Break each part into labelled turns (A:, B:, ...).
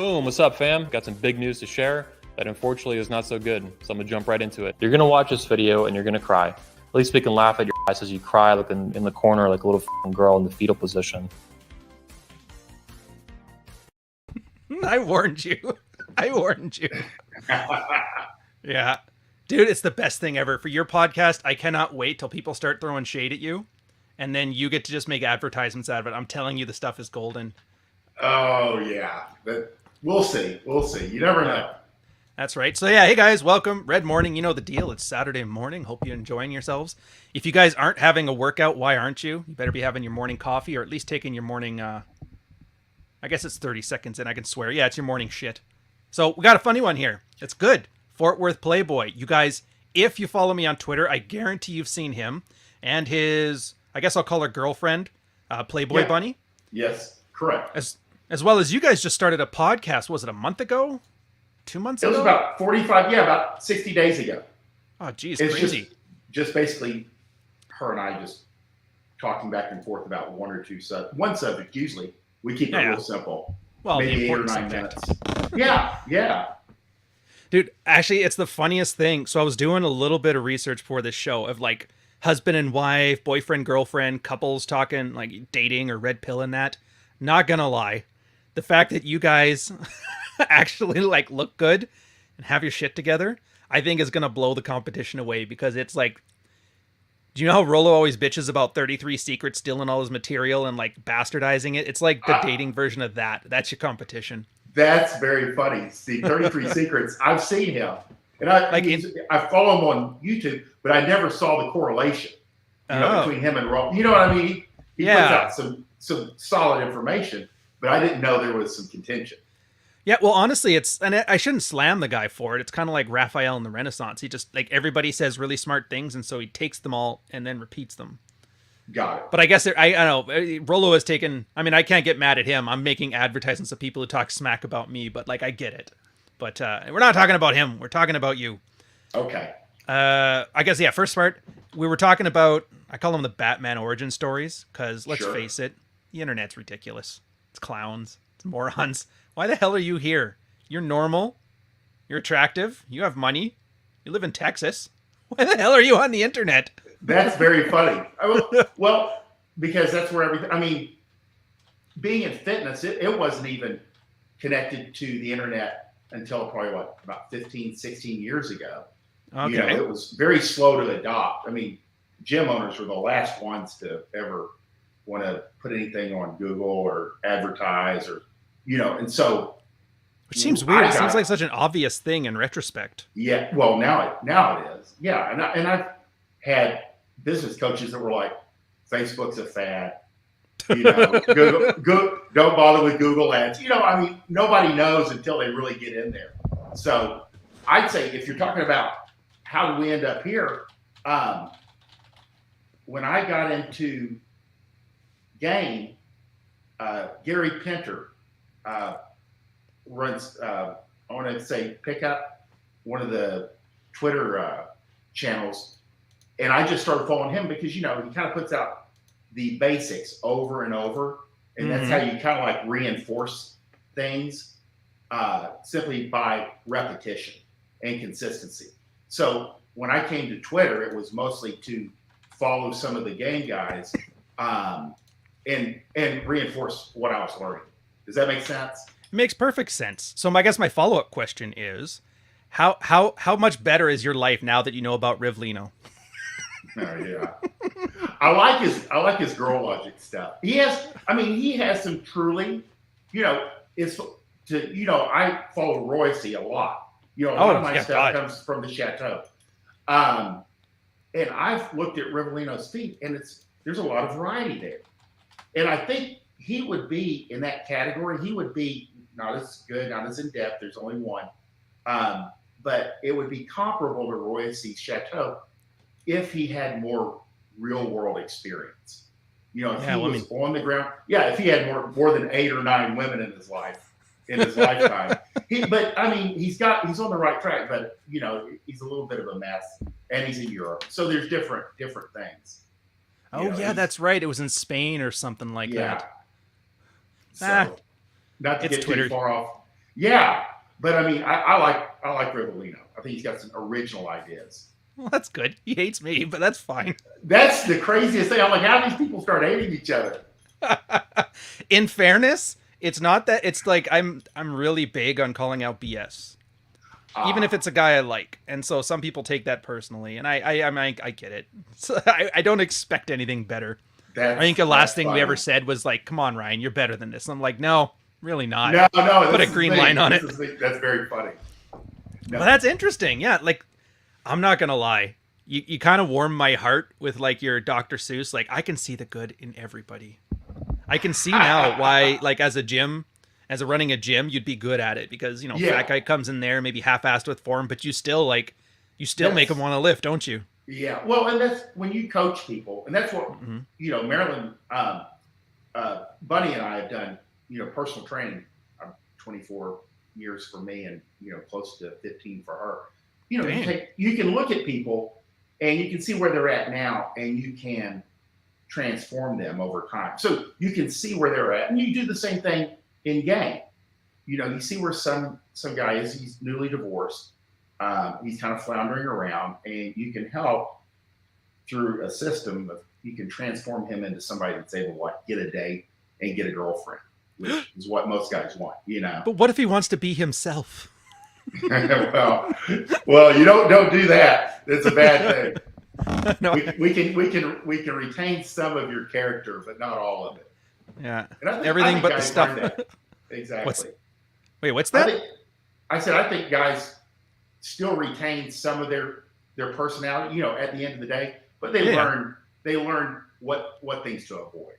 A: Boom, what's up fam? Got some big news to share that unfortunately is not so good, so I'm gonna jump right into it. You're gonna watch this video and you're gonna cry. At least we can laugh at your eyes as you cry looking in the corner like a little girl in the fetal position.
B: I warned you. I warned you. Yeah. Dude, it's the best thing ever. For your podcast, I cannot wait till people start throwing shade at you, and then you get to just make advertisements out of it. I'm telling you, the stuff is golden.
C: Oh, yeah. But we'll see. We'll see. You never know.
B: That's right. So, yeah, hey, guys, welcome. Red Morning, you know the deal. It's Saturday morning. Hope you're enjoying yourselves. If you guys aren't having a workout, why aren't you? You better be having your morning coffee, or at least taking your morning, I guess it's 30 seconds in. I can swear. Yeah, it's your morning shit. So, we got a funny one here. It's good. Fort Worth Playboy. You guys, if you follow me on Twitter, I guarantee you've seen him and his, I guess I'll call her girlfriend, Playboy Bunny.
C: Yes, correct.
B: As well as you guys just started a podcast. Was it a month ago? 2 months ago?
C: It was about 45, about 60 days ago.
B: Oh, geez,
C: it's
B: crazy.
C: Just basically her and I just talking back and forth about one subject usually. We keep it real simple.
B: Well,
C: maybe
B: the
C: 8 or 9
B: subject.
C: minutes. Yeah.
B: Dude, actually, it's the funniest thing. So I was doing a little bit of research for this show of like husband and wife, boyfriend, girlfriend, couples talking like dating or red pill and that. Not gonna lie. The fact that you guys actually like look good and have your shit together, I think is gonna blow the competition away, because it's like, do you know how Rollo always bitches about 33 Secrets stealing all his material and like bastardizing it? It's like the dating version of that. That's your competition.
C: That's very funny. See, 33 Secrets, I've seen him. And I follow him on YouTube, but I never saw the correlation between him and Rollo. You know what I mean? He puts out some solid information, but I didn't know there was some contention.
B: Yeah, well, honestly, and I shouldn't slam the guy for it. It's kind of like Raphael in the Renaissance. He just, like, everybody says really smart things, and so he takes them all and then repeats them.
C: Got it.
B: But I guess, I don't know, Rollo has taken, I mean, I can't get mad at him. I'm making advertisements of people who talk smack about me, but, like, I get it. But we're not talking about him. We're talking about you.
C: Okay.
B: I guess, yeah, first part, we were talking about, I call them the Batman origin stories, because, let's face it, the internet's ridiculous. It's clowns. It's morons. Why the hell are you here? You're normal. You're attractive. You have money. You live in Texas. Why the hell are you on the internet?
C: That's very funny. Well, because that's where everything, I mean, being in fitness, it wasn't even connected to the internet until probably, about 15, 16 years ago. Okay. It was very slow to adopt. I mean, gym owners were the last ones to ever want to put anything on Google or advertise or, and so.
B: Which seems weird. It seems like such an obvious thing in retrospect.
C: Yeah. Well, now it is. Yeah. And I've had business coaches that were like, Facebook's a fad. Google, don't bother with Google ads. I mean, nobody knows until they really get in there. So I'd say if you're talking about how did we end up here, when I got into game, Gary Pinter runs, I want to say, pick up one of the Twitter channels, and I just started following him because he kind of puts out the basics over and over, and that's how you kind of like reinforce things simply by repetition and consistency. So when I came to Twitter, it was mostly to follow some of the game guys and reinforce what I was learning. Does that make sense?
B: It makes perfect sense. So I guess my follow-up question is, how much better is your life now that you know about Rivlino?
C: Oh, yeah. I like his girl logic stuff. He has some truly, I follow Royce a lot. A lot of my stuff comes from the Chateau. And I've looked at Rivlino's feed, and there's a lot of variety there. And I think he would be in that category. He would be not as good, not as in depth. There's only one. But it would be comparable to Royce's Chateau if he had more real world experience. If he was on the ground. Yeah, if he had more than 8 or 9 women in his lifetime. But I mean, he's on the right track, but he's a little bit of a mess, and he's in Europe. So there's different things.
B: Oh, yeah, that's right. It was in Spain or something like that.
C: So, not to get
B: Twitter.
C: too far off. Yeah, but I mean, I like Rivellino. I think he's got some original ideas.
B: Well, that's good. He hates me, but that's fine.
C: That's the craziest thing. I'm like, how do these people start hating each other?
B: In fairness, it's not that. It's like I'm really big on calling out BS, even if it's a guy I like. And so some people take that personally, and I get it. So I don't expect anything better. I think the last thing we ever said was like, "Come on, Ryan, you're better than this." And I'm like, "No, really not."
C: No.
B: Put a green line on it.
C: That's very funny.
B: No. Well, that's interesting. Yeah, like I'm not gonna lie. You kind of warm my heart with like your Dr. Seuss. Like I can see the good in everybody. I can see now why, like as running a gym, you'd be good at it because fat guy comes in there maybe half-assed with form, but you still make them want to lift, don't you?
C: Yeah. Well, and that's when you coach people, and that's what Marilyn, Bunny, and I have done. Personal training. 24 years for me, and close to 15 for her. You can look at people, and you can see where they're at now, and you can transform them over time. So you can see where they're at, and you do the same thing in game. You see where some guy is. He's newly divorced. He's kind of floundering around, and you can help through a system of you can transform him into somebody that's able to get a date and get a girlfriend, which is what most guys want.
B: But what if he wants to be himself?
C: well, you don't do that. It's a bad thing. No. We can retain some of your character, but not all of it.
B: Yeah, everything but the stuff.
C: Exactly.
B: What's that?
C: I think guys still retain some of their personality. At the end of the day, but they learn what things to avoid.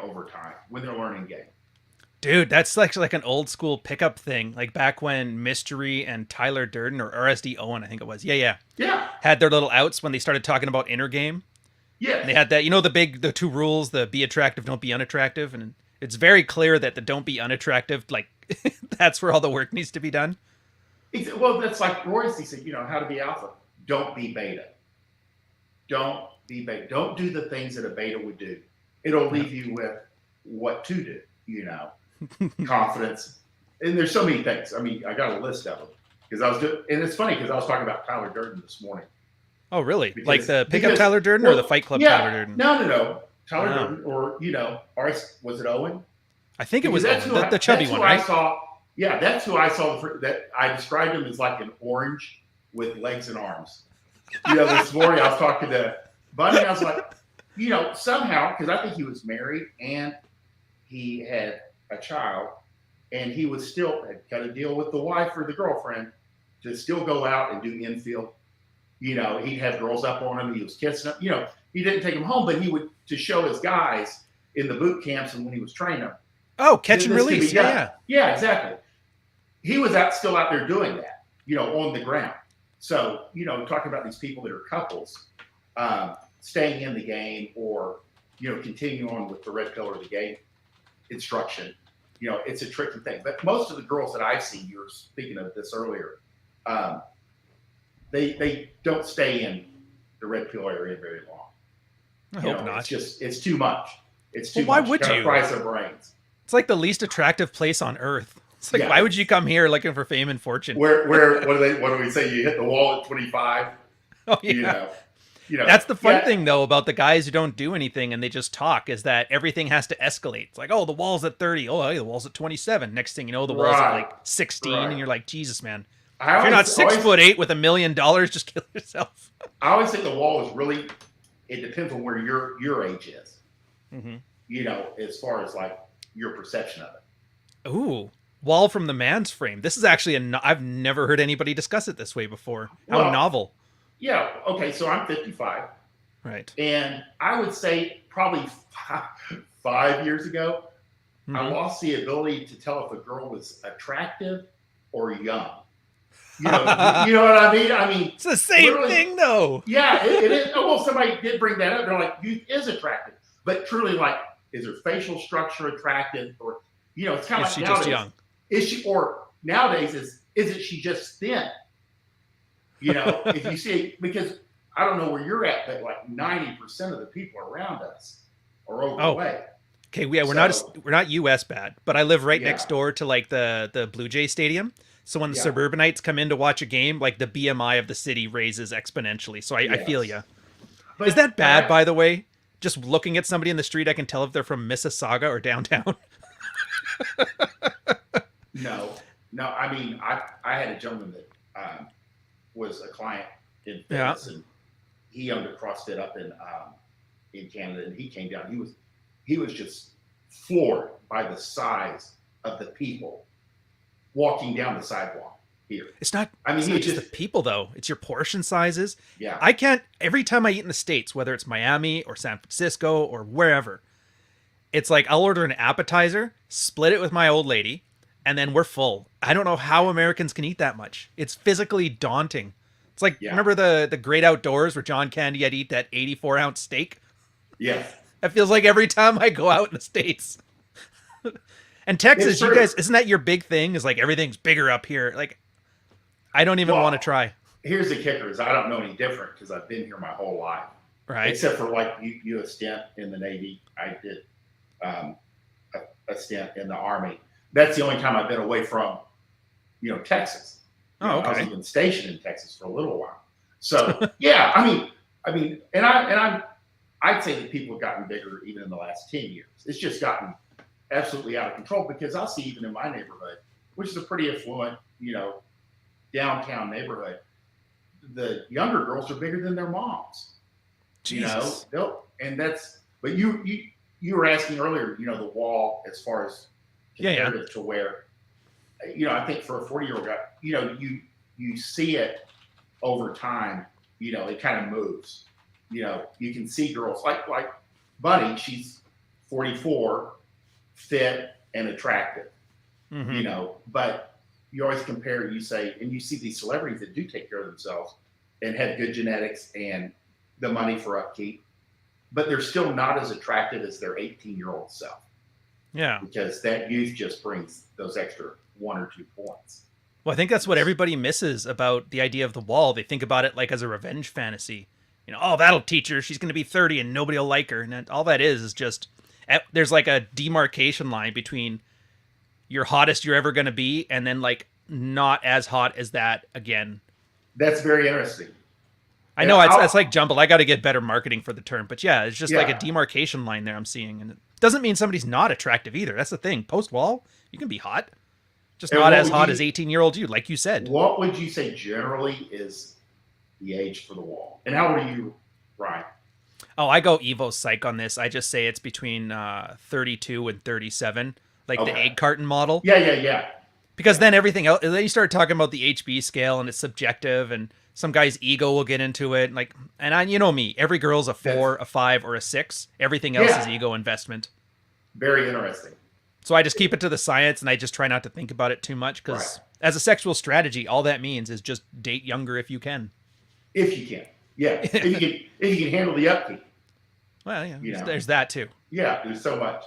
C: Over time when they're learning game.
B: Dude, that's like an old school pickup thing, like back when Mystery and Tyler Durden or RSD Owen, I think it was. Yeah. Had their little outs when they started talking about inner game.
C: Yeah.
B: And they had that, the two rules, the be attractive, don't be unattractive. And it's very clear that the don't be unattractive, like that's where all the work needs to be done.
C: Well, that's like Royce, he said, how to be alpha. Don't be beta. Don't be beta. Don't do the things that a beta would do. It'll leave you with what to do, confidence. And there's so many things. I mean, I got a list of them because and it's funny because I was talking about Tyler Durden this morning.
B: Oh, really? Like the pickup Tyler Durden or the Fight Club Tyler Durden?
C: No. Tyler Durden or, was it Owen?
B: I think it was Owen, the chubby one, right?
C: That's who I saw. That I described him as like an orange with legs and arms. This morning I was talking to Bunny and I was like, somehow, because I think he was married and he had a child and he was still had got to deal with the wife or the girlfriend to still go out and do infield. He'd have girls up on him. He was kissing them. He didn't take them home, but he would to show his guys in the boot camps and when he was training them.
B: Oh, catch and release. Yeah,
C: exactly. He was still out there doing that, on the ground. So, talking about these people that are couples, staying in the game or, continue on with the red pill or the game instruction, it's a tricky thing. But most of the girls that I see, you were speaking of this earlier, they don't stay in the red pill area very long.
B: I hope not.
C: It's too much. It's too much.
B: Why would you?
C: Price their brains.
B: It's like the least attractive place on earth. It's like, why would you come here looking for fame and fortune?
C: What do we say? You hit the wall at 25.
B: Oh, yeah. That's the fun thing though about the guys who don't do anything and they just talk is that everything has to escalate. It's like, oh, the wall's at 30. Oh, the wall's at 27. Next thing you know, the wall's at like 16, and you're like, Jesus, man. If you're not 6'8" with $1 million, just kill yourself.
C: I always think the wall is really. It depends on where your age is. Mm-hmm. As far as like your perception of it.
B: Ooh. Wall from the man's frame. This is actually I've never heard anybody discuss it this way before. How novel.
C: Yeah. Okay. So I'm 55.
B: Right.
C: And I would say probably 5 years ago, I lost the ability to tell if a girl was attractive or young. You know what I mean? I mean,
B: it's the same thing though.
C: Yeah, it is. Well, somebody did bring that up. They're like, youth is attractive, but truly, like, is her facial structure attractive, or it's kind of like
B: she
C: nowadays,
B: just young?
C: Is she, or nowadays isn't she just thin? If you see, because I don't know where you're at, but like 90% of the people around us are overweight.
B: Okay, yeah,
C: So,
B: we're not US bad, but I live right
C: yeah,
B: next door to like the Blue Jay Stadium. So when the
C: yeah,
B: suburbanites come in to watch a game, like the BMI of the city raises exponentially. So I feel
C: yes.
B: you. Is that
C: But
B: bad, by the way? Just looking at somebody in the street, I can tell if they're from Mississauga or downtown.
C: no, no. I mean, I had a gentleman that was a client in
B: Yeah.
C: fitness, and he owned a CrossFit up in Canada, and he came down. He was just floored by the size of the people walking down the sidewalk here.
B: It's not
C: I mean,
B: it's
C: he
B: not just the
C: just
B: people though. It's your portion sizes.
C: yeah,
B: I can't every time I eat in the States, whether it's Miami or San Francisco or wherever, it's like I'll order an appetizer, split it with my old lady, and then we're full. I don't know how Americans can eat that much. It's physically daunting. It's like
C: yeah,
B: remember the Great Outdoors where John Candy had to eat that 84-ounce steak?
C: yeah.
B: It feels like every time I go out in the States. And
C: It's
B: Texas, you
C: true.
B: guys, isn't that your big thing? Is like everything's bigger up here. Like I don't even
C: Well,
B: want to try.
C: here's the kicker: is I don't know any different because I've been here my whole life,
B: Right.
C: except for like you a stint in the Navy. I did um, a stint in the Army. That's the only time I've been away from, Texas.
B: Oh,
C: I was
B: okay.
C: even stationed in Texas for a little while. So yeah, I mean, I'd say that people have gotten bigger even in the last 10 years. It's just gotten absolutely out of control because I'll see even in my neighborhood, which is a pretty affluent, downtown neighborhood, the younger girls are bigger than their moms.
B: Jesus.
C: And that's. But you were asking earlier, the wall as far as
B: Yeah.
C: comparative to where, I think for a 40-year-old guy, you see it over time. It kind of moves. You can see girls like Bunny. She's 44, fit and attractive.
B: Mm-hmm.
C: But you always compare. You say, and you see these celebrities that do take care of themselves and have good genetics and the money for upkeep, but they're still not as attractive as their 18-year-old self
B: Yeah.
C: because that youth just brings those extra 1 or 2 points.
B: Well, I think that's what everybody misses about the idea of the wall. They think about it like as a revenge fantasy. Oh, that'll teach her. She's going to be 30 and nobody will like her. And all that is just there's like a demarcation line between your hottest you're ever going to be and then like not as hot as that again.
C: That's very interesting.
B: I know it's like jumble. I got to get better marketing for the term, but yeah, it's just like a
C: Yeah.
B: demarcation line there I'm seeing, and it doesn't mean somebody's not attractive either. That's the thing. Post wall, you can be hot, just
C: And
B: not
C: what
B: as
C: would
B: hot
C: you-
B: as 18-year-old you, like you said.
C: What would you say generally is the age for the wall? And how old are you, Ryan?
B: Oh, I go Evo psych on this. I just say it's between 32 and 37, like the
C: Okay.
B: egg carton model.
C: Yeah.
B: Because then everything else, then you start talking about the HB scale and it's subjective, and some guy's ego will get into it. You know me, every girl's a 4, a 5, or a 6. Everything else
C: Yeah.
B: is ego investment.
C: Very interesting.
B: So I just keep it to the science, and I just try not to think about it too much because,
C: Right.
B: as a sexual strategy, all that means is just date younger if you can.
C: If you can, yeah. if you can handle the upkeep.
B: Well, yeah,
C: You know.
B: there's that too.
C: Yeah, there's so much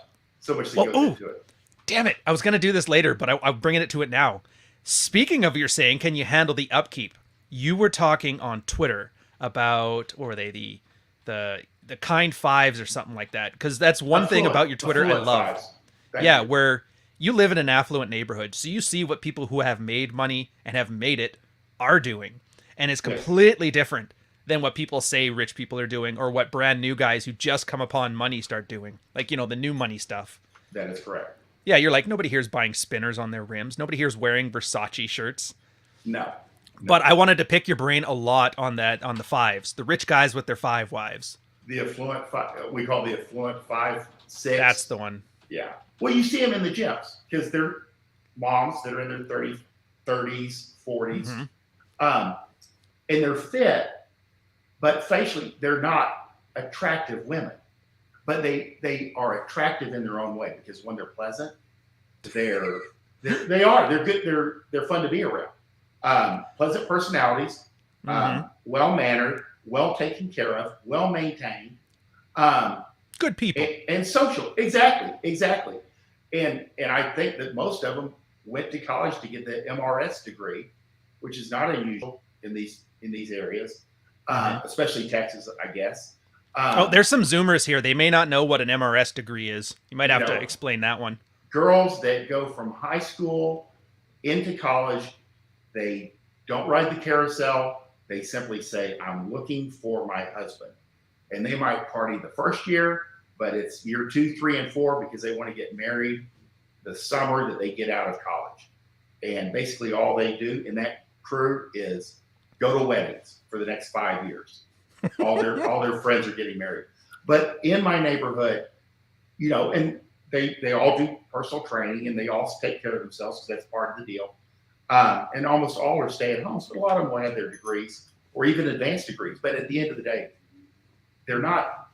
C: that
B: Well,
C: goes into it.
B: Damn it! I was gonna do this later, but I'm bringing it to it now. Speaking of, you're saying, can you handle the upkeep? You were talking on Twitter about, what were they, the kind fives or something like that? Because that's one thing about your Twitter I
C: Affluent
B: love.
C: fives. Thank
B: Yeah,
C: you.
B: where you live in an affluent neighborhood, so you see what people who have made money and have made it are doing, and it's completely different than what people say rich people are doing or what brand new guys who just come upon money start doing, like the new money stuff.
C: That is correct.
B: Yeah, you're like, nobody here's buying spinners on their rims, nobody here's wearing Versace shirts.
C: No.
B: But I wanted to pick your brain a lot on the fives, the rich guys with their 5 wives.
C: The affluent five, we call the affluent 5, 6.
B: That's the one.
C: Yeah. Well, you see them in the gyms because they're moms that are in their 30s, 40s,
B: Mhm.
C: and they're fit, but facially they're not attractive women. But they are attractive in their own way because when they're pleasant, they're good. They're fun to be around. Pleasant personalities, well mannered, well taken care of, well maintained.
B: Good people.
C: And social. Exactly. And I think that most of them went to college to get the MRS degree, which is not unusual in these areas, especially Texas, I guess.
B: Oh, there's some Zoomers here. They may not know what an MRS degree is. You might have to explain that one.
C: Girls that go from high school into college, they don't ride the carousel. They simply say, I'm looking for my husband. And they might party the first year, but it's year 2, 3, and 4 because they want to get married the summer that they get out of college. And basically all they do in that crew is go to weddings for the next 5 years. All their friends are getting married. But in my neighborhood, and they all do personal training and they all take care of themselves because that's part of the deal. And almost all are stay-at-homes, but a lot of them will have their degrees or even advanced degrees. But at the end of the day, they're not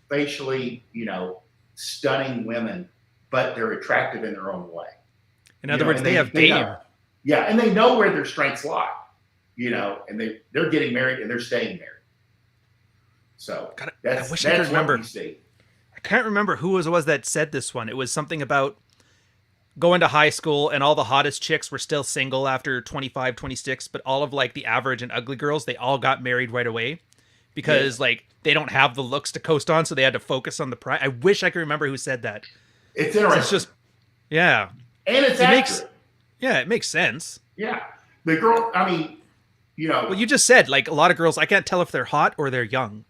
C: facially, stunning women, but they're attractive in their own way.
B: In other words, they have game.
C: Yeah, and they know where their strengths lie, and they're getting married and they're staying married. So
B: I wish I could remember.
C: What we see.
B: I can't remember who it was that said this one. It was something about going to high school and all the hottest chicks were still single after 25, 26, but all of like the average and ugly girls, they all got married right away because like they don't have the looks to coast on, so they had to focus on the pride. I wish I could remember who said that.
C: It's interesting.
B: It's just, yeah.
C: And it
B: makes sense.
C: Yeah. The girl,
B: Well, you just said like a lot of girls, I can't tell if they're hot or they're young.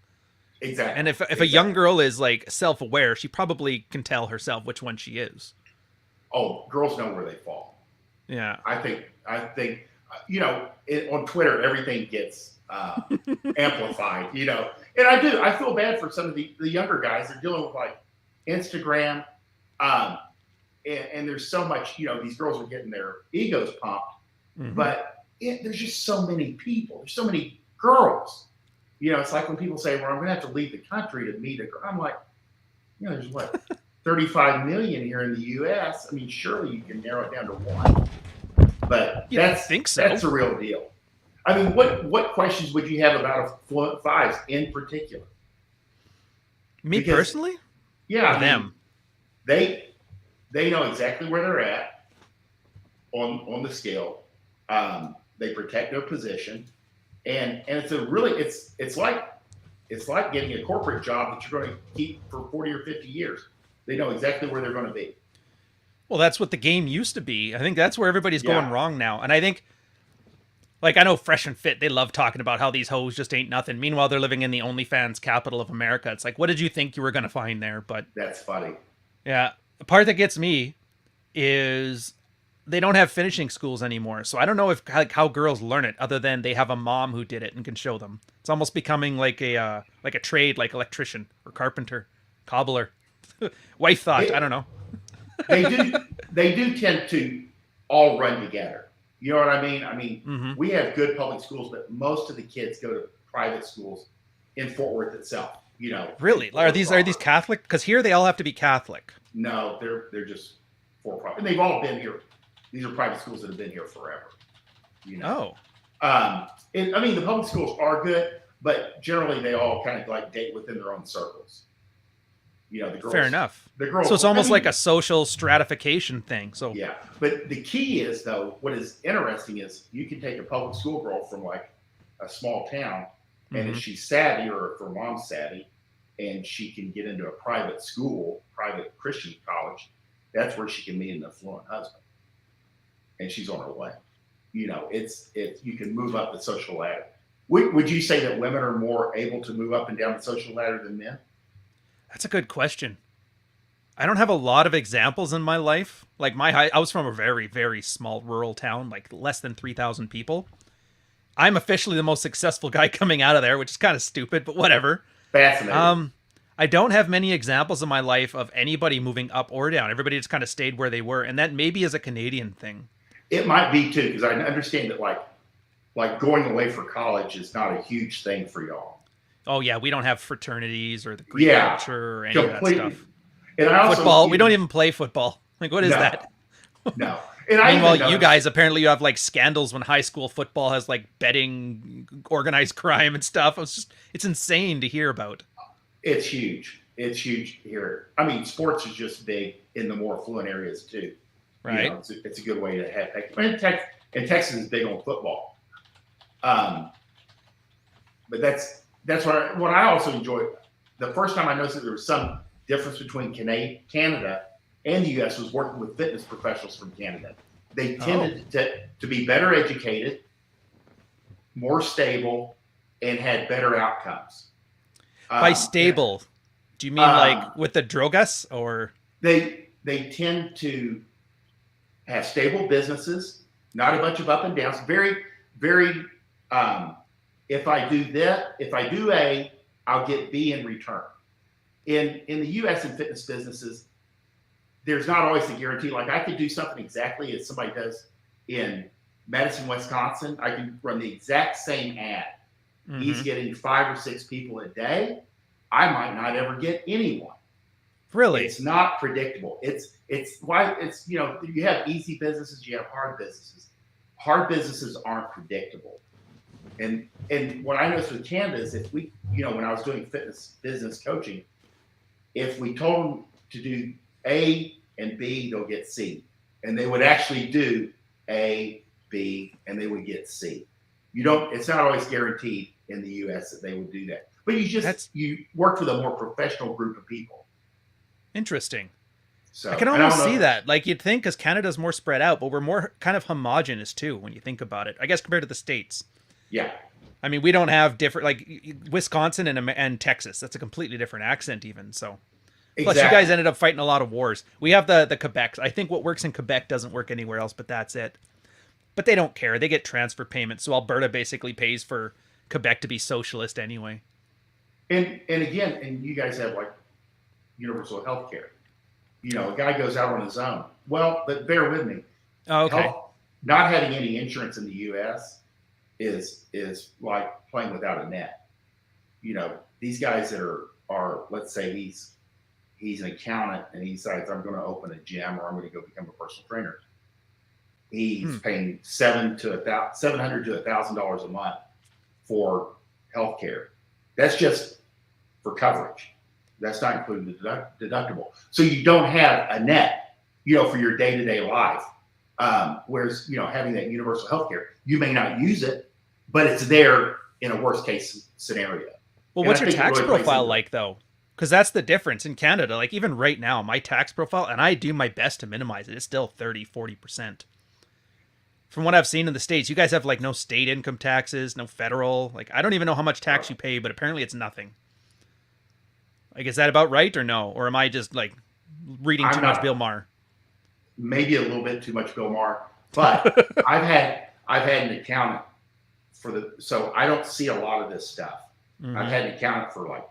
C: Exactly.
B: And if a young girl is like self-aware, she probably can tell herself which one she is.
C: Oh, girls know where they fall.
B: Yeah.
C: I think on Twitter, everything gets amplified, and I feel bad for some of the younger guys. They're dealing with like Instagram, and there's so much, these girls are getting their egos pumped, but there's just so many people. There's so many girls. It's like when people say, well, I'm going to have to leave the country to meet a girl. I'm like, there's what, 35 million here in the U.S. I mean, surely you can narrow it down to one. But that's a real deal. I mean, what questions would you have about Affluent 5s in particular?
B: Me personally?
C: Yeah.
B: Or them?
C: They know exactly where they're at on the scale. They protect their position. And it's like getting a corporate job that you're going to keep for 40 or 50 years. They know exactly where they're going to be.
B: Well, that's what the game used to be. I think that's where everybody's going wrong now. And I think, like, I know Fresh and Fit, they love talking about how these hoes just ain't nothing. Meanwhile, they're living in the OnlyFans capital of America. It's like, what did you think you were going to find there? But
C: that's funny.
B: Yeah. The part that gets me is they don't have finishing schools anymore. So I don't know how girls learn it other than they have a mom who did it and can show them. It's almost becoming like a trade, like electrician or carpenter, cobbler. Wife thought, I don't know.
C: They do tend to all run together. You know what I mean? I mean, we have good public schools, but most of the kids go to private schools in Fort Worth itself.
B: Really? Are these Catholic? Because here they all have to be Catholic.
C: No, they're just for profit, and they've all been here. These are private schools that have been here forever.
B: Oh.
C: And I mean, the public schools are good, but generally they all kind of like date within their own circles. The girls. Fair
B: enough.
C: The girls.
B: So it's almost like a social stratification thing. So
C: yeah, but the key is though, what is interesting is you can take a public school girl from like a small town, and if she's savvy or if her mom's savvy, and she can get into a private school, private Christian college, that's where she can meet an affluent husband, and she's on her way. It's you can move up the social ladder. Would you say that women are more able to move up and down the social ladder than men?
B: That's a good question. I don't have a lot of examples in my life. Like I was from a very, very small rural town, like less than 3,000 people. I'm officially the most successful guy coming out of there, which is kind of stupid, but whatever.
C: Fascinating.
B: I don't have many examples in my life of anybody moving up or down. Everybody just kind of stayed where they were, and that maybe is a Canadian thing.
C: It might be too, because I understand that like going away for college is not a huge thing for y'all.
B: Oh yeah, we don't have fraternities or the Greek culture or any of that stuff.
C: And I also,
B: football, we don't even play football. Like, what is that?
C: No.
B: And meanwhile, you guys apparently you have like scandals when high school football has like betting, organized crime and stuff. It's insane to hear about.
C: It's huge. It's huge here. I mean, sports is just big in the more affluent areas too.
B: Right.
C: It's a good way to have. And Texas is big on football. But that's what I also enjoy the first time I noticed that there was some difference between Canada and the U.S. was working with fitness professionals from Canada. They tended to be better educated, more stable, and had better outcomes.
B: By stable, do you mean like with the drogas, or
C: they tend to have stable businesses, not a bunch of up and downs. Very, very. If I do that, if I do A, I'll get B in return. In the U.S. in fitness businesses, there's not always a guarantee. Like I could do something exactly as somebody does in Madison, Wisconsin. I can run the exact same ad. Mm-hmm. He's getting 5 or 6 people a day. I might not ever get anyone.
B: Really?
C: It's not predictable. It's why it's, you know, you have easy businesses, you have hard businesses. Hard businesses aren't predictable. And what I noticed with Canada is if we, you know, when I was doing fitness business coaching, if we told them to do A and B, they'll get C. And they would actually do A, B, and they would get C. It's not always guaranteed in the US that they would do that. But you work with a more professional group of people.
B: Interesting.
C: So
B: I can almost see that. Like you'd think, because Canada's more spread out, but we're more kind of homogenous too when you think about it. I guess compared to the States.
C: Yeah.
B: I mean, we don't have different, like Wisconsin and Texas. That's a completely different accent even. So
C: Exactly.
B: Plus you guys ended up fighting a lot of wars. We have the Quebec. I think what works in Quebec doesn't work anywhere else, but that's it. But they don't care. They get transfer payments. So Alberta basically pays for Quebec to be socialist anyway.
C: And again, and you guys have like universal health care. You know, a guy goes out on his own. Well, but bear with me.
B: Oh, okay.
C: Not having any insurance in the U.S. is like playing without a net. You know, these guys that are let's say he's an accountant and he decides I'm going to open a gym or I'm going to go become a personal trainer. He's paying $700 to $1,000 a month for health care. That's just for coverage. That's not including the deductible. So you don't have a net, you know, for your day-to-day life. Whereas, you know, having that universal health care, you may not use it, but it's there in a worst case scenario.
B: Well, what's your tax profile like though? Because that's the difference in Canada. Like even right now, my tax profile, and I do my best to minimize it, it's still 30-40%. From what I've seen in the States, you guys have like no state income taxes, no federal. Like I don't even know how much tax you pay, but apparently it's nothing. Like, is that about right or no? Or am I just like reading too much Bill Maher?
C: Maybe a little bit too much Bill Maher, but I've had an accountant so I don't see a lot of this stuff. Mm-hmm. I've had an accountant for like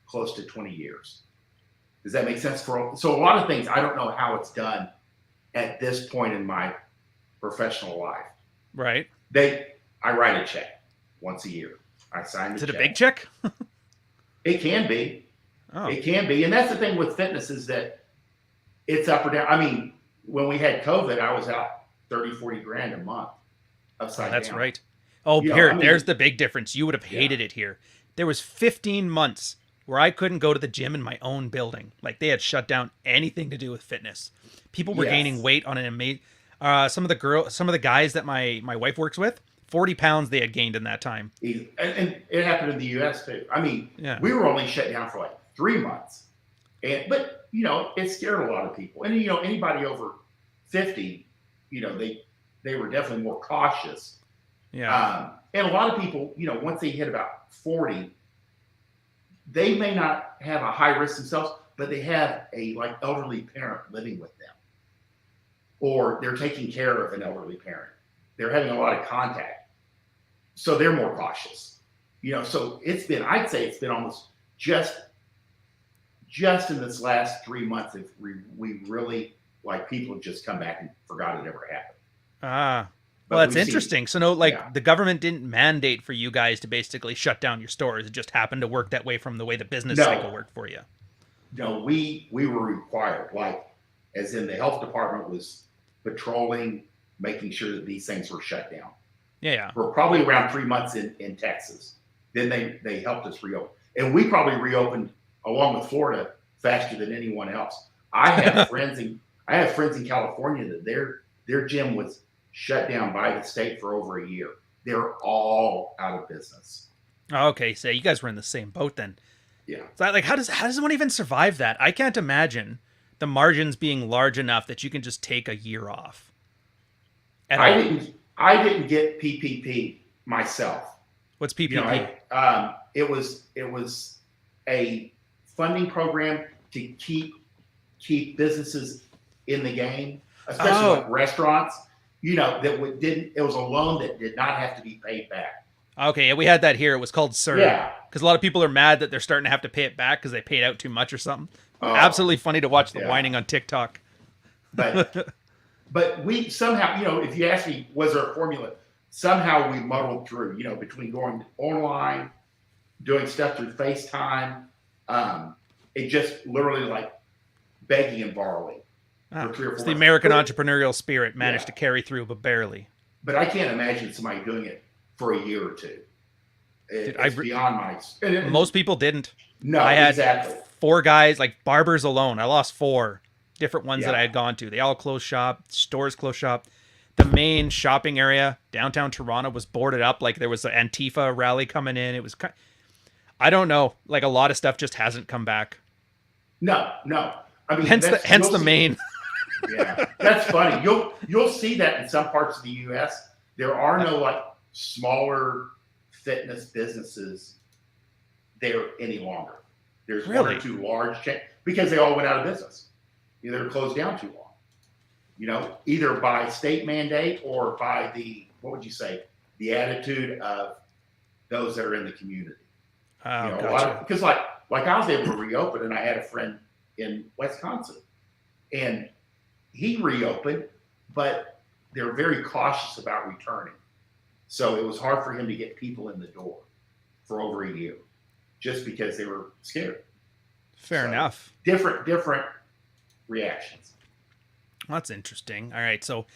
C: close to 20 years. Does that make sense? So a lot of things, I don't know how it's done at this point in my professional life.
B: Right.
C: I write a check once a year. I sign the check.
B: Is it a big check?
C: It can be.
B: Oh.
C: It can be. And that's the thing with fitness is that it's up or down. I mean, when we had COVID, I was out 30, 40 grand a month upside down.
B: That's right. Oh, there's the big difference. You would have hated it here. There was 15 months where I couldn't go to the gym in my own building. Like they had shut down anything to do with fitness. People were gaining weight on an amazing. Some of the guys that my wife works with, 40 pounds they had gained in that time.
C: And it happened in the U.S. too. I mean, we were only shut down for like 3 months, but you know, it scared a lot of people. And you know, anybody over 50, you know, they were definitely more cautious.
B: Yeah.
C: And a lot of people, you know, once they hit about 40, they may not have a high risk themselves, but they have a like elderly parent living with them, or they're taking care of an elderly parent. They're having a lot of contact, so they're more cautious. You know, so I'd say it's been almost just in this last 3 months if we really like people have just come back and forgot it ever happened.
B: Well, that's interesting. So the government didn't mandate for you guys to basically shut down your stores. It just happened to work that way from the way the business cycle worked for you.
C: No, we were required, like as in the health department was patrolling, making sure that these things were shut down.
B: Yeah.
C: We're probably around 3 months in Texas. Then they helped us reopen. And we probably reopened along with Florida faster than anyone else. I have friends in California that their gym was shut down by the state for over a year. They're all out of business.
B: Okay, so you guys were in the same boat then.
C: Yeah.
B: So like, how does one even survive that? I can't imagine the margins being large enough that you can just take a year off.
C: I didn't get PPP myself.
B: What's PPP?
C: You know, it was a funding program to keep businesses in the game, especially like restaurants. You know, it was a loan that did not have to be paid back.
B: Okay, yeah, we had that here. It was called CERB. Yeah. Because a lot of people are mad that they're starting to have to pay it back because they paid out too much or something. Absolutely funny to watch the whining on TikTok.
C: But we somehow, you know, if you ask me, was there a formula? Somehow we muddled through, you know, between going online, doing stuff through FaceTime. It just literally like begging and borrowing for 3 or 4
B: months. The American entrepreneurial spirit managed to carry through, but barely.
C: But I can't imagine somebody doing it for a year or two. It's beyond my...
B: Most people didn't.
C: No,
B: I had
C: exactly.
B: 4 guys, like barbers alone. I lost 4 different ones that I had gone to. They all closed shop. Stores closed shop. The main shopping area, downtown Toronto, was boarded up. Like there was an Antifa rally coming in. It was... I don't know. Like a lot of stuff just hasn't come back.
C: No. I mean,
B: hence the main.
C: Yeah, that's funny. You'll see that in some parts of the U.S. There are no like smaller fitness businesses there any longer. There's 1 or 2 large chains because they all went out of business. Either closed down too long. You know, either by state mandate or by the the attitude of those that are in the community.
B: Oh,
C: you know,
B: gotcha.
C: Because like I was able to reopen, and I had a friend in Wisconsin, and he reopened, but they're very cautious about returning. So it was hard for him to get people in the door for over a year, just because they were scared.
B: Fair enough.
C: Different reactions.
B: Well, that's interesting. All right, so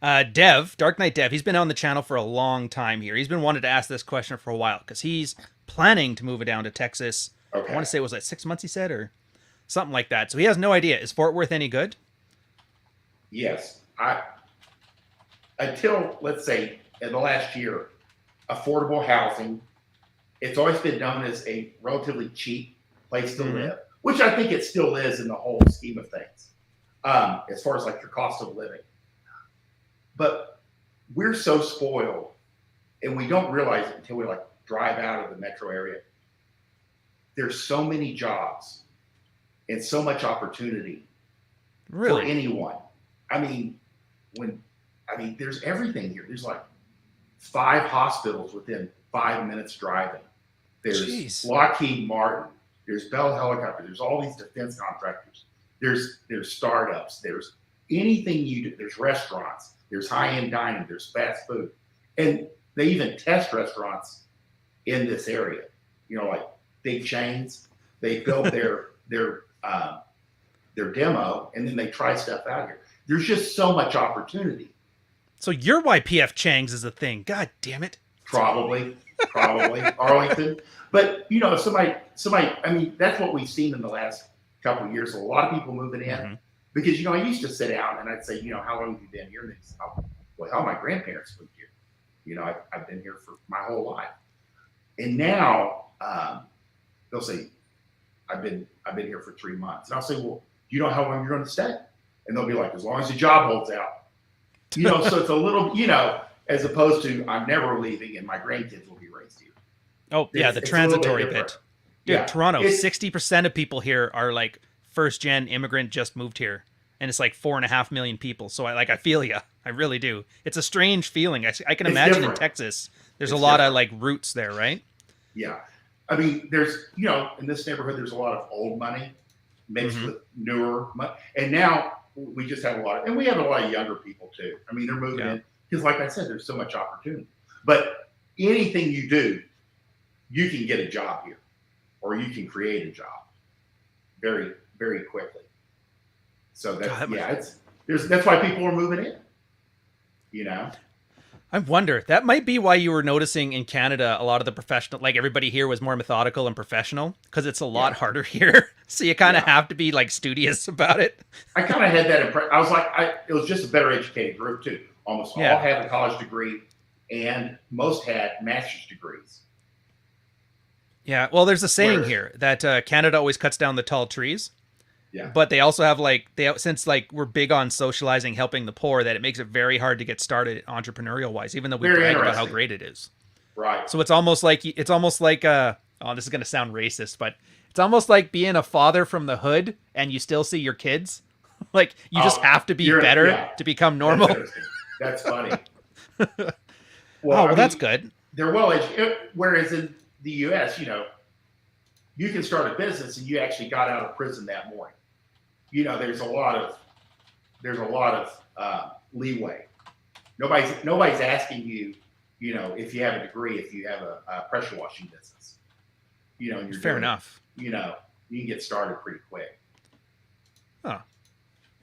B: Dev, Dark Knight Dev, he's been on the channel for a long time here. He's been wanting to ask this question for a while because he's planning to move it down to Texas. Okay. I want to say, was that 6 months he said, or something like that. So he has no idea. Is Fort Worth any good?
C: Yes. Until, let's say, in the last year, affordable housing, it's always been known as a relatively cheap place to live, which I think it still is in the whole scheme of things, as far as like your cost of living. But we're so spoiled, and we don't realize it until we like drive out of the metro area. There's so many jobs and so much opportunity for anyone. I mean, there's everything here. There's like 5 hospitals within 5 minutes driving. There's Lockheed Martin. There's Bell Helicopter. There's all these defense contractors. There's startups. There's anything you do. There's restaurants. There's high-end dining. There's fast food. And they even test restaurants in this area. You know, like big chains. They built their demo, and then they try stuff out here. There's just so much opportunity.
B: So you're why PF Chang's is a thing. God damn it.
C: Probably Arlington. But you know, somebody, I mean, that's what we've seen in the last couple of years. A lot of people moving in because, you know, I used to sit down and I'd say, you know, how long have you been here? And they'd say, oh, well, how my grandparents moved here. You know, I've been here for my whole life. And now they'll say, I've been here for 3 months. And I'll say, well, do you know how long you're going to stay? And they'll be like, as long as the job holds out. You know, so it's a little, you know, as opposed to I'm never leaving and my grandkids will be raised here.
B: Oh, yeah, the transitory bit. Dude, yeah. Toronto, 60% of people here are like first-gen immigrant, just moved here. And it's like 4.5 million people. So I feel you. I really do. It's a strange feeling. I can imagine in Texas, there's a lot of like roots there, right?
C: Yeah. I mean, there's, you know, in this neighborhood, there's a lot of old money mixed with newer money. And now we just have a lot of, and we have a lot of younger people too. I mean, they're moving in because, like I said, there's so much opportunity. But anything you do, you can get a job here, or you can create a job very, very quickly. So that's that's why people are moving in. You know.
B: I wonder, that might be why you were noticing in Canada a lot of the professional, like everybody here was more methodical and professional because it's a lot harder here. So you kind of have to be like studious about it.
C: I kind of had that impression. I was like, it was just a better educated group too. Almost all had a college degree and most had master's degrees.
B: Yeah, well, there's a saying
C: Whereas-
B: here that Canada always cuts down the tall trees,
C: Yeah.
B: but they also have since we're big on socializing, helping the poor, that it makes it very hard to get started entrepreneurial wise, even though we
C: Very
B: brag about how
C: interesting.
B: great it is.
C: Right.
B: So it's almost like oh, this is gonna sound racist, but it's almost like being a father from the hood and you still see your kids. Like you just have to be better to become normal.
C: That's funny.
B: That's good.
C: They're well educated. Whereas in the U.S., you can start a business and you actually got out of prison that morning. There's a lot of leeway. Nobody's asking you, if you have a degree, if you have a pressure washing business. And you're
B: Fair enough.
C: You can get started pretty quick.
B: Huh.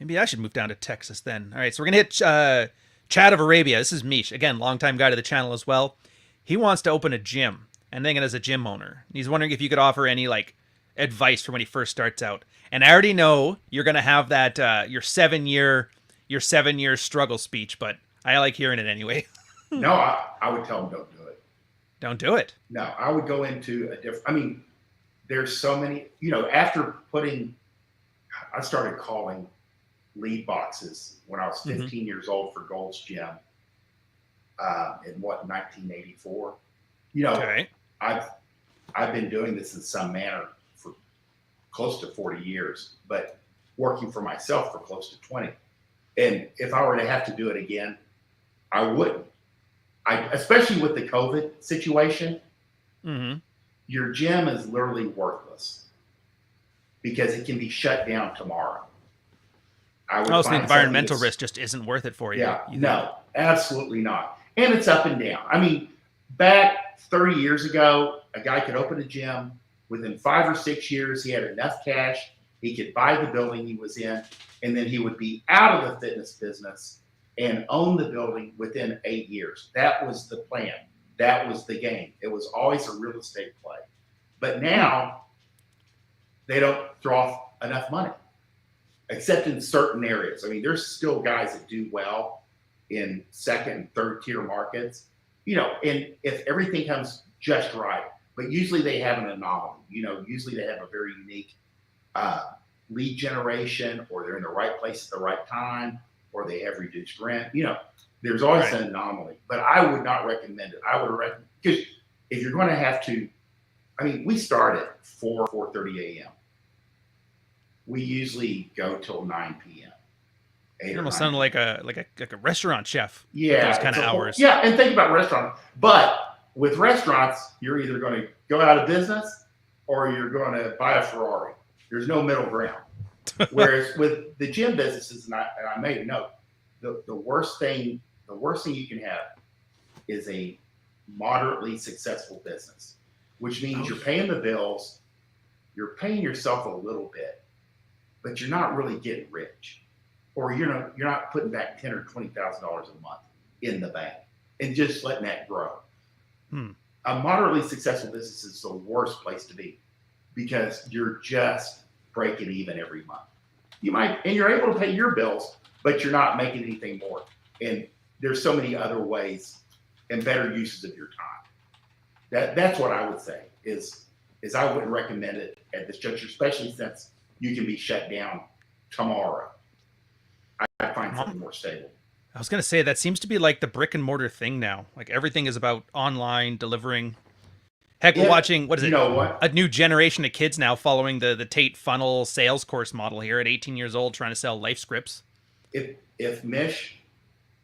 B: Maybe I should move down to Texas then. All right, so we're gonna hit Chad of Arabia. This is Mish, again, longtime guy to the channel as well. He wants to open a gym, and thinking as a gym owner, he's wondering if you could offer any advice for when he first starts out. And I already know you're gonna have that your 7-year struggle speech, but I like hearing it anyway.
C: No, I would tell them don't do it.
B: Don't do it.
C: No, I would go into a different. I mean, there's so many. After I started calling lead boxes when I was 15 years old for Gold's Gym in 1984.
B: Okay.
C: I've been doing this in some manner for close to 40 years, but working for myself for close to 20. And if I were to have to do it again, I wouldn't. Especially with the COVID situation, your gym is literally worthless because it can be shut down tomorrow.
B: So the environmental risk just isn't worth it for you.
C: Yeah, no, absolutely not. And it's up and down. I mean, back 30 years ago, a guy could open a gym. Within 5 or 6 years, he had enough cash. He could buy the building he was in, and then he would be out of the fitness business and own the building within 8 years. That was the plan. That was the game. It was always a real estate play. But now, they don't throw off enough money, except in certain areas. I mean, there's still guys that do well in second and third tier markets, and if everything comes just right, but usually they have an anomaly. Usually they have a very unique lead generation, or they're in the right place at the right time, or they have reduced rent. There's always an anomaly, but I would not recommend it. I would recommend, because if you're going to have to, we start at 4:30 a.m. We usually go till 9 p.m.
B: You almost sound like a restaurant chef.
C: Yeah,
B: those kind of hours.
C: Yeah, and think about restaurants. But with restaurants, you're either going to go out of business or you're going to buy a Ferrari. There's no middle ground. Whereas with the gym businesses, and I made a note, the worst thing you can have is a moderately successful business, which means you're paying the bills, you're paying yourself a little bit, but you're not really getting rich, or you're not putting back $10,000 or $20,000 a month in the bank and just letting that grow. A moderately successful business is the worst place to be because you're just breaking even every month. And you're able to pay your bills, but you're not making anything more. And there's so many other ways and better uses of your time. That's what I would say is I wouldn't recommend it at this juncture, especially since you can be shut down tomorrow. I find something more stable.
B: I was going to say, that seems to be like the brick and mortar thing now. Like everything is about online delivering. Heck, we're watching, what is it? A new generation of kids now following the Tate funnel sales course model here at 18 years old, trying to sell life scripts.
C: If Mish,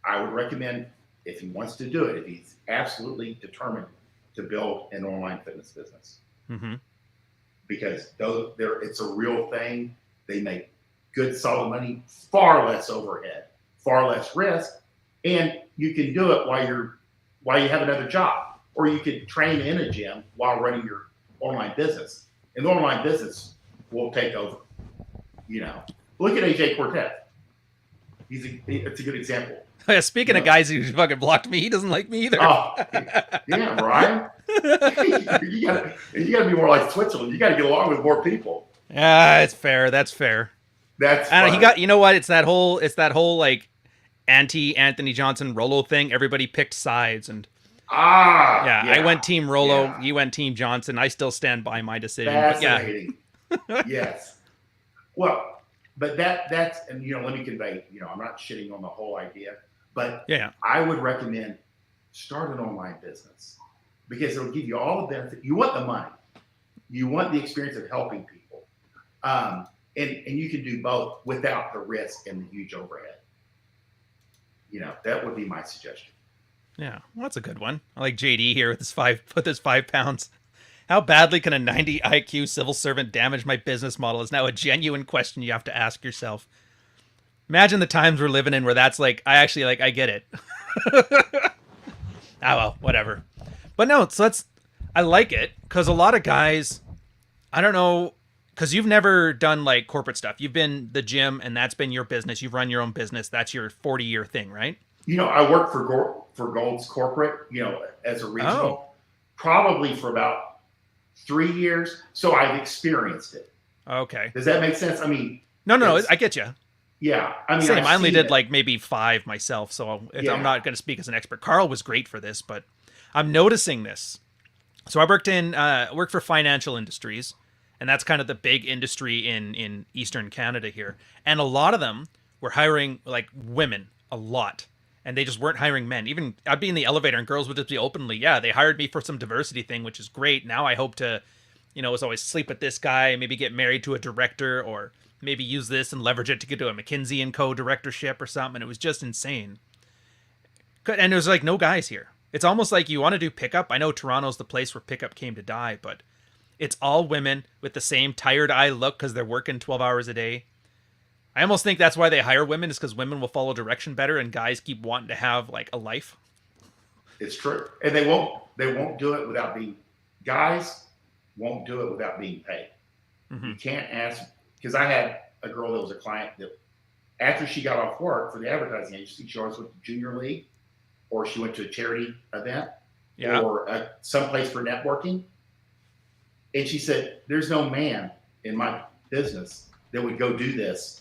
C: I would recommend, if he wants to do it, if he's absolutely determined to build an online fitness business. Because it's a real thing. They make good, solid money, far less overhead, far less risk, and you can do it while you have another job, or you could train in a gym while running your online business, and the online business will take over. Look at AJ Cortez. It's a good example.
B: Speaking of guys who fucking blocked me, he doesn't like me either.
C: Oh, yeah, Brian. you gotta be more like Switzerland. You gotta get along with more people.
B: Yeah, it's fair. That's fair.
C: I
B: don't know, you know what? It's that whole like anti Anthony Johnson Rolo thing. Everybody picked sides, and Yeah, I went Team Rolo.
C: Yeah.
B: You went Team Johnson. I still stand by my decision.
C: Fascinating.
B: But yeah.
C: Yes. Well, but that's, and let me convey, I'm not shitting on the whole idea, but
B: Yeah.
C: I would recommend start an online business because it'll give you all the benefit. You want the money, you want the experience of helping people, and you can do both without the risk and the huge overhead. That would be my suggestion.
B: Yeah, well, that's a good one. I like JD here with his 5 pounds. How badly can a 90 IQ civil servant damage my business model is now a genuine question you have to ask yourself. Imagine the times we're living in where that's like, I get it. Oh, well, whatever. But no, so I like it because a lot of guys, I don't know, because you've never done like corporate stuff. You've been the gym and that's been your business. You've run your own business. That's your 40-year thing, right?
C: I worked for Gold's corporate, as a regional, probably for about 3 years. So I've experienced it.
B: Okay.
C: Does that make sense? I mean,
B: no, I get you.
C: Yeah. I mean,
B: same. I only did like maybe 5 myself. So
C: Yeah.
B: I'm not going to speak as an expert. Carl was great for this, but I'm noticing this. So I worked for financial industries, and that's kind of the big industry in Eastern Canada here. And a lot of them were hiring like women a lot. And they just weren't hiring men. Even I'd be in the elevator and girls would just be openly, yeah, they hired me for some diversity thing, which is great. Now I hope to, as always, sleep with this guy, maybe get married to a director, or maybe use this and leverage it to get to a McKinsey & Co. directorship or something. It was just insane. And there's like no guys here. It's almost like you want to do pickup. I know Toronto's the place where pickup came to die, but it's all women with the same tired eye look because they're working 12 hours a day. I almost think that's why they hire women, is because women will follow direction better and guys keep wanting to have like a life.
C: It's true. And they won't do it without guys won't do it without being paid. Mm-hmm. You can't ask, because I had a girl that was a client that after she got off work for the advertising agency, she always went to junior league, or she went to a charity event, or someplace for networking. And she said, there's no man in my business that would go do this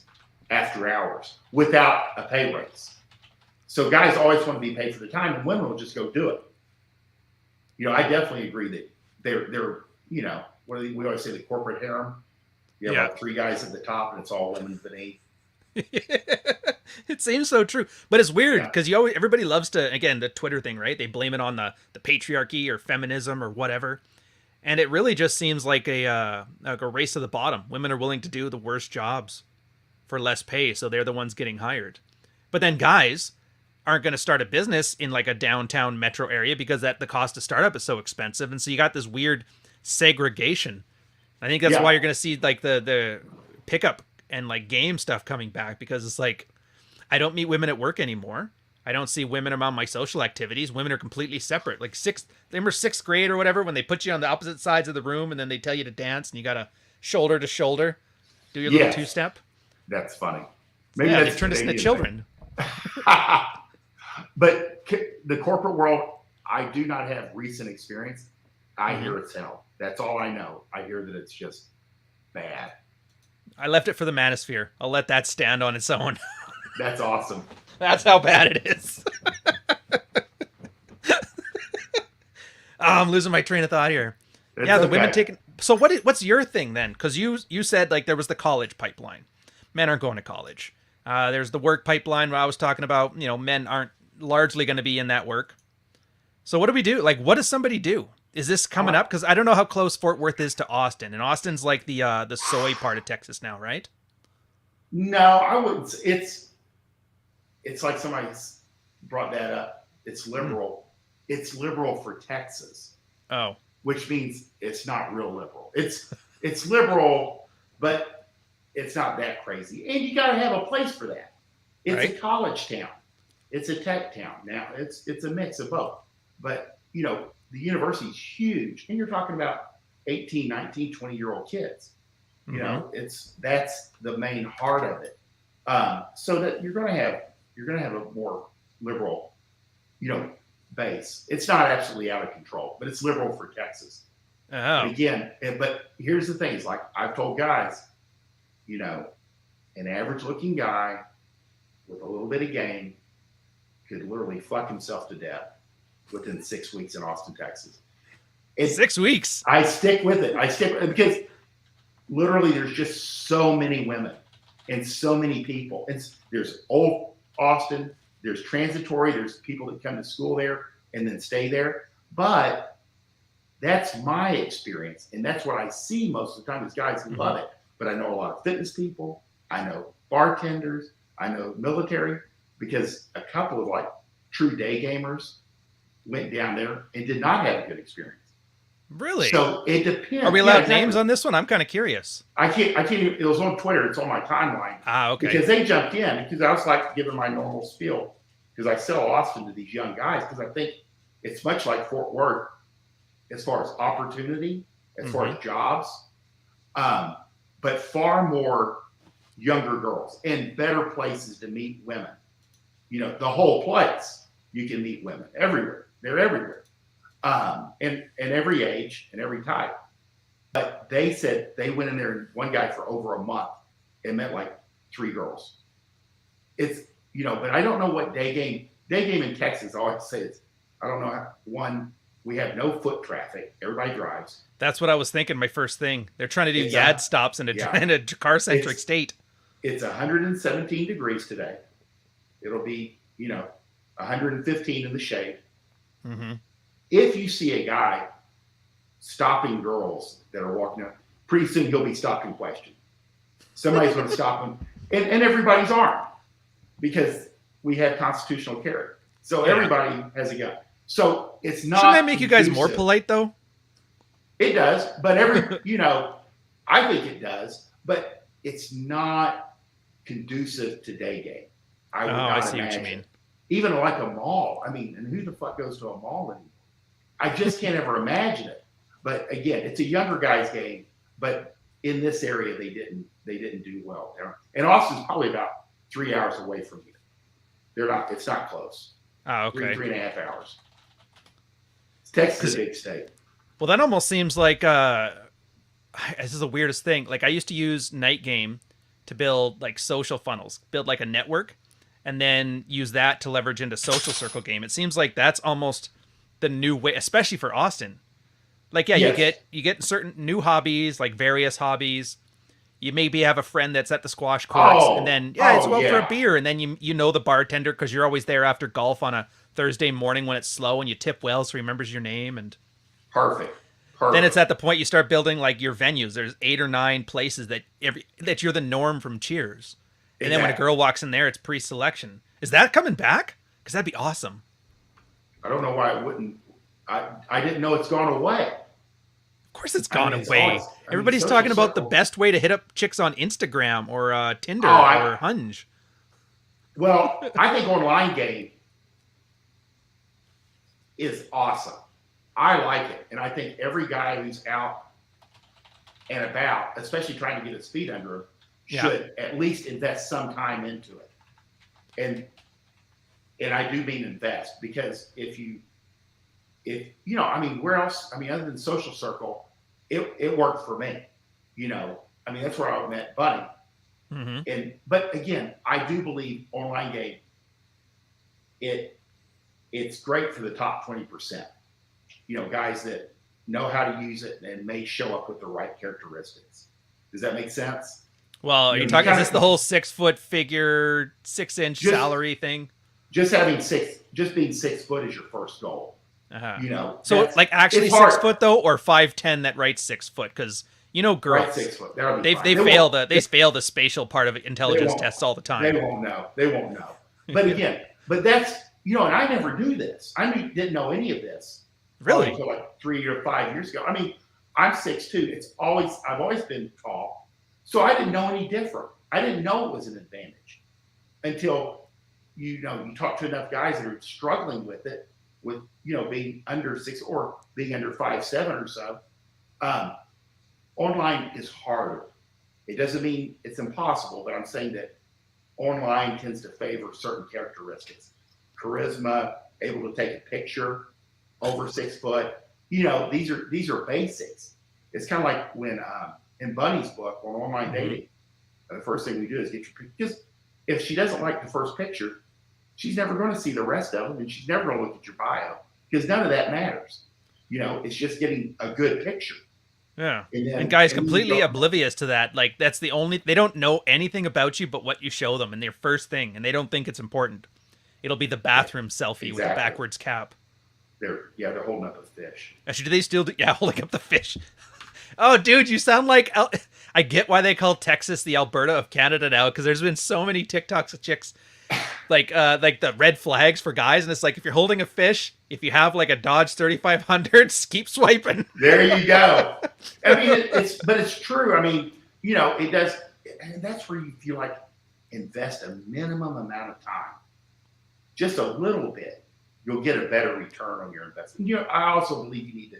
C: after hours without a pay raise. So guys always want to be paid for the time, and women will just go do it. I definitely agree that they're we always say, the corporate harem. You have like 3 guys at the top, and it's all women beneath.
B: It seems so true, but it's weird because everybody loves to, again, the Twitter thing, right? They blame it on the patriarchy or feminism or whatever, and it really just seems like a race to the bottom. Women are willing to do the worst jobs for less pay, so they're the ones getting hired. But then guys aren't going to start a business in like a downtown metro area because the cost to start up is so expensive, and so you got this weird segregation. I think that's why you're going to see like the pickup and like game stuff coming back, because it's like, I don't meet women at work anymore. I don't see women around my social activities. Women are completely separate. Like remember 6th grade or whatever, when they put you on the opposite sides of the room and then they tell you to dance and you got to shoulder to shoulder do your little 2-step.
C: That's funny.
B: Maybe they turned us into children.
C: But the corporate world, I do not have recent experience. I hear it's hell. That's all I know. I hear that it's just bad.
B: I left it for the manosphere. I'll let that stand on its own.
C: That's awesome.
B: That's how bad it is. I'm losing my train of thought here.
C: It's
B: the women taking. So what's your thing then? Because you said like there was the college pipeline. Men aren't going to college. There's the work pipeline where I was talking about, men aren't largely going to be in that work. So what do we do? Like, what does somebody do? Is this coming up? Because I don't know how close Fort Worth is to Austin, and Austin's like the soy part of Texas now, right?
C: No, I wouldn't. It's like somebody brought that up. It's liberal. It's liberal for Texas.
B: Oh,
C: which means it's not real liberal. It's liberal, but it's not that crazy. And you got to have a place for that. It's a college town. It's a tech town. Now it's a mix of both. But the university's huge, and you're talking about 18, 19, 20-year-old kids. That's the main heart of it. So that you're going to have a more liberal, base. It's not absolutely out of control, but it's liberal for Texas.
B: Oh.
C: But here's the thing: is like I've told guys, an average-looking guy with a little bit of game could literally fuck himself to death within 6 weeks in Austin, Texas.
B: 6 weeks.
C: I stick with it. Because literally there's just so many women and so many people. There's old Austin, there's transitory, there's people that come to school there and then stay there. But that's my experience. And that's what I see most of the time is guys who love it. But I know a lot of fitness people. I know bartenders. I know military, because a couple of like true day gamers went down there and did not have a good experience.
B: Really?
C: So it depends.
B: Are we allowed names on this one? I'm kind of curious.
C: I can't even, it was on Twitter. It's on my timeline.
B: Okay.
C: Because they jumped in, because I was like giving my normal spiel, because I sell Austin to these young guys, because I think it's much like Fort Worth as far as opportunity, as far as jobs, but far more younger girls and better places to meet women. You know, the whole place, you can meet women everywhere. They're everywhere. And every age and every type. But they said they went in there, one guy for over a month, and met like 3 girls. It's, you know, but I don't know what day game in Texas, I always say it's, I don't know how, one, we have no foot traffic. Everybody drives.
B: That's what I was thinking. My first thing, they're trying to do YAD stops in a car-centric state.
C: It's 117 degrees today. It'll be, you know, 115 in the shade. If you see a guy stopping girls that are walking up, pretty soon he'll be stopped and questioned. Somebody's going to stop him, and everybody's armed because we have constitutional carry. So everybody has a gun. So it's not.
B: Shouldn't that make you guys more polite, though?
C: It does, but you know, I think it does, but it's not conducive to day game.
B: I see what you mean.
C: Even like a mall. I mean, and who the fuck goes to a mall anymore? I just can't ever imagine it. But again, it's a younger guy's game. But in this area, they didn't do well. And Austin's probably about 3 hours away from here. It's not close.
B: Oh, okay.
C: 3.5 hours. Texas is a big state.
B: Well, that almost seems like this is the weirdest thing. Like I used to use Night Game to build like social funnels, build like a network, and then use that to leverage into social circle game. It seems like that's almost the new way, especially for Austin. Like, yeah, you get certain new hobbies, like various hobbies. You maybe have a friend that's at the squash courts, and then it's well for a beer, and then you know the bartender because you're always there after golf on a Thursday morning when it's slow, and you tip well so he remembers your name. And
C: perfect.
B: Then it's at the point you start building like your venues. There's 8 or 9 places that you're the norm from Cheers. And then when a girl walks in there, it's pre-selection. Is that coming back? Because that'd be awesome.
C: I don't know why it wouldn't. I didn't know it's gone away.
B: Of course it's gone away. Everybody's talking about the best way to hit up chicks on Instagram or Tinder or Hunge.
C: Well, I think online game is awesome. I like it. And I think every guy who's out and about, especially trying to get his feet under him, should at least invest some time into it. And I do mean invest, because if you know, I mean, where else? I mean, other than Social Circle, it worked for me. You know, I mean, that's where I met Bunny. But again, I do believe online game, it's great for the top 20%. You know, guys that know how to use it and may show up with the right characteristics. Does that make sense?
B: Well, are you talking, is this the whole 6 foot figure, 6 inch salary thing?
C: Just being 6 foot is your first goal. You know,
B: so like actually 6 foot though, or 5'10" that writes 6 foot, because you know girls,
C: right, 6 foot.
B: They fail the spatial part of intelligence tests all the time.
C: They won't know. But again, but that's, you know, and I never knew this. Didn't know any of this.
B: Really?
C: Until like 3 or 5 years ago. I mean, I'm 6'2". I've always been tall, so I didn't know any different. I didn't know it was an advantage until you talk to enough guys that are struggling with it, with, you know, being under 6 or being under 5'7" or so. Online is harder. It doesn't mean it's impossible, but I'm saying that online tends to favor certain characteristics. Charisma, able to take a picture over 6 foot. You know, these are basics. It's kind of like when in Bunny's book on online dating, the first thing we do is get your picture. Because if she doesn't like the first picture, she's never going to see the rest of them, and she's never going to look at your bio. because none of that matters. You know, it's just getting a good picture.
B: Yeah.
C: And,
B: And guys completely oblivious to that. Like, that's the only, they don't know anything about you but what you show them and their first thing, and they don't think it's important. It'll be the bathroom selfie with the backwards cap.
C: They're holding up a fish.
B: Actually, do they still do, yeah, holding up the fish. Oh, dude, you sound like, I get why they call Texas the Alberta of Canada now, because there's been so many TikToks of chicks like the red flags for guys, and it's like, if you're holding a fish, if you have like a Dodge 3500, keep swiping.
C: There you go. I mean, it's true. I mean, you know, it does, and that's where you feel like invest a minimum amount of time, just a little bit. You'll get a better return on your investment. You know, I also believe you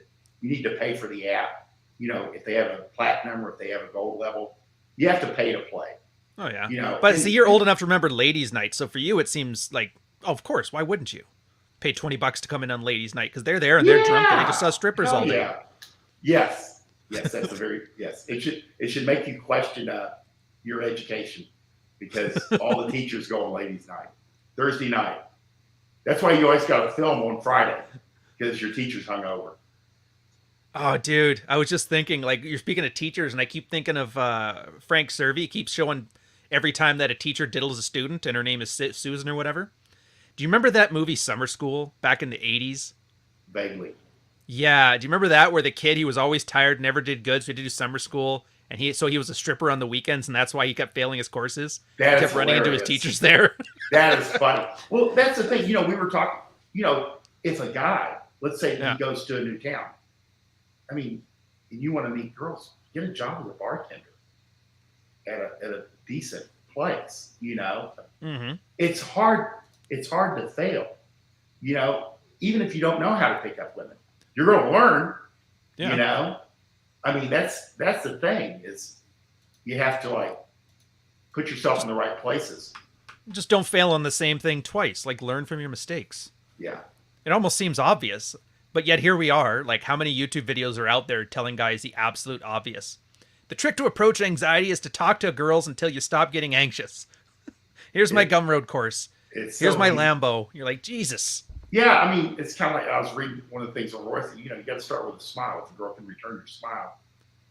C: need to pay for the app. You know, if they have a platinum or if they have a gold level, you have to pay to play.
B: Oh yeah.
C: You know,
B: but see, you're old enough to remember ladies' night, so for you it seems like, oh, of course, why wouldn't you pay $20 to come in on ladies' night, because they're there and they're drunk and they just saw strippers all day.
C: Yes, that's a very yes. It should make you question your education, because all the teachers go on ladies' night, Thursday night. That's why you always got to film on Friday, because your teacher's hungover.
B: Oh, dude, I was just thinking, like, you're speaking of teachers, and I keep thinking of Frank Servey. He keeps showing every time that a teacher diddles a student, and her name is Susan or whatever. Do you remember that movie Summer School back in the 80s?
C: Vaguely.
B: Yeah. Do you remember that, where the kid, he was always tired, never did good, so he had to do summer school, and he was a stripper on the weekends, and that's why he kept failing his courses. He kept running into his teachers there.
C: That is funny. Well, that's the thing. You know, we were talking, you know, if a guy, let's say he goes to a new town, I mean, and you want to meet girls, get a job as a bartender at a decent place, you know.
B: Mm-hmm.
C: It's hard to fail, you know, even if you don't know how to pick up women. You're going to learn, you know. I mean, that's the thing, is you have to, like, put yourself in the right places.
B: Just don't fail on the same thing twice. Like, learn from your mistakes.
C: Yeah.
B: It almost seems obvious, but yet here we are. Like, how many YouTube videos are out there telling guys the absolute obvious? The trick to approach anxiety is to talk to girls until you stop getting anxious. Here's my Gumroad course. Here's my Lambo. You're like, Jesus.
C: Yeah, I mean, it's kind of like, I was reading one of the things on Roy said, you know, you got to start with a smile. If a girl can return your smile.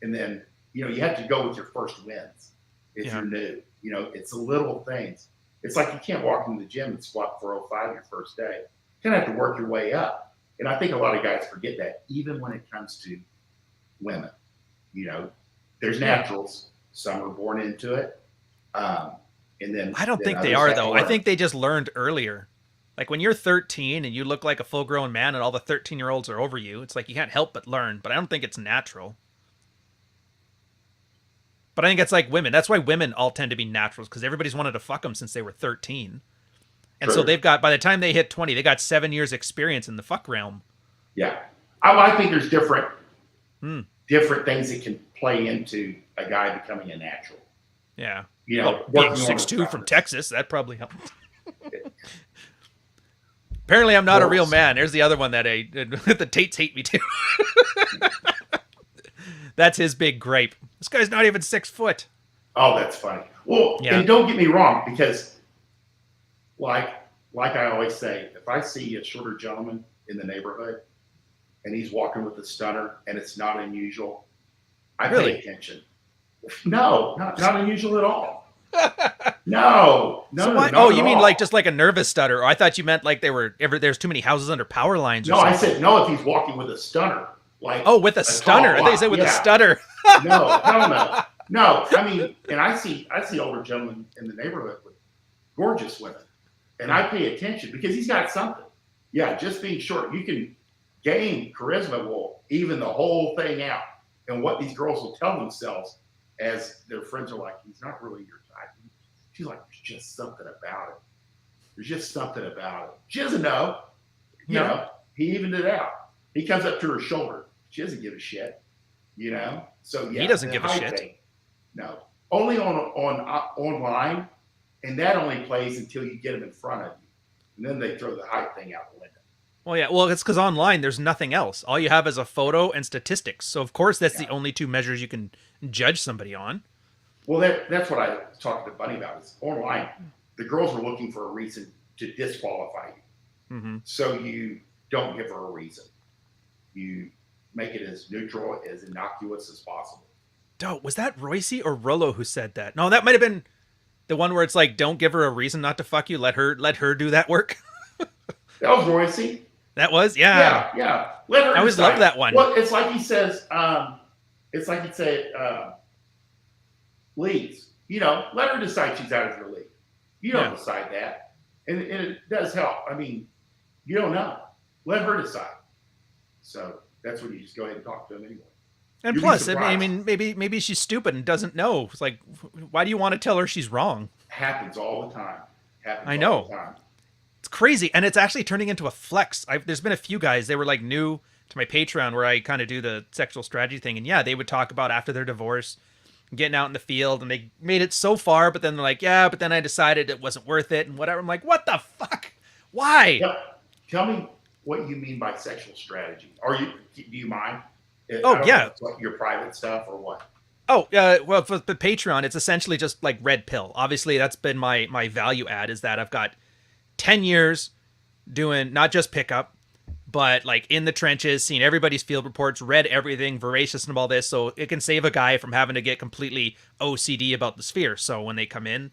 C: And then, you know, you have to go with your first wins if you're new. You know, it's the little things. It's like you can't walk into the gym and squat 405 your first day. You kind of have to work your way up. And I think a lot of guys forget that, even when it comes to women. You know, there's naturals. Some are born into it. And then
B: I don't think they are, though. I think they just learned earlier. Like, when you're 13 and you look like a full-grown man and all the 13-year-olds are over you, it's like you can't help but learn. But I don't think it's natural. But I think it's like women. That's why women all tend to be naturals, because everybody's wanted to fuck them since they were 13. And so they've got, by the time they hit 20, they got 7 years experience in the fuck realm.
C: Yeah. I think there's different things that can play into a guy becoming a natural.
B: Yeah.
C: You know,
B: being 6'2" from Texas, that probably helped. Apparently I'm not a real man. There's the other one that the Tates hate me too. That's his big gripe. This guy's not even 6 foot.
C: Oh, that's funny. Well, and don't get me wrong, because like I always say, if I see a shorter gentleman in the neighborhood and he's walking with a stunner and it's not unusual, I pay attention. No, not unusual at all. No.
B: Oh, you mean like just like a nervous stutter? Or I thought you meant like there's too many houses under power lines. Or something.
C: I said no. If he's walking with a stunner, like
B: with a stunner. I thought you said with a stutter.
C: No. I mean, and I see older gentlemen in the neighborhood with gorgeous women, and I pay attention because he's got something. Yeah, just being short, you can gain charisma will even the whole thing out, and what these girls will tell themselves as their friends are like, he's not really your type. She's like, there's just something about it. There's just something about it. She doesn't know. You know, he evened it out. He comes up to her shoulder. She doesn't give a shit. You know? So yeah.
B: He doesn't give a shit.
C: Thing, no. Only on online, and that only plays until you get them in front of you. And then they throw the height thing out the window.
B: Well, yeah. Well, it's because online there's nothing else. All you have is a photo and statistics. So of course that's the only two measures you can judge somebody on.
C: Well, that's what I was talking to Bunny about. Is online, the girls are looking for a reason to disqualify you.
B: Mm-hmm.
C: So you don't give her a reason. You make it as neutral, as innocuous as possible.
B: Dope. Was that Royce or Rollo who said that? No, that might have been the one where it's like, don't give her a reason not to fuck you. Let her do that work.
C: That was Royce.
B: That was, yeah.
C: Yeah. Let her
B: I always
C: decide.
B: loved that one.
C: Well, it's like he says, leads. Let her decide she's out of your league. You don't decide that. And it does help. I mean, you don't know. Let her decide. So that's when you just go ahead and talk to them anyway.
B: And
C: You'd be
B: plus, I
C: surprised.
B: mean, maybe she's stupid and doesn't know. It's like, why do you want to tell her she's wrong?
C: Happens all the time.
B: I know.
C: All the time.
B: It's crazy, and it's actually turning into a flex. There's been a few guys, they were like new to my Patreon where I kind of do the sexual strategy thing, and yeah, they would talk about after their divorce, getting out in the field, and they made it so far, but then they're like, yeah, but then I decided it wasn't worth it, and whatever. I'm like, what the fuck? Why?
C: Tell me what you mean by sexual strategy. Do you mind?
B: Oh, yeah.
C: Your private stuff or what?
B: Oh, well, for the Patreon, it's essentially just like red pill. Obviously, that's been my value add, is that I've got 10 years doing not just pickup, but like in the trenches, seeing everybody's field reports, read everything, voracious and all this, so it can save a guy from having to get completely OCD about the sphere. So when they come in,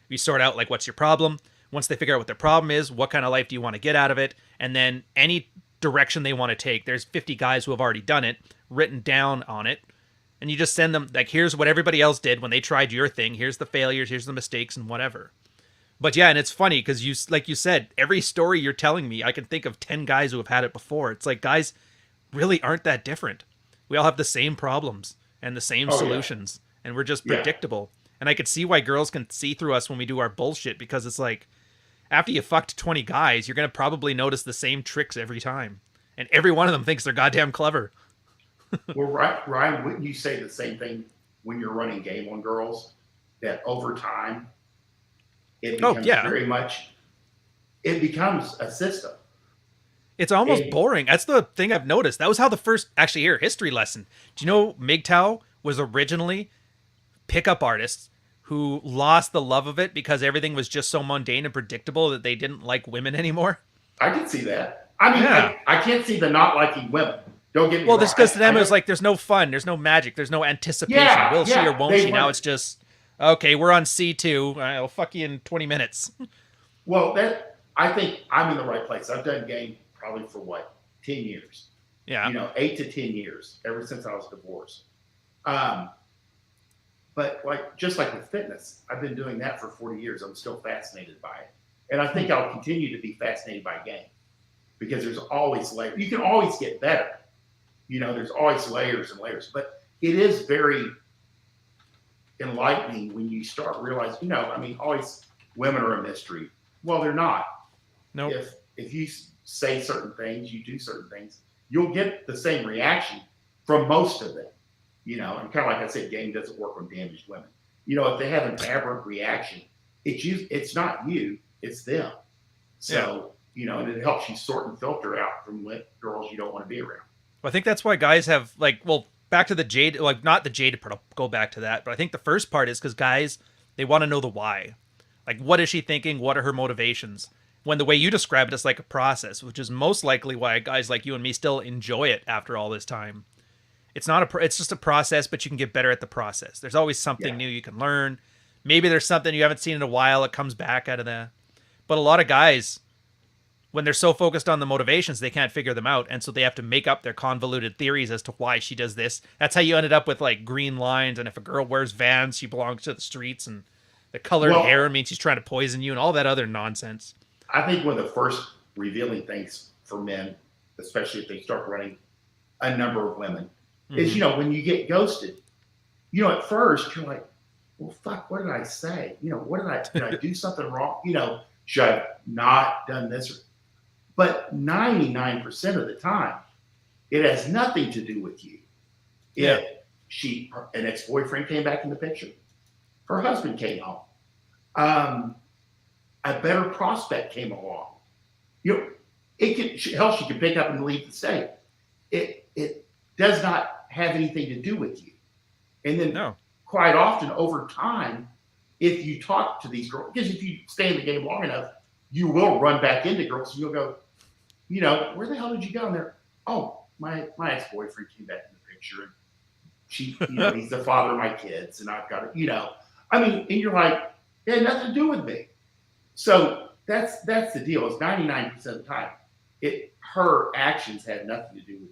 B: we sort out like, what's your problem? Once they figure out what their problem is, what kind of life do you want to get out of it? And then any direction they want to take, there's 50 guys who have already done it, written down on it. And you just send them, like, here's what everybody else did when they tried your thing. Here's the failures, here's the mistakes, and whatever. But yeah, and it's funny because like you said, every story you're telling me, I can think of 10 guys who have had it before. It's like, guys really aren't that different. We all have the same problems and the same solutions, and we're just predictable. And I could see why girls can see through us when we do our bullshit, because it's like, after you fucked 20 guys, you're going to probably notice the same tricks every time. And every one of them thinks they're goddamn clever.
C: Well, Ryan, wouldn't you say the same thing when you're running game on girls? That over time, it becomes it becomes a system.
B: It's almost boring. That's the thing I've noticed. That was how the first, actually here, history lesson. Do you know MGTOW was originally pickup artists who lost the love of it because everything was just so mundane and predictable that they didn't like women anymore?
C: I can see that. I mean, I can't see the not liking women. Don't get me wrong.
B: Well, this because to them it was like, there's no fun, there's no magic, there's no anticipation. Will she or won't she? Now it's just, okay, we're on C2. I'll fuck you in 20 minutes.
C: Well, I think I'm in the right place. I've done game probably for 10 years.
B: Yeah.
C: 8 to 10 years, ever since I was divorced. But just like with fitness, I've been doing that for 40 years. I'm still fascinated by it. And I think I'll continue to be fascinated by game, because there's always layers. You can always get better. There's always layers and layers. But it is very enlightening when you start realizing, always women are a mystery. Well, they're not.
B: No.
C: Nope. If you say certain things, you do certain things, you'll get the same reaction from most of them. And kind of like I said, game doesn't work on damaged women. If they have an aberrant reaction, it's not you, it's them. So, and it helps you sort and filter out from girls you don't want to be around.
B: Well, I think that's why guys have back to the jade, not the jaded part, I'll go back to that. But I think the first part is because guys, they want to know the why. Like, what is she thinking? What are her motivations? When the way you describe it is like a process, which is most likely why guys like you and me still enjoy it after all this time. It's not it's just a process, but you can get better at the process. There's always something new you can learn. Maybe there's something you haven't seen in a while. It comes back out of that. But a lot of guys, when they're so focused on the motivations, they can't figure them out. And so they have to make up their convoluted theories as to why she does this. That's how you ended up with green lines. And if a girl wears Vans, she belongs to the streets. And the colored hair means she's trying to poison you and all that other nonsense.
C: I think one of the first revealing things for men, especially if they start running a number of women, is, when you get ghosted, at first you're like, well, fuck, what did I say? What did I do something wrong? Should I have not done this? But 99% of the time, it has nothing to do with you. If an ex-boyfriend came back in the picture, her husband came home, a better prospect came along. She could pick up and leave the state. It does not have anything to do with you. And then quite often over time, if you talk to these girls, because if you stay in the game long enough, you will run back into girls and you'll go, where the hell did you go? And they're, oh, my ex-boyfriend came back in the picture, and she, he's the father of my kids, and I've got it, I mean, and you're like, it had nothing to do with me. So that's the deal. It's 99% of the time, her actions had nothing to do with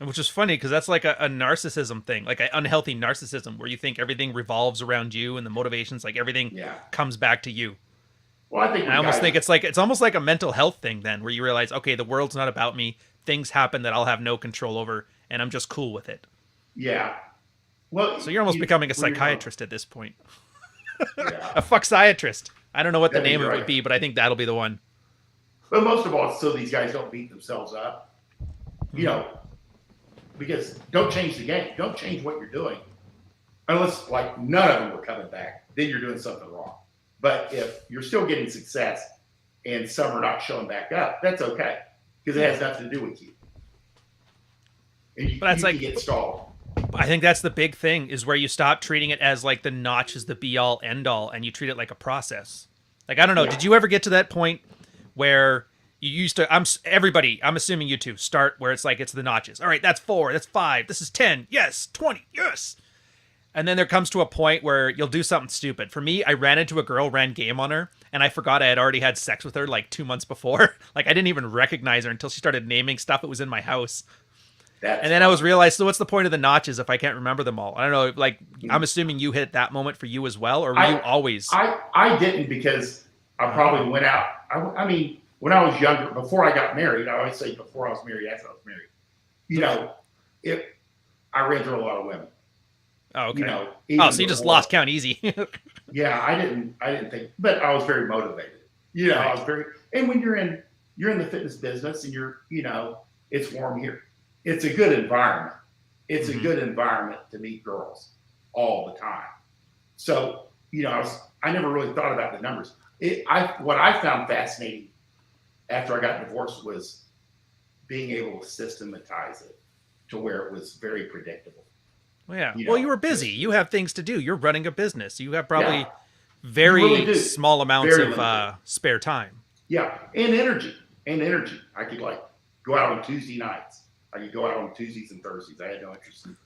C: you.
B: Which is funny because that's like a narcissism thing, like an unhealthy narcissism where you think everything revolves around you and the motivations, like everything comes back to you.
C: Well,
B: I almost think it's almost like a mental health thing then, where you realize, okay, the world's not about me. Things happen that I'll have no control over, and I'm just cool with it.
C: Yeah. Well,
B: so you're almost becoming a psychiatrist at this point.
C: Yeah.
B: A fuckxiatrist. I don't know what the name of it would be, but I think that'll be the one.
C: But most of all, it's so these guys don't beat themselves up. Because don't change the game. Don't change what you're doing. Unless, like, none of them were coming back. Then you're doing something wrong. But if you're still getting success and some are not showing back up, that's okay. Because it has nothing to do with you. And you can get stalled.
B: I think that's the big thing, is where you stop treating it as like the notch is the be all end all, and you treat it like a process. Like, I don't know. Yeah. Did you ever get to that point where you used to, I'm assuming you two start where it's like, it's the notches. All right, that's 4, that's 5, this is 10. Yes, 20. Yes. And then there comes to a point where you'll do something stupid. For me, I ran into a girl, ran game on her, and I forgot I had already had sex with her like 2 months before. Like, I didn't even recognize her until she started naming stuff that was in my house. And then I was realized, so what's the point of the notches if I can't remember them all? I don't know. Like, I'm assuming you hit that moment for you as well, or were you always?
C: I didn't, because I probably went out. I mean, when I was younger, before I got married, I always say before I was married, after I was married, I ran through a lot of women.
B: Oh, okay. So you just lost count easy.
C: Yeah, I didn't think, but I was very motivated. Right. I was very, and when you're in the fitness business and it's warm here. It's a good environment. It's a good environment to meet girls all the time. So, I never really thought about the numbers. What I found fascinating after I got divorced was being able to systematize it to where it was very predictable.
B: Well, yeah. Well, you were busy. You have things to do. You're running a business. You have probably very small amounts of spare time.
C: Yeah, and energy. I could go out on Tuesday nights. I could go out on Tuesdays and Thursdays. I had no interest in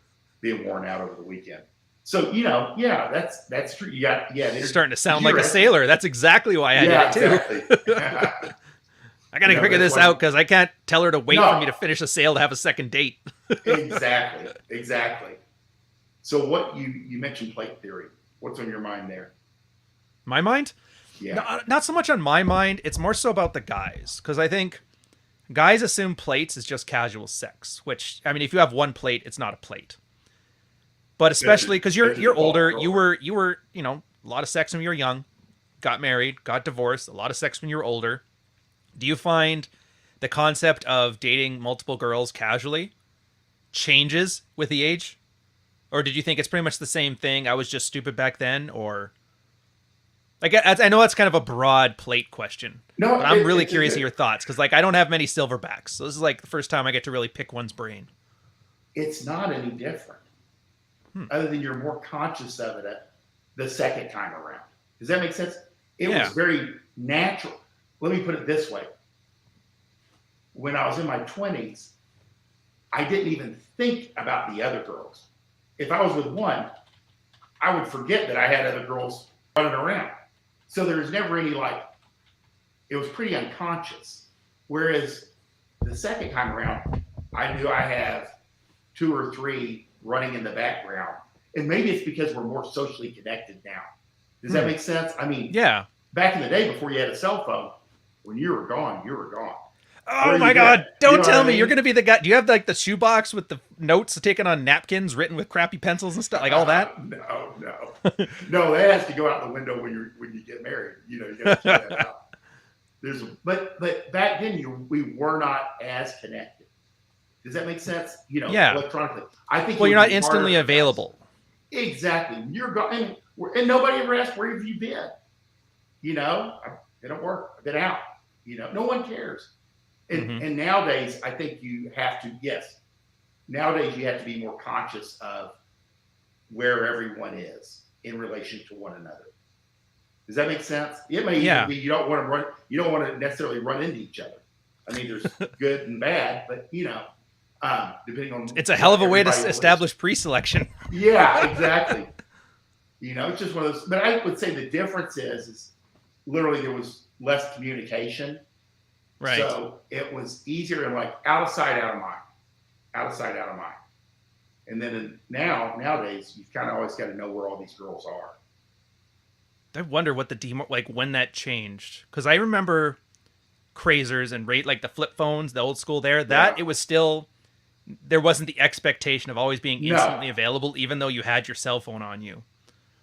C: being worn out over the weekend. So, that's true. You got,
B: You're starting to sound like a sailor. That's exactly why I did it too.
C: Exactly.
B: I got to figure this out because I can't tell her to wait for me to finish a sail to have a second date.
C: Exactly. So what you mentioned plate theory. What's on your mind there?
B: My mind?
C: Yeah.
B: Not so much on my mind. It's more so about the guys, because I think guys assume plates is just casual sex, which, I mean, if you have one plate, it's not a plate. But especially because you're older, you were, a lot of sex when you were young, got married, got divorced, a lot of sex when you were older. Do you find the concept of dating multiple girls casually changes with the age? Or did you think it's pretty much the same thing? I was just stupid back then, or... I know that's kind of a broad plate question, but I'm really curious of your thoughts, because I don't have many silverbacks, so this is the first time I get to really pick one's brain.
C: It's not any different, other than you're more conscious of it the second time around. Does that make sense? It was very natural. Let me put it this way. When I was in my 20s, I didn't even think about the other girls. If I was with one, I would forget that I had other girls running around. So there was never any it was pretty unconscious. Whereas the second time around, I knew I have 2 or 3 running in the background. And maybe it's because we're more socially connected now. Does that make sense? I mean, back in the day before you had a cell phone, when you were gone, you were gone.
B: Oh my God. Don't tell me you're going to be the guy. Do you have the shoebox with the notes taken on napkins written with crappy pencils and stuff? All that?
C: No. No, that has to go out the window when you get married. You got to check that out. But back then we were not as connected. Does that make sense? Electronically. I think.
B: Well, you're not instantly available.
C: Exactly. You're gone, and nobody ever asked, where have you been? It don't work. I've been out. No one cares. And nowadays, I think you have to. Yes. Nowadays, you have to be more conscious of where everyone is in relation to one another. Does that make sense? It may even be you don't want to necessarily run into each other. I mean, there's good and bad, but depending on
B: it's a hell of a way to
C: everybody
B: establish pre-selection.
C: Yeah, exactly. It's just one of those. But I would say the difference is literally there was less communication.
B: Right.
C: So it was easier and like out of sight, out of mind. Out of sight, out of mind. And then nowadays, you've kind of always got to know where all these girls are.
B: I wonder what like when that changed, because I remember Crazers and like the flip phones, the old school there. That it was still, there wasn't the expectation of always being instantly available, even though you had your cell phone on you.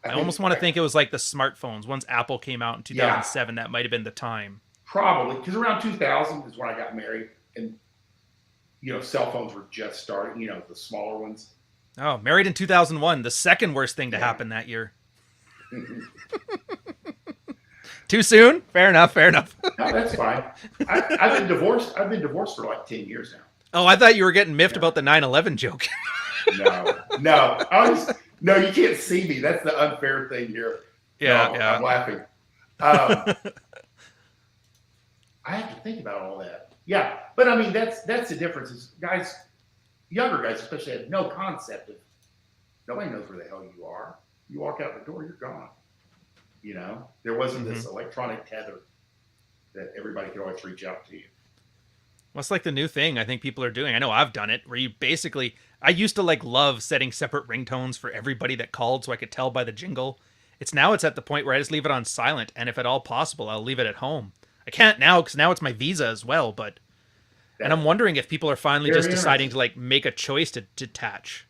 B: I almost want to think it was like the smartphones. Once Apple came out in 2007, that might have been the time.
C: Probably, because around 2000 is when I got married, and cell phones were just starting. The smaller ones.
B: Oh, married in 2001, the second worst thing to happen that year. Too soon? Fair enough.
C: No, that's fine. I've been divorced. I've been divorced for like 10 years now.
B: Oh, I thought you were getting miffed about the 9/11 joke.
C: No. No, you can't see me. That's the unfair thing here.
B: Yeah.
C: I'm laughing. I have to think about all that. Yeah, but I mean that's the difference. Is guys, younger guys especially, have no concept of. Nobody knows where the hell you are. You walk out the door, you're gone. There wasn't this electronic tether that everybody could always reach out to you.
B: Well, it's like the new thing I think people are doing. I know I've done it, where you basically, I used to like love setting separate ringtones for everybody that called so I could tell by the jingle. It's at the point where I just leave it on silent, and if at all possible, I'll leave it at home. I can't now because now it's my Visa as well, and I'm wondering if people are finally just deciding to like make a choice to detach.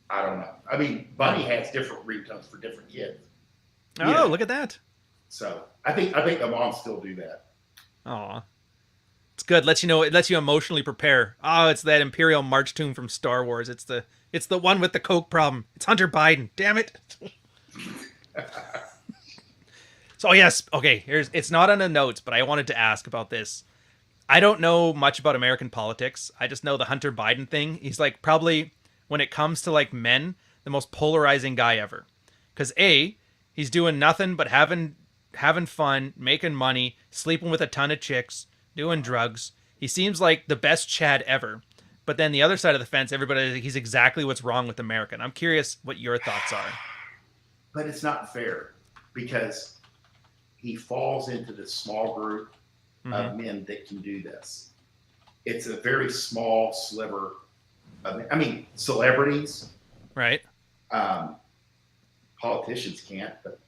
C: I don't know. I mean, Bunny has different ringtones for different kids.
B: Oh, look at that.
C: So I think the moms still do that.
B: Aw. It's good. It lets you emotionally prepare. Oh, it's that Imperial March tune from Star Wars. It's the one with the Coke problem. It's Hunter Biden. Damn it. So yes, okay, it's not on the notes, but I wanted to ask about this. I don't know much about American politics. I just know the Hunter Biden thing. He's like probably, when it comes to like men, the most polarizing guy ever. Because he's doing nothing but having fun, making money, sleeping with a ton of chicks, doing drugs. He seems like the best Chad ever. But then the other side of the fence, everybody, he's exactly what's wrong with America. And I'm curious what your thoughts are.
C: But it's not fair because he falls into this small group of men that can do this. It's a very small sliver of, celebrities.
B: Right.
C: Politicians can't, but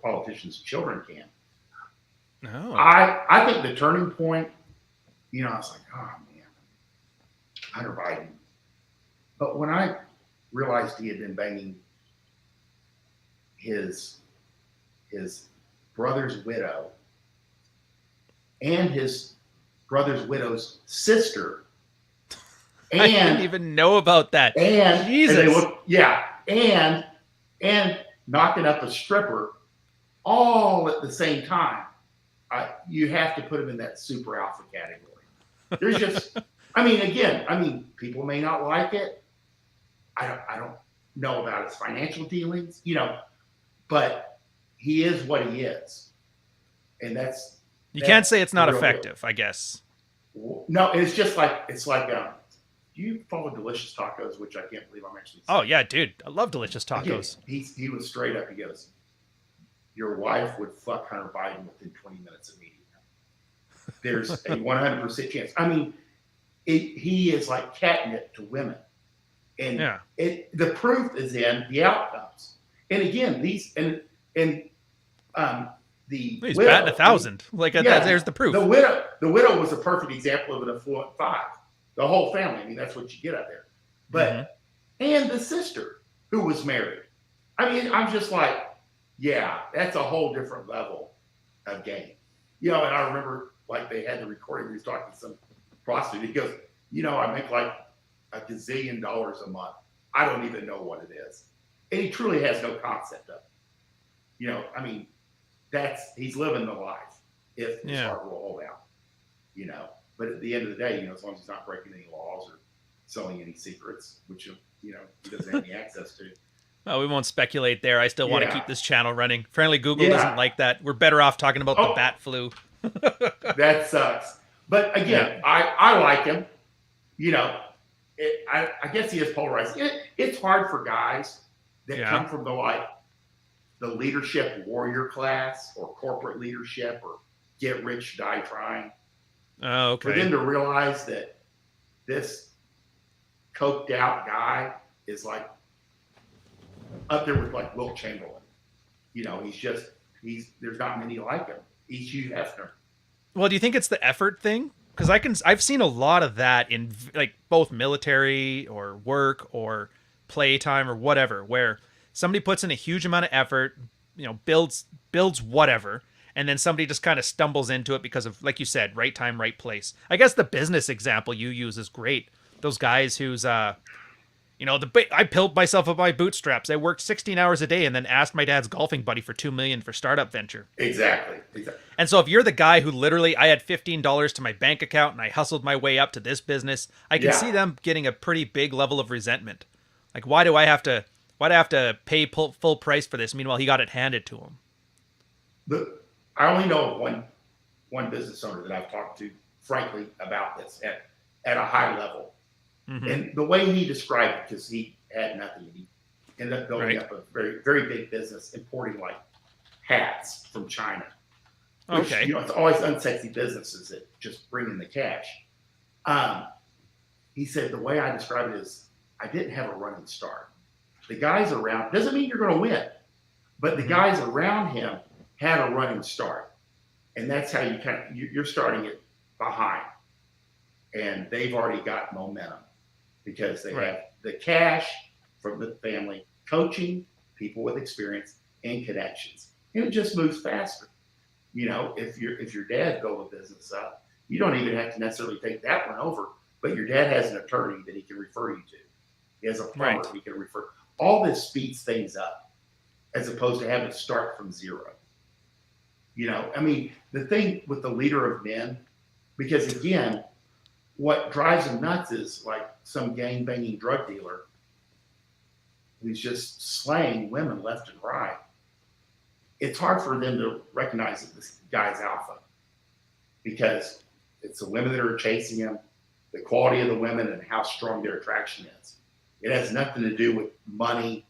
C: politicians' children can.
B: No.
C: I think the turning point, I was like, oh man, Hunter Biden. But when I realized he had been banging his brother's widow and his brother's widow's sister, and
B: I didn't even know about that.
C: And
B: Jesus.
C: And knocking up a stripper all at the same time. You have to put him in that super alpha category. There's just, people may not like it. I don't know about his financial dealings, but he is what he is, and
B: you can't say it's not effective, I guess.
C: No, it's like do you follow Delicious Tacos, which I can't believe I'm actually saying.
B: Oh yeah, dude, I love Delicious Tacos.
C: He was straight up. He goes, your wife would fuck Hunter Biden within 20 minutes of meeting him. There's a 100% chance. He is like catnip to women. And the proof is in the outcomes. And again, he's batting
B: 1,000. There's the proof.
C: The widow was a perfect example of an affluent five. The whole family. That's what you get out there. But and the sister who was married. I'm just like, yeah, that's a whole different level of game. And I remember like they had the recording. He was talking to some prostitute. He goes, I make like $1 gazillion a month. I don't even know what it is. And he truly has no concept of it. He's living the life if his heart will hold out. But at the end of the day, as long as he's not breaking any laws or selling any secrets, which he doesn't have any access to.
B: Well, we won't speculate there. I still want to keep this channel running. Apparently Google doesn't like that. We're better off talking about the bat flu.
C: That sucks. But again, I like him. You know, I guess he is polarized. It's hard for guys that come from the leadership warrior class or corporate leadership or get rich, die trying.
B: Oh, okay.
C: For them to realize that this coked out guy is like up there with like Wilt Chamberlain. You know, there's not many like him. He's Hugh Hefner.
B: Well, do you think it's the effort thing? Because I've seen a lot of that in like both military or work or playtime or whatever, where somebody puts in a huge amount of effort, you know, builds whatever, and then somebody just kind of stumbles into it because of, like you said, right time, right place. I guess the business example you use is great. Those guys who's you know, I built myself up by bootstraps. I worked 16 hours a day and then asked my dad's golfing buddy for $2 million for startup venture.
C: Exactly.
B: And so if you're the guy who literally, I had $15 to my bank account and I hustled my way up to this business, I can see them getting a pretty big level of resentment. Like, why do I have to pay full price for this? Meanwhile, he got it handed to him.
C: I only know of one business owner that I've talked to, frankly, about this at a high level. Mm-hmm. And the way he described it, because he had nothing, he ended up building up a very, very big business importing like hats from China. Which, you know, it's always unsexy businesses that just bring in the cash. He said the way I describe it is, I didn't have a running start. The guys around, doesn't mean you're going to win, but the guys around him had a running start, and that's how you're starting it behind, and they've already got momentum because they have the cash from the family, coaching, people with experience, and connections, and it just moves faster. You know, if your dad built a business up, you don't even have to necessarily take that one over, but your dad has an attorney that he can refer you to. He has a plumber he can refer. All this speeds things up as opposed to having to start from zero. You know, I mean, the thing with the leader of men, because again, what drives them nuts is like some gang-banging drug dealer who's just slaying women left and right. It's hard for them to recognize that this guy's alpha because it's the women that are chasing him, the quality of the women, and how strong their attraction is. It has nothing to do with money,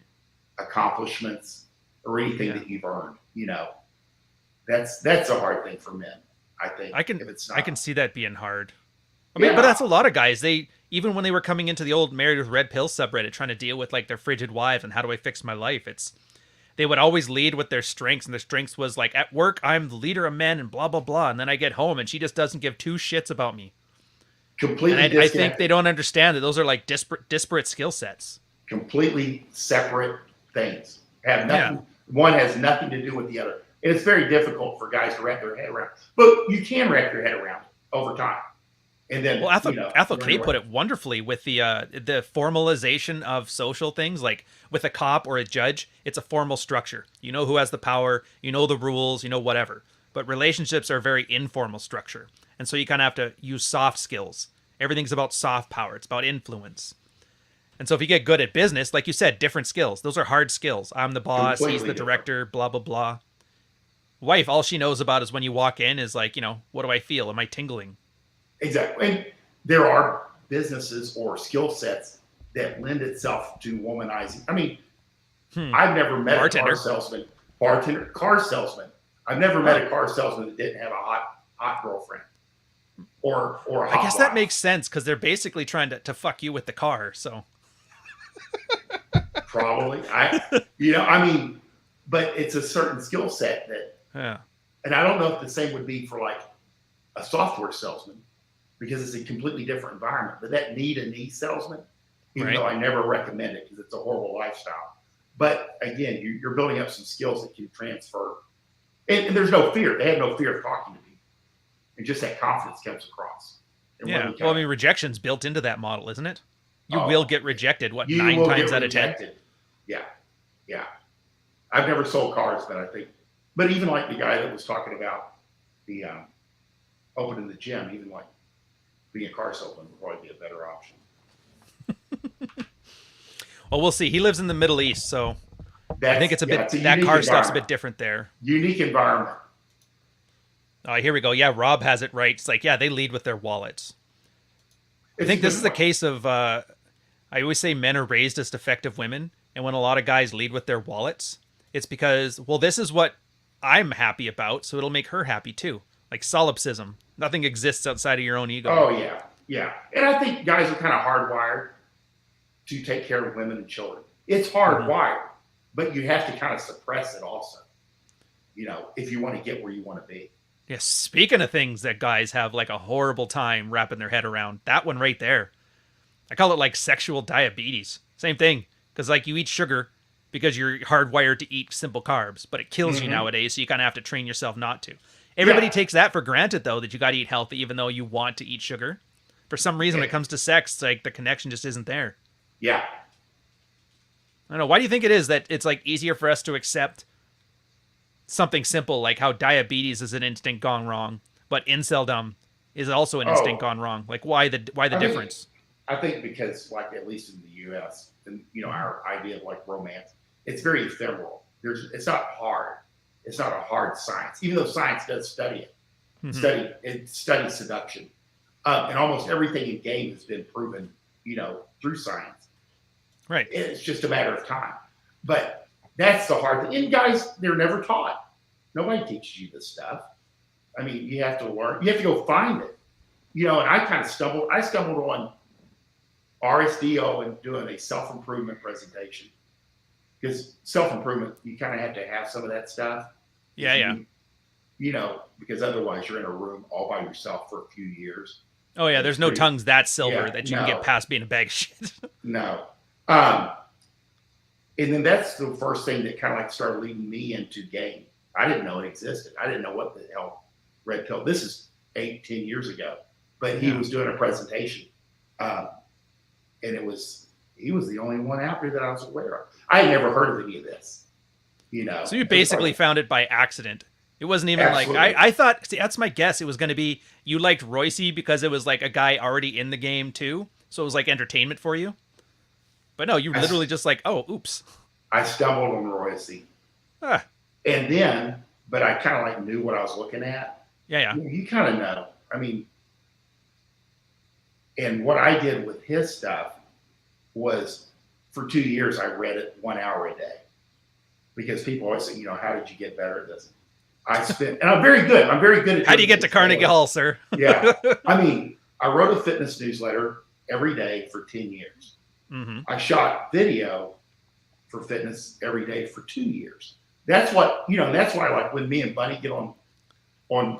C: accomplishments, or anything that you've earned. You know, that's a hard thing for men. I think
B: I can see that being hard. I mean, but that's a lot of guys. They, even when they were coming into the old Married with Red Pill subreddit, trying to deal with like their frigid wife and how do I fix my life, they would always lead with their strengths, and their strengths was like, at work I'm the leader of men and blah blah blah, and then I get home and she just doesn't give two shits about me.
C: Completely.
B: And I think they don't understand that those are like disparate skill sets.
C: Completely separate things. Have nothing. One has nothing to do with the other. And it's very difficult for guys to wrap their head around. But you can wrap your head around over time. And then,
B: well, Ethel Kay put it wonderfully with the formalization of social things, like with a cop or a judge. It's a formal structure. You know who has the power. You know the rules. You know whatever. But relationships are a very informal structure. And so you kind of have to use soft skills. Everything's about soft power. It's about influence. And so if you get good at business, like you said, different skills. Those are hard skills. I'm the boss. He's the director, blah, blah, blah. Wife, all she knows about is when you walk in is like, you know, what do I feel? Am I tingling?
C: Exactly. And there are businesses or skill sets that lend itself to womanizing. I mean, I've never met a car salesman. I've never met a car salesman that didn't have a hot girlfriend. Or a hot
B: I guess
C: wife.
B: that makes sense because they're basically trying to fuck you with the car. So
C: probably, I mean, but it's a certain skill set that, and I don't know if the same would be for like a software salesman because it's a completely different environment. But that knee salesman, even though I never recommend it because it's a horrible lifestyle. But again, you're building up some skills that can transfer, and there's no fear. They have no fear of talking to people. And just that confidence comes across.
B: Yeah. Well, I mean, rejection's built into that model, isn't it? You will get rejected, 9 times out of 10?
C: Yeah. Yeah. I've never sold cars, but even like the guy that was talking about the opening the gym, even like being a car salesman would probably be a better option.
B: Well, we'll see. He lives in the Middle East, so I think it's that car stuff's a bit different there.
C: Unique environment.
B: Here we go. Yeah, Rob has it right. It's like, yeah, they lead with their wallets. I
C: It's
B: think
C: a
B: this
C: good
B: is a
C: point.
B: case of, I always say men are raised as defective women. And when a lot of guys lead with their wallets, it's because, well, this is what I'm happy about, so it'll make her happy too. Like solipsism. Nothing exists outside of your own ego.
C: Oh yeah, yeah. And I think guys are kind of hardwired to take care of women and children. It's
B: Mhm.
C: hardwired, but you have to kind of suppress it also. If you want to get where you want to be.
B: Yeah, speaking of things that guys have like a horrible time wrapping their head around, that one right there. I call it like sexual diabetes. Same thing. Because like you eat sugar because you're hardwired to eat simple carbs, but it kills you
C: Mm-hmm.
B: nowadays, so you kind of have to train yourself not to. Everybody
C: Yeah,
B: takes that for granted though, that you got to eat healthy even though you want to eat sugar. For some reason, when
C: yeah,
B: it comes to sex, like the connection just isn't there.
C: yeah.
B: I don't know. Why do you think it is that it's like easier for us to accept something simple like how diabetes is an instinct gone wrong, but inceldom is also an instinct
C: Oh,
B: gone wrong? Like why the
C: I think
B: difference?
C: I think because like at least in the U.S. and
B: Mhm.
C: our idea of like romance, it's very ephemeral. It's not hard. It's not a hard science, even though science does study it.
B: Mhm.
C: It studies seduction, and almost everything in game has been proven, through science.
B: Right.
C: It's just a matter of time. But that's the hard thing. And guys, they're never taught. Nobody teaches you this stuff. I mean, you have to learn. You have to go find it. And I kind of stumbled. I stumbled on RSDO and doing a self improvement presentation because self improvement, you kind of have to have some of that stuff.
B: Yeah,
C: If
B: yeah.
C: because otherwise you're in a room all by yourself for a few years.
B: Oh yeah,
C: And it's
B: there's no
C: pretty,
B: tongues that silver
C: yeah,
B: that you can get
C: no,
B: past being a bag of shit.
C: no. Um, and then that's the first thing that kind of like started leading me into game. I didn't know it existed. I didn't know what the hell red pill. This is 8, 10 years ago, but he
B: Yeah.
C: was doing a presentation, um, and he was the only one out there that I was aware of. I had never heard of any of this.
B: So you
C: As far
B: basically
C: as
B: found it by accident. It wasn't even like
C: absolutely,
B: I thought. See, that's my guess. It was going to be you liked Royce because it was like a guy already in the game too, so it was like entertainment for you. But no, you
C: I,
B: literally just like, oh, oops.
C: I stumbled on royalty,
B: Ah,
C: and then, but I kind of like knew what I was looking at.
B: yeah, yeah.
C: You kind of know. I mean, and what I did with his stuff was for 2 years I read it 1 hour a day because people always say, how did you get better at this? I spent, and I'm very good. I'm very good at
B: How do you
C: doing
B: get to
C: things
B: Carnegie
C: daily.
B: Hall, sir?
C: Yeah. I mean, I wrote a fitness newsletter every day for 10 years.
B: Mm-hmm.
C: I shot video for fitness every day for 2 years. That's what, that's why like when me and Bunny get on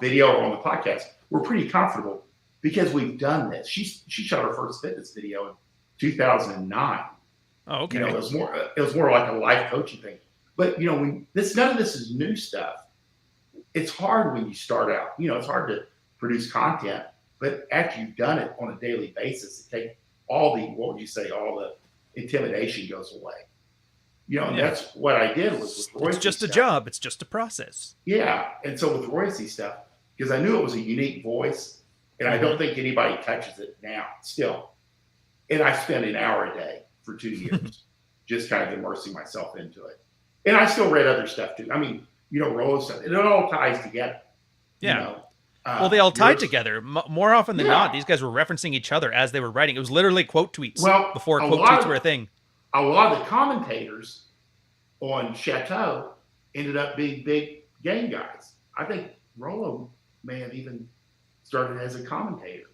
C: video or on the podcast, we're pretty comfortable because we've done this. She shot her first fitness video in 2009.
B: Oh, okay.
C: It was more like a life coaching thing. But none of this is new stuff. It's hard when you start out. It's hard to produce content, but after you've done it on a daily basis, it takes all the intimidation goes away. And
B: Yeah.
C: that's what I did was with Royce.
B: It's just a
C: stuff.
B: job. It's just a process.
C: Yeah. And so with Royce stuff, because I knew it was a unique voice, and I
B: Mm-hmm.
C: don't think anybody touches it now still. And I spent an hour a day for 2 years, just kind of immersing myself into it. And I still read other stuff too. I mean, Rollo stuff. It all ties together.
B: Yeah. Well, they all tied
C: yours-
B: together. More often than
C: Yeah.
B: not, these guys were referencing each other as they were writing. It was literally quote tweets
C: Well,
B: before
C: a
B: quote
C: lot
B: tweets
C: of-
B: were a thing.
C: A lot of the commentators on Chateau ended up being big game guys. I think Rollo may have even started as a commentator.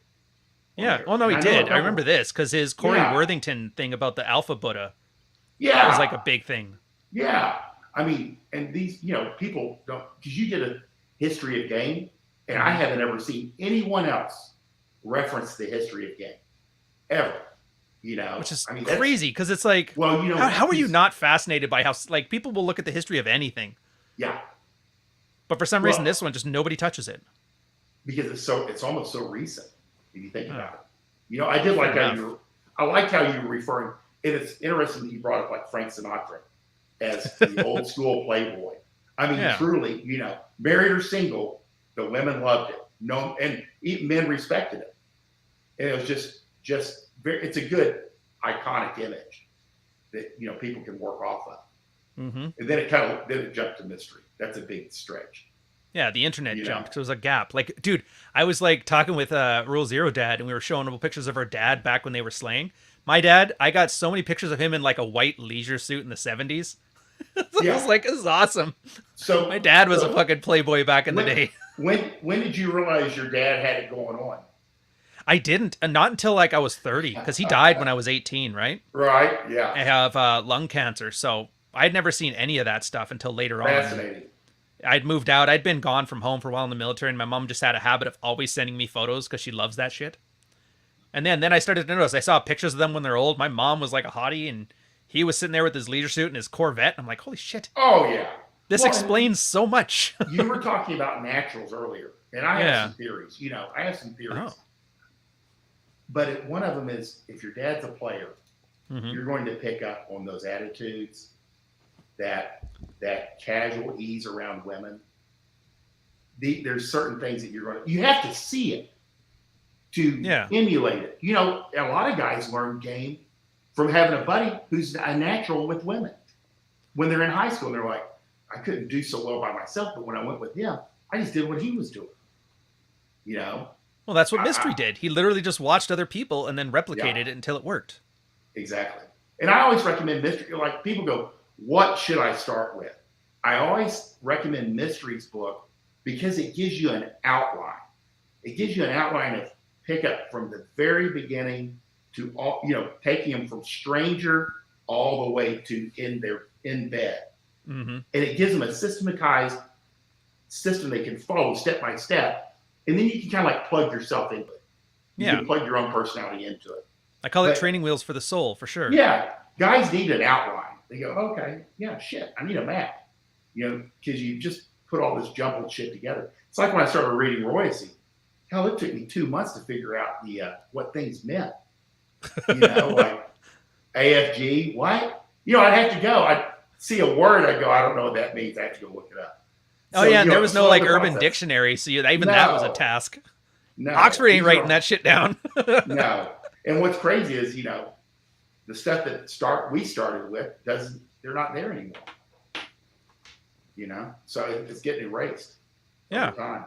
B: Yeah.
C: there.
B: Oh no, he
C: And I know a
B: did. I
C: couple-
B: remember this because his Corey
C: Yeah.
B: Worthington thing about the Alpha Buddha
C: Yeah.
B: was like a big thing.
C: Yeah. I mean, and these, people don't, because you did a history of game, and I haven't ever seen anyone else reference the history of game ever.
B: Which is
C: I mean, that's-
B: crazy because it's like,
C: Well,
B: how are you
C: he's-
B: not fascinated by how like people will look at the history of anything,
C: Yeah,
B: but for some reason
C: Well-
B: this one just nobody touches it.
C: because it's almost so recent if you think
B: Oh.
C: about it. I did like
B: Fair
C: how I liked how you were referring. And it's interesting that you brought up like Frank Sinatra as the old school playboy. I mean,
B: Yeah.
C: truly, married or single, the women loved it. No, and even men respected it. And it was just very. It's a good iconic image that people can work off of.
B: Mm-hmm.
C: And then it jumped to mystery. That's a big stretch.
B: Yeah, the internet
C: You know?
B: jumped. There was a gap. Like, dude, I was like talking with Rule Zero dad, and we were showing him pictures of our dad back when they were slaying. My dad, I got so many pictures of him in like a white leisure suit in the 70s. I
C: Yeah.
B: was like, this is awesome.
C: So
B: My dad was a fucking playboy back in the day.
C: When did you realize your dad had it going on?
B: I didn't, and not until like I was 30, because he died when I was 18, right?
C: Right. Yeah.
B: I have lung cancer, so I'd never seen any of that stuff until later on.
C: Fascinating.
B: I'd moved out. I'd been gone from home for a while in the military, and my mom just had a habit of always sending me photos because she loves that shit. And then I started to notice. I saw pictures of them when they're old. My mom was like a hottie, and he was sitting there with his leisure suit and his Corvette. And I'm like, holy shit.
C: Oh yeah.
B: This explains so much.
C: You were talking about naturals earlier, and I have some theories. You know, I have some theories.
B: Oh.
C: But one of them is, if your dad's a player, you're going to pick up on those attitudes, that casual ease around women. There's certain things that you have to see it to emulate it. You know, a lot of guys learn game from having a buddy who's a natural with women. When they're in high school, they're like, I couldn't do so well by myself, but when I went with him, I just did what he was doing. You know?
B: Well, that's what Mystery did. He literally just watched other people and then replicated it until it worked.
C: Exactly. And I always recommend Mystery. Like, people go, what should I start with? I always recommend Mystery's book because it gives you an outline. It gives you an outline of pickup from the very beginning to all, you know, taking them from stranger all the way to in bed. And it gives them a systematized system they can follow step by step. And then you can kind of like plug yourself into it. You can plug your own personality into it.
B: I call it training wheels for the soul, for sure.
C: Yeah. Guys need an outline. They go, okay, yeah, shit, I need a map. You know, because you just put all this jumbled shit together. It's like when I started reading Royce. Hell, it took me 2 months to figure out what things meant. You know, like AFG, what? You know, I'd have to go. I'd see a word, I'd go, I don't know what that means. I have to go look it up.
B: Oh, yeah, and there was no like urban dictionary, so even that was a task.
C: No,
B: Oxford ain't writing that shit down.
C: No. And what's crazy is, you know, the stuff that we started with they're not there anymore. You know? So it's getting erased.
B: Yeah.
C: Over time.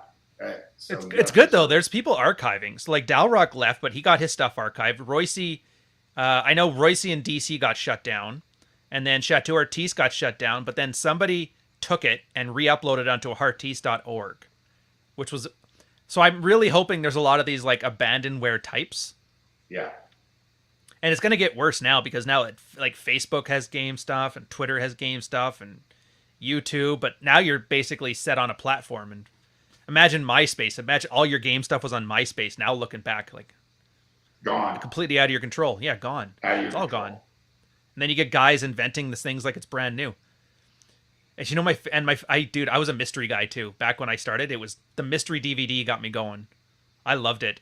C: So,
B: it's good though. There's people archiving. So like Dalrock left, but he got his stuff archived. Royce, I know Royce and DC got shut down, and then Chateau Artiste got shut down, but then somebody took it and re-uploaded onto heartiste.org, which was, so I'm really hoping there's a lot of these like abandonware types.
C: Yeah.
B: And it's going to get worse now because now like Facebook has game stuff and Twitter has game stuff and YouTube, but now you're basically set on a platform. And imagine MySpace. Imagine all your game stuff was on MySpace. Now looking back, like
C: gone.
B: Completely out of your control. Yeah, gone. It's all gone. And then you get guys inventing this things like it's brand new. And you know, dude, I was a mystery guy too. Back when I started, it was the mystery DVD got me going. I loved it.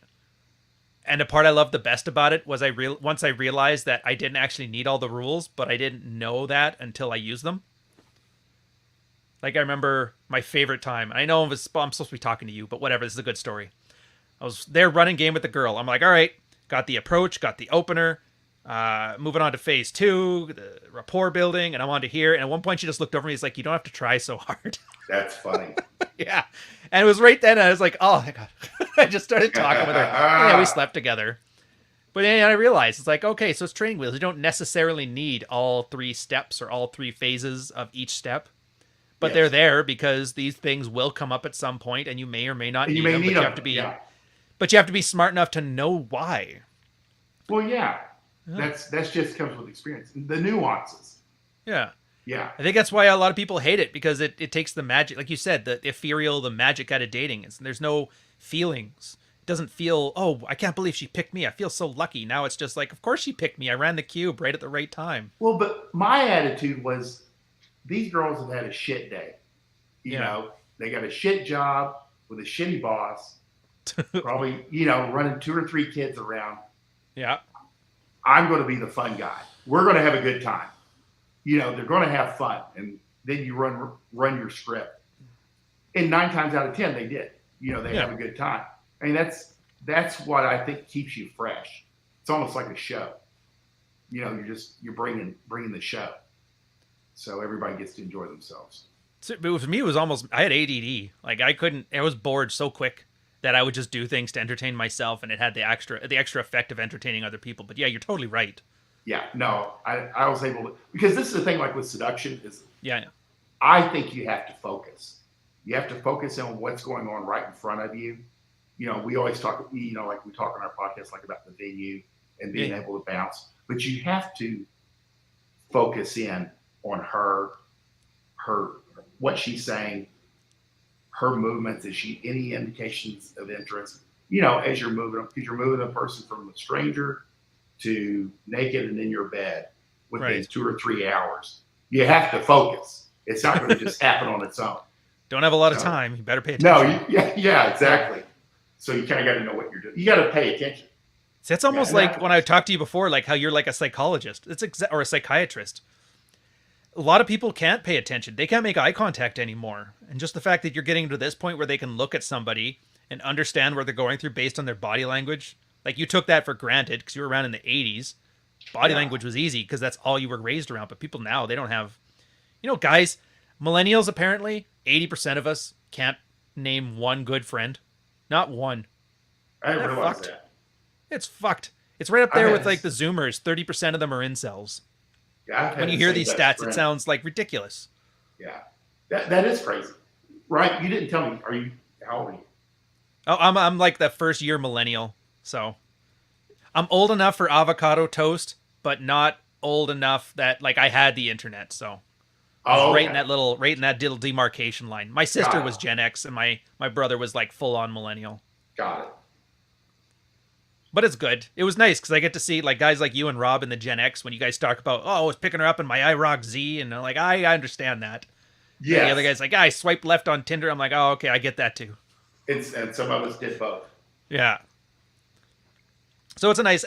B: And the part I loved the best about it was once I realized that I didn't actually need all the rules, but I didn't know that until I used them. Like I remember my favorite time. I know I'm supposed to be talking to you, but whatever. This is a good story. I was there running game with the girl. I'm like, all right, got the approach, got the opener. Moving on to phase 2, the rapport building, and I'm on to here. And at one point, she just looked over me. He's like, "You don't have to try so hard."
C: That's funny.
B: Yeah, and it was right then. I was like, "Oh my god!" I just started talking with her. Yeah, we slept together. But then I realized it's like, okay, so it's training wheels. You don't necessarily need all 3 steps or all 3 phases of each step, but they're there because these things will come up at some point, and you may or may not need them. But you have to be, but you have to be smart enough to know why.
C: Well, yeah. That's just comes with experience. The nuances.
B: Yeah.
C: Yeah.
B: I think that's why a lot of people hate it, because it takes the magic, like you said, the ethereal, the magic out of dating. There's no feelings. It doesn't feel, oh, I can't believe she picked me. I feel so lucky. Now it's just like, of course she picked me. I ran the cube right at the right time.
C: Well, but my attitude was, these girls have had a shit day. You know, they got a shit job with a shitty boss, probably, you know, running 2 or 3 kids around.
B: Yeah.
C: I'm going to be the fun guy. We're going to have a good time. You know, they're going to have fun. And then you run your script. And 9 times out of 10, they did. You know, they have a good time. I mean, that's what I think keeps you fresh. It's almost like a show. You know, you're bringing the show. So everybody gets to enjoy themselves.
B: So, but for me, it was almost, I had ADD. Like I was bored so quick that I would just do things to entertain myself, and it had the extra effect of entertaining other people. But yeah, you're totally right.
C: Yeah, no, I was able to, because this is the thing, like with seduction, is
B: Yeah.
C: I think you have to focus. You have to focus on what's going on right in front of you. We always talk, like we talk on our podcast, like about the venue and being able to bounce, but you have to focus in on her, what she's saying, her movements. Is she any indications of interest? As you're moving, because you're moving a person from a stranger to naked and in your bed within 2 or 3 hours. You have to focus. It's not going to just happen on its own.
B: Don't have a lot of time. You better pay attention.
C: No, yeah, exactly. So you kind of got to know what you're doing. You got to pay attention.
B: See, it's almost like when I talked to you before, like how you're like a psychologist. Or a psychiatrist. A lot of people can't pay attention. They can't make eye contact anymore. And just the fact that you're getting to this point where they can look at somebody and understand what they're going through based on their body language. Like you took that for granted because you were around in the 80s. Body language was easy because that's all you were raised around. But people now, they don't have, guys, millennials, apparently 80% of us can't name one good friend. Not one.
C: I didn't realize that.
B: It's fucked. It's right up there with like the Zoomers. 30% of them are incels.
C: Yeah,
B: when you hear these stats, it sounds like ridiculous.
C: Yeah, that is crazy, right? You didn't tell me. How old are you?
B: Oh, I'm like the first year millennial, so I'm old enough for avocado toast, but not old enough that like I had the internet. So right in that little demarcation line. My sister was Gen X, and my brother was like full on millennial.
C: Got it.
B: But it's good. It was nice because I get to see like guys like you and Rob in the Gen X when you guys talk about, I was picking her up in my iRock Z, and like I understand that. Yeah. The other guy's like, I swiped left on Tinder. I'm like, oh, okay, I get that too.
C: And some of us did both.
B: Yeah. So it's a nice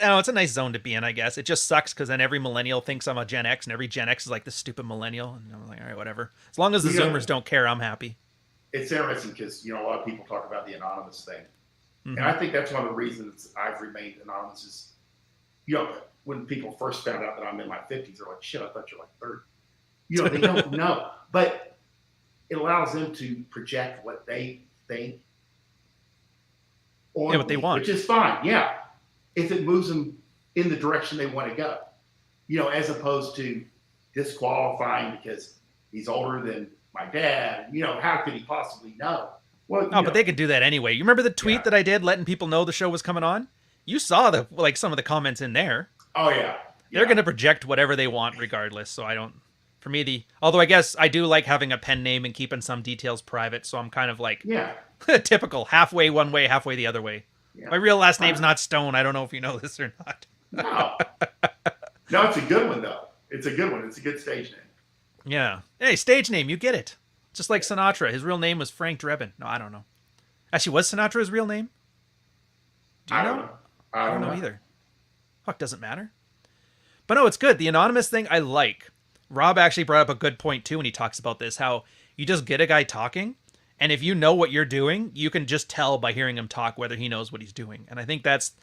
B: zone to be in, I guess. It just sucks because then every millennial thinks I'm a Gen X, and every Gen X is like the stupid millennial, and I'm like, all right, whatever. As long as the Zoomers don't care, I'm happy.
C: It's interesting because a lot of people talk about the anonymous thing. And I think that's one of the reasons I've remained anonymous is, when people first found out that I'm in my 50s, they're like, shit, I thought you're like 30. They don't know. But it allows them to project what they think on
B: what they want.
C: which is fine, yeah. If it moves them in the direction they want to go. As opposed to disqualifying because he's older than my dad. How could he possibly know? Well,
B: but they could do that anyway. You remember the tweet that I did letting people know the show was coming on? You saw some of the comments in there.
C: Oh yeah.
B: They're going to project whatever they want regardless. So although I guess I do like having a pen name and keeping some details private. So I'm kind of like typical, halfway one way, halfway the other way. Yeah. My real last name's not Stone. I don't know if you know this or not.
C: No, it's a good one though. It's a good one. It's a good stage name.
B: Yeah. Hey, stage name, you get it. Just like Sinatra. His real name was Frank Drebin. No, I don't know. Actually, was Sinatra his real name? Do you know?
C: I don't know
B: either. Fuck, doesn't matter. But no, it's good. The anonymous thing I like. Rob actually brought up a good point too when he talks about this, how you just get a guy talking, and if you know what you're doing, you can just tell by hearing him talk whether he knows what he's doing. And I think that's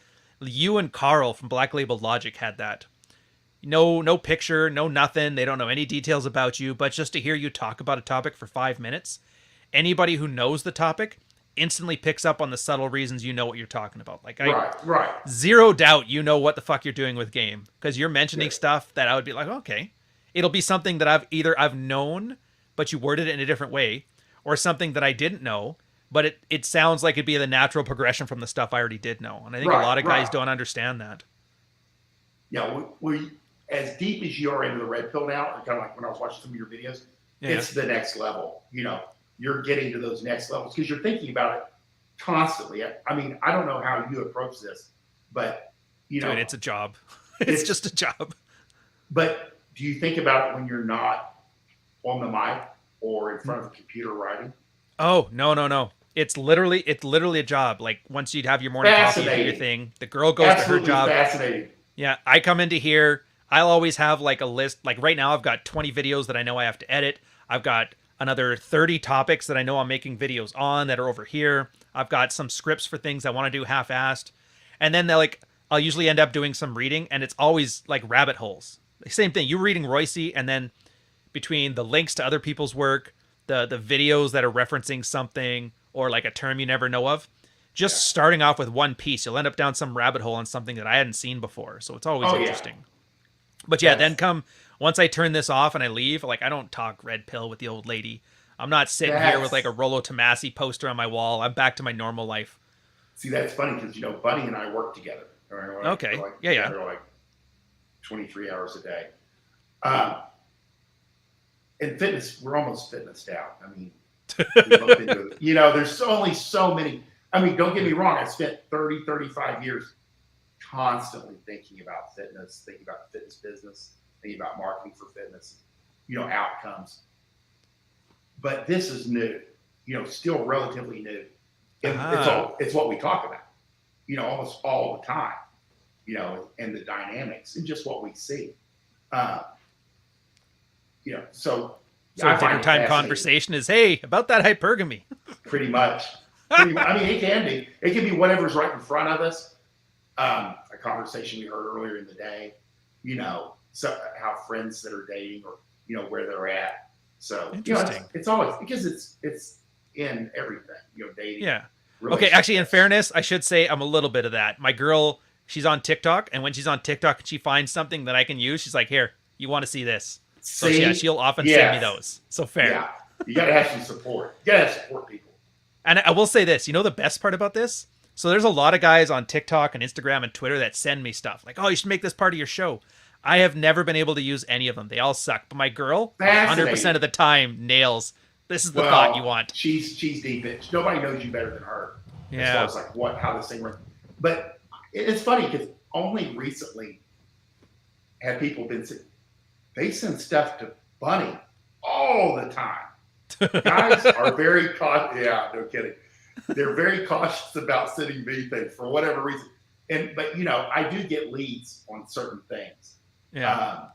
B: you and Carl from Black Label Logic had that. No picture, no nothing. They don't know any details about you, but just to hear you talk about a topic for 5 minutes, anybody who knows the topic instantly picks up on the subtle reasons you know what you're talking about. Like
C: right.
B: Zero doubt you know what the fuck you're doing with game because you're mentioning stuff that I would be like, okay, it'll be something that I've known, but you worded it in a different way, or something that I didn't know, but it sounds like it'd be the natural progression from the stuff I already did know. And I think a lot of guys don't understand that.
C: Yeah, we as deep as you are into the red pill now, and kind of like when I was watching some of your videos, it's the next level. You're getting to those next levels because you're thinking about it constantly. I mean, I don't know how you approach this, but
B: Dude, it's a job. It's just a job.
C: But do you think about it when you're not on the mic or in front of a computer writing?
B: Oh, no. It's literally a job. Like once you'd have your morning coffee, do your thing. The girl goes to her job.
C: Fascinating.
B: Yeah, I come into here. I'll always have like a list. Like right now, I've got 20 videos that I know I have to edit. I've got another 30 topics that I know I'm making videos on that are over here. I've got some scripts for things I want to do half-assed. And then I'll usually end up doing some reading, and it's always like rabbit holes. Same thing. You're reading Royce, and then between the links to other people's work, the videos that are referencing something or like a term you never know of. Just starting off with one piece, you'll end up down some rabbit hole on something that I hadn't seen before. So it's always interesting. But yeah, then once I turn this off and I leave, like I don't talk red pill with the old lady. I'm not sitting here with like a Rollo Tomasi poster on my wall. I'm back to my normal life.
C: See, that's funny because Buddy and I work together.
B: Okay. Yeah.
C: We're like 23 hours a day. In fitness, we're almost fitnessed out. I mean, we looked into it. There's only so many. I mean, don't get me wrong. I spent 30, 35 years constantly thinking about fitness, thinking about the fitness business, thinking about marketing for fitness, outcomes. But this is new, still relatively new. It's what we talk about, almost all the time, and the dynamics and just what we see. So
B: a different time conversation is, hey, about that hypergamy.
C: Pretty much. I mean, it can be whatever's right in front of us. A conversation we heard earlier in the day, so how friends that are dating or, where they're at. So, it's always, because it's in everything, dating.
B: Yeah. Okay. Actually, in fairness, I should say I'm a little bit of that. My girl, she's on TikTok, and when she's on TikTok and she finds something that I can use, she's like, here, you want to see this? So yeah, she'll often send me those. So fair.
C: Yeah. You got to have some support. You got to have support people.
B: And I will say this, the best part about this? So there's a lot of guys on TikTok and Instagram and Twitter that send me stuff like, oh, you should make this part of your show. I have never been able to use any of them. They all suck. But my girl, 100% of the time, nails. This is the thought you want.
C: She's deep in. Nobody knows you better than her.
B: Yeah.
C: As far as how this thing works. But it's funny because only recently have people they send stuff to Bunny all the time. Guys are very cautious. Yeah, no kidding. They're very cautious about sending me things for whatever reason. But I do get leads on certain things.
B: Yeah.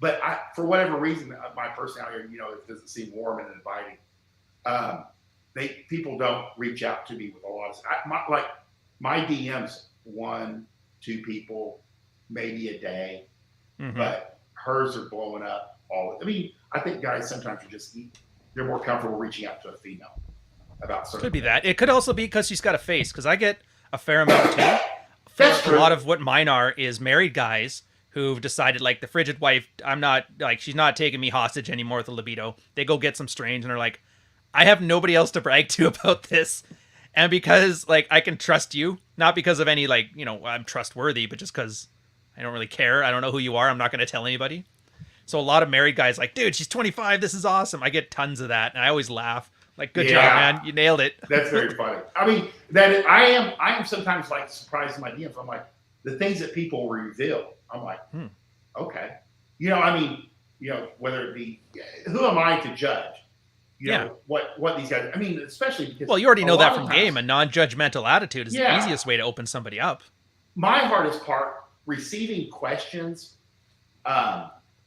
C: But for whatever reason, my personality, it doesn't seem warm and inviting. People don't reach out to me with a lot of my DMs, 1, 2 people, maybe a day, but hers are blowing up all. I mean, I think guys sometimes they're more comfortable reaching out to a female about certain.
B: Could be that. It could also be because she's got a face. Because I get a fair amount too.
C: That's true.
B: A lot of what mine are is married guys who've decided, like, the frigid wife, she's not taking me hostage anymore with the libido. They go get some strange and are like, I have nobody else to brag to about this. And because, I can trust you, not because of any, I'm trustworthy, but just because I don't really care. I don't know who you are. I'm not going to tell anybody. So a lot of married guys dude, she's 25. This is awesome. I get tons of that. And I always laugh. Good job, man. You nailed it.
C: That's very funny. I mean, I am sometimes surprised in my DMs. I'm like, the things that people reveal. I'm like, okay. Whether it be, who am I to judge? What these guys, especially because.
B: Well, you already know that from game. A non-judgmental attitude is the easiest way to open somebody up.
C: My hardest part, receiving questions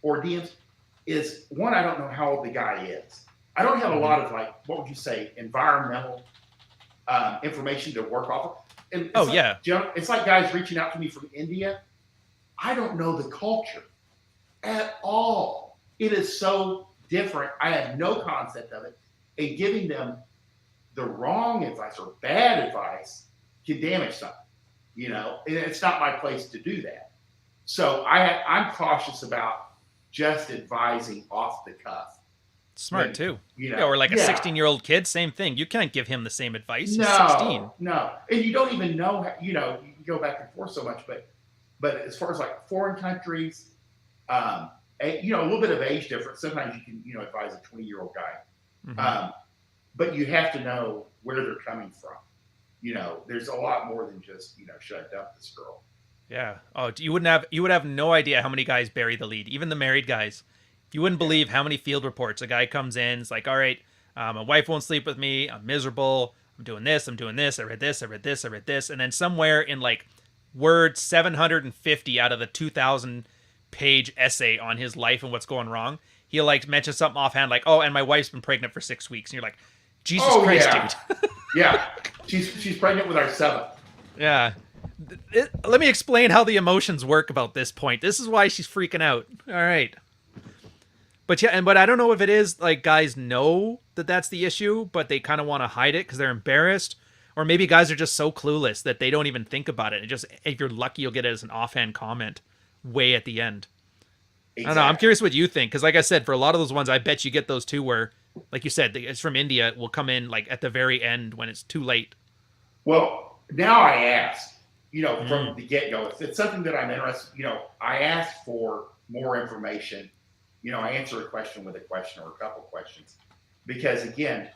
C: or DMs, is one, I don't know how old the guy is. I don't have a lot of what would you say, environmental information to work off of. And it's like guys reaching out to me from India. I don't know the culture at all. It is so different. I have no concept of it. And giving them the wrong advice or bad advice can damage something. And it's not my place to do that. So I'm cautious about just advising off the cuff.
B: Smart too. Or a 16-year-old kid, same thing. You can't give him the same advice. He's 16.
C: No. And you don't even know, you can go back and forth so much, but as far as foreign countries, a little bit of age difference. Sometimes you can, advise a 20-year-old guy. But you have to know where they're coming from. There's a lot more than just, should I dump this girl?
B: Yeah. Oh, you would have no idea how many guys bury the lead, even the married guys. You wouldn't believe how many field reports a guy comes in. It's like, all right, my wife won't sleep with me. I'm miserable. I'm doing this. I read this. And then somewhere in word 750 out of the 2,000-page essay on his life and what's going wrong, he'll mention something offhand oh, and my wife's been pregnant for 6 weeks. And you're like, Jesus Christ, dude.
C: Yeah. She's pregnant with our 7th.
B: Yeah. Let me explain how the emotions work about this point. This is why she's freaking out. All right. But yeah, but I don't know if it is like guys know that that's the issue, but they kind of want to hide it because they're embarrassed, or maybe guys are just so clueless that they don't even think about it. It just, if you're lucky, you'll get it as an offhand comment way at the end.
C: Exactly.
B: I don't know. I'm curious what you think, because like I said, for a lot of those ones, I bet you get those too, where, like you said, it's from India, will come in like at the very end when it's too late.
C: Well, now I ask, from the get-go, if it's something that I'm interested, I ask for more information. I answer a question with a question or a couple questions, because again,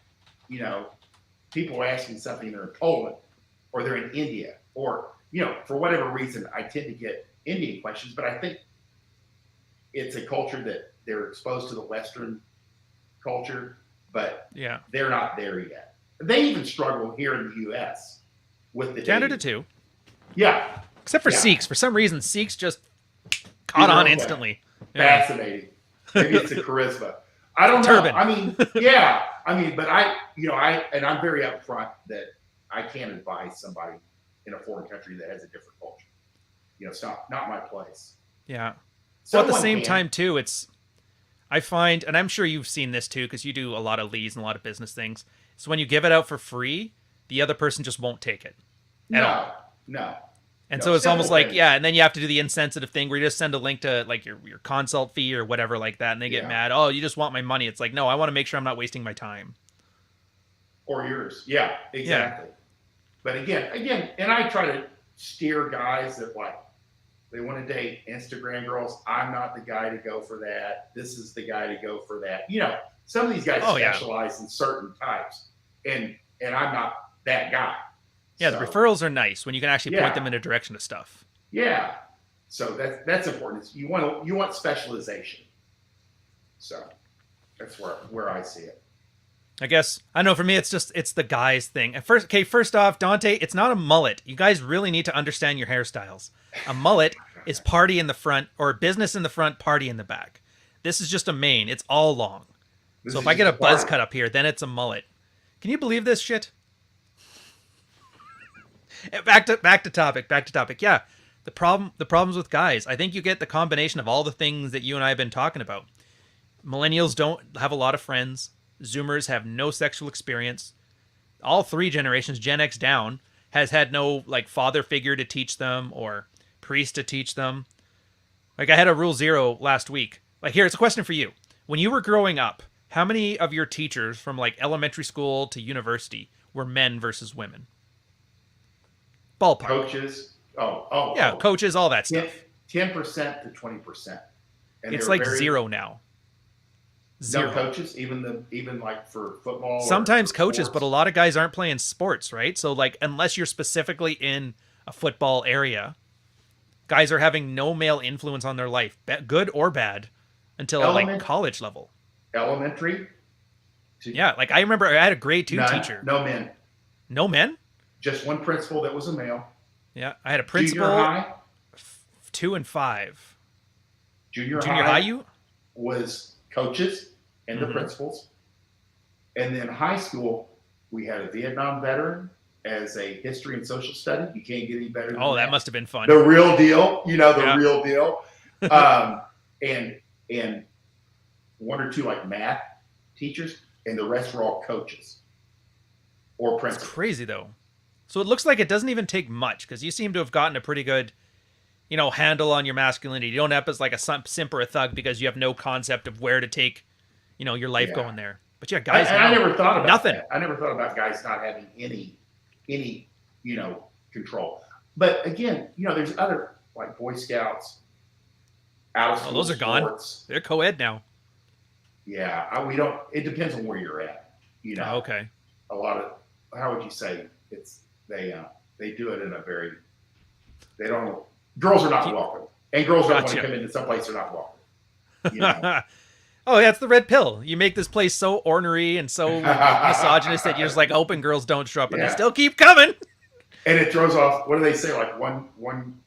C: people are asking something, they're in Poland or they're in India, or, for whatever reason, I tend to get Indian questions, but I think it's a culture that they're exposed to the Western culture, but
B: Yeah,
C: they're not there yet. They even struggle here in the U.S. with the
B: Canada
C: dating.
B: too.
C: Yeah.
B: Except for
C: Yeah.
B: Sikhs. For some reason, Sikhs just caught
C: Either
B: on
C: way.
B: instantly. Yeah.
C: Fascinating. Maybe it's the charisma. I don't know.
B: Turban.
C: I mean, yeah. I mean, but I'm very upfront that I can't advise somebody in a foreign country that has a different culture. It's not my place.
B: Yeah. So at the
C: Someone
B: same
C: can.
B: time too, I find, and I'm sure you've seen this too, because you do a lot of leads and a lot of business things. So when you give it out for free, the other person just won't take it at all.
C: No.
B: And
C: No,
B: so it's almost
C: simple
B: like,
C: things.
B: yeah, and then you have to do the insensitive thing where you just send a link to like your consult fee or whatever like that, and they get
C: Yeah.
B: mad. Oh, you just want my money. It's like, no, I want to make sure I'm not wasting my time.
C: Or yours. Yeah, exactly. But again, and I try to steer guys that like they want to date Instagram girls. I'm not the guy to go for that. This is the guy to go for that. Some of these guys
B: Oh, yeah.
C: specialize in certain types, and I'm not that guy.
B: Yeah,
C: So,
B: the referrals are nice when you can actually point
C: Yeah.
B: them in a direction of stuff.
C: Yeah. So that's important. You want specialization. So that's where I see it.
B: I guess, I know for me, it's the guys thing. First off, Dante, it's not a mullet. You guys really need to understand your hairstyles. A mullet is party in the front, or business in the front, party in the back. This is just a mane. It's all long.
C: This
B: So
C: is
B: if I get a
C: just
B: buzz
C: part-
B: cut up here, then it's a mullet. Can you believe this shit? Back to topic. Yeah. The problems with guys. I think you get the combination of all the things that you and I have been talking about. Millennials don't have a lot of friends. Zoomers have no sexual experience. All three generations, Gen X down, has had no like father figure to teach them or priest to teach them. Like I had a rule 0 last week. Like here, it's a question for you. When you were growing up, how many of your teachers from like elementary school to university were men versus women? Ballpark.
C: Coaches.
B: Yeah, coaches, all that stuff.
C: 10% to 20%. And
B: It's
C: they're
B: like
C: very-
B: 0 now.
C: No
B: 0.
C: coaches, even like for football. or
B: Sometimes
C: for
B: coaches,
C: sports.
B: but a lot of guys aren't playing sports, right? So like unless you're specifically in a football area, guys are having no male influence on their life, good or bad, until like
C: Element-
B: college level.
C: Elementary.
B: Yeah, like I remember I had a grade 2
C: None,
B: teacher.
C: No men.
B: No men?
C: Just one principal that was a male.
B: Yeah, I had a principal
C: Junior high.
B: 2 and 5.
C: Junior
B: Junior
C: high
B: high you?
C: was coaches and the
B: Mhm.
C: principals. And then high school, we had a Vietnam veteran as a history and social study. You can't get any better than
B: Oh, that must have been fun.
C: the real deal, the
B: Yeah.
C: real deal. And one or two like math teachers, and the rest were all coaches or
B: It's
C: principals.
B: crazy though. So it looks like it doesn't even take much because you seem to have gotten a pretty good, handle on your masculinity. You don't have as like a simp or a thug because you have no concept of where to take, your life
C: Yeah.
B: going there. But yeah, guys,
C: I
B: now,
C: never thought about
B: nothing.
C: that. I never thought about guys not having any control. But again, there's other like Boy Scouts, out of school
B: those are gone.
C: sports.
B: They're co-ed now.
C: Yeah, we don't. It depends on where you're at.
B: Oh, okay.
C: A lot of, how would you say, they do it in a very, they don't. Girls are not welcome, and girls don't want
B: Gotcha.
C: to come into some place they're not welcome.
B: Oh, yeah, it's the red pill. You make this place so ornery and so misogynist that you're just like, open girls don't show up, and
C: Yeah.
B: they still keep coming.
C: And it throws off. What do they say? Like one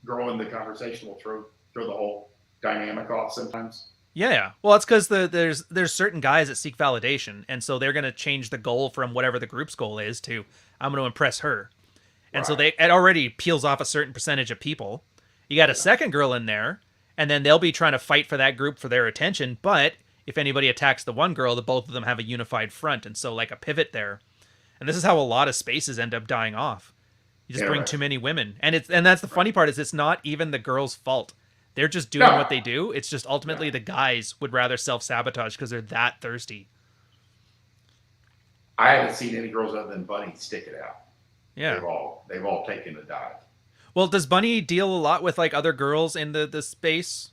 C: girl in the conversation will throw the whole dynamic off sometimes.
B: Yeah. Well, it's because there's certain guys that seek validation, and so they're going to change the goal from whatever the group's goal is to, I'm going to impress her. And so
C: Right.
B: it already peels off a certain percentage of people. You got a second girl in there, and then they'll be trying to fight for that group for their attention, but if anybody attacks the one girl, the both of them have a unified front, and so like a pivot there. And this is how a lot of spaces end up dying off. You just bring too many women, and that's the funny part is it's not even the girls' fault. They're just doing what they do. It's just ultimately the guys would rather self-sabotage because they're that thirsty.
C: I haven't seen any girls other than Bunny stick it out.
B: Yeah,
C: they've all taken a dive.
B: Well, does Bunny deal a lot with like other girls in the space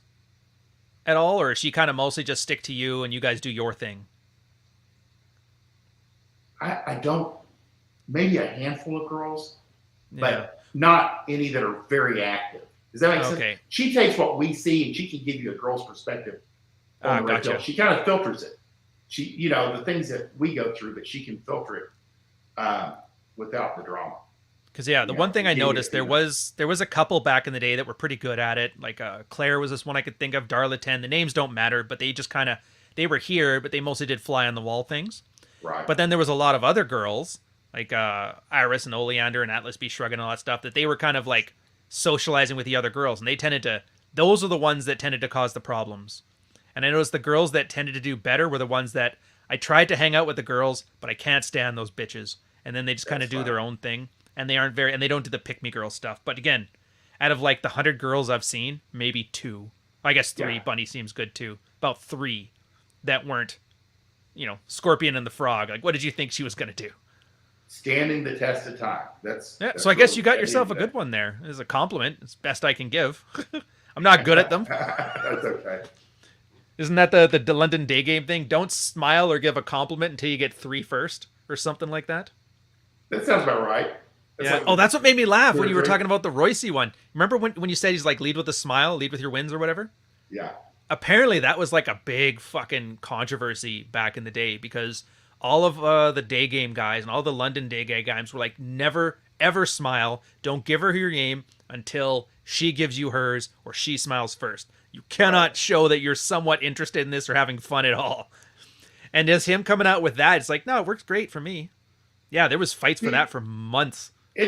B: at all, or is she kind of mostly just stick to you and you guys do your thing?
C: I don't. Maybe a handful of girls, but not any that are very active. Does that make sense? She takes what we see and she can give you a girl's perspective on the
B: gotcha.
C: She kind of filters it. She, the things that we go through, but she can filter it without the drama.
B: Because the one thing I noticed, there was a couple back in the day that were pretty good at it. Like Claire was this one I could think of, Darla 10. The names don't matter, but they just kind of, they were here, but they mostly did fly on the wall things.
C: Right.
B: But then there was a lot of other girls, like Iris and Oleander and Atlas B. Shrug and all that stuff, that they were kind of like socializing with the other girls. And they tended to, those are the ones that tended to cause the problems. And I noticed the girls that tended to do better were the ones that I tried to hang out with the girls, but I can't stand those bitches. And then they just kind of do their own thing. And they don't do the pick me girl stuff. But again, out of like the 100 girls I've seen, maybe 2. I guess 3. Yeah. Bunny seems good too. About 3 that weren't, Scorpion and the Frog. Like, what did you think she was going to do?
C: Standing the test of time. That's
B: so I guess you got yourself a good one there. As a compliment. It's best I can give. I'm not good at them.
C: That's okay.
B: Isn't that the London day game thing? Don't smile or give a compliment until you get 3 first or something like that?
C: That sounds about right.
B: That's that's what made me laugh when you were talking about the Royce one. Remember when you said he's like, lead with a smile, lead with your wins or whatever?
C: Yeah.
B: Apparently that was like a big fucking controversy back in the day because all of the day game guys and all the London day game guys were like, never, ever smile. Don't give her your game until she gives you hers or she smiles first. You cannot show that you're somewhat interested in this or having fun at all. And as him coming out with that, it's like, no, it works great for me. Yeah, there was fights for that for months.
C: No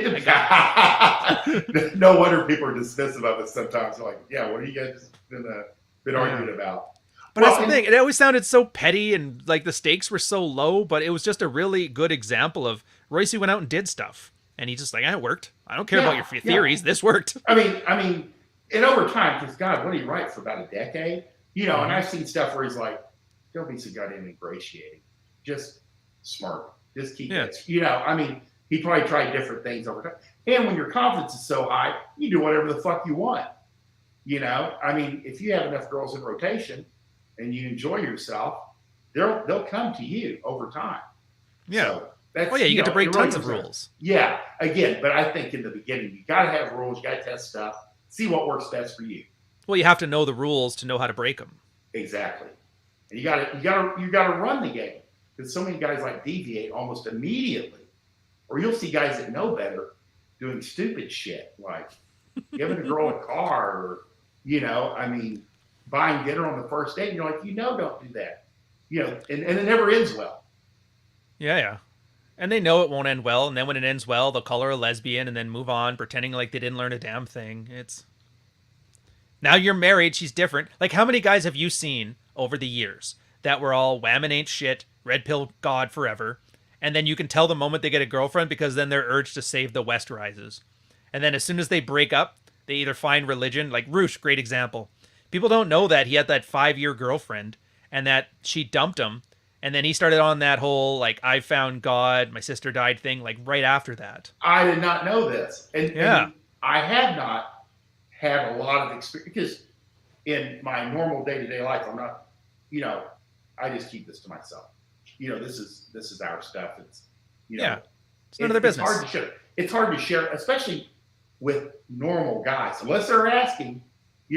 C: wonder people are dismissive of it sometimes. They're like, yeah, what are you guys been arguing about?
B: But that's the thing. It always sounded so petty and like the stakes were so low, but it was just a really good example of Royce went out and did stuff. And he's just like, it worked. I don't care about your theories. This worked.
C: I mean, and over time, because God, what did he write for about a decade? And I've seen stuff where he's like, don't be so goddamn ingratiating. Just smart. Just keep it. He probably tried different things over time. And when your confidence is so high, you do whatever the fuck you want. If you have enough girls in rotation and you enjoy yourself, they'll come to you over time.
B: Yeah.
C: So that's,
B: you get to break tons of rules.
C: Yeah. Again, but I think in the beginning, you got to have rules. You got to test stuff. See what works best for you.
B: Well, you have to know the rules to know how to break them.
C: Exactly. And you got to run the game because so many guys like deviate almost immediately. Or you'll see guys that know better doing stupid shit like giving a girl a car or, buying dinner on the first date. And you're like, don't do that. And it never ends well.
B: Yeah. And they know it won't end well. And then when it ends well, they'll call her a lesbian and then move on, pretending like they didn't learn a damn thing. Now you're married. She's different. Like, how many guys have you seen over the years that were all whammon ain't shit, red pill God forever? And then you can tell the moment they get a girlfriend because then their urge to save the West rises. And then as soon as they break up, they either find religion, like Roosh, great example. People don't know that he had that 5-year girlfriend and that she dumped him. And then he started on that whole, like, I found God, my sister died thing, like, right after that.
C: I did not know this. And I had not had a lot of experience because in my normal day-to-day life, I'm not, I just keep this to myself. This is our stuff. It's,
B: it's none of their business.
C: It's hard to share. It's hard to share, especially with normal guys. Unless they're asking,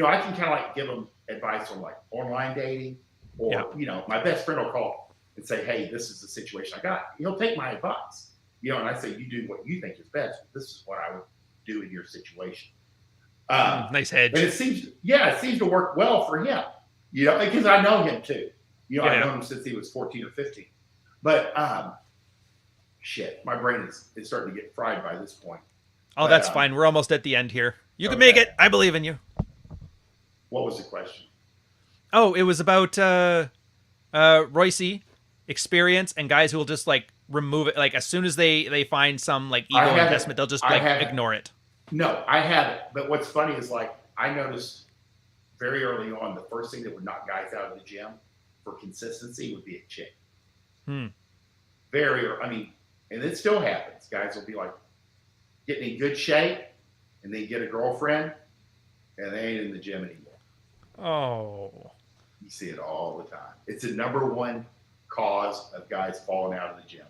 C: I can kind of like give them advice on like online dating or, my best friend will call and say, hey, this is the situation I got. He'll take my advice, and I say, you do what you think is best. This is what I would do in your situation.
B: Nice hedge.
C: And it seems to work well for him, because I know him too. I've known him since he was 14 or 15. But my brain is starting to get fried by this point.
B: Oh, that's fine. We're almost at the end here. You can make it. I believe in you.
C: What was the question?
B: Oh, it was about Royce, experience, and guys who will just like remove it. Like as soon as they find some like ego investment, they'll just like ignore it.
C: No, I haven't. But what's funny is like I noticed very early on, the first thing that would knock guys out of the gym for consistency would be a chick. I mean, and it still happens. Guys will be like getting in good shape, and they get a girlfriend, and they ain't in the gym anymore.
B: Oh,
C: you see it all the time. It's the number one cause of guys falling out of the gym.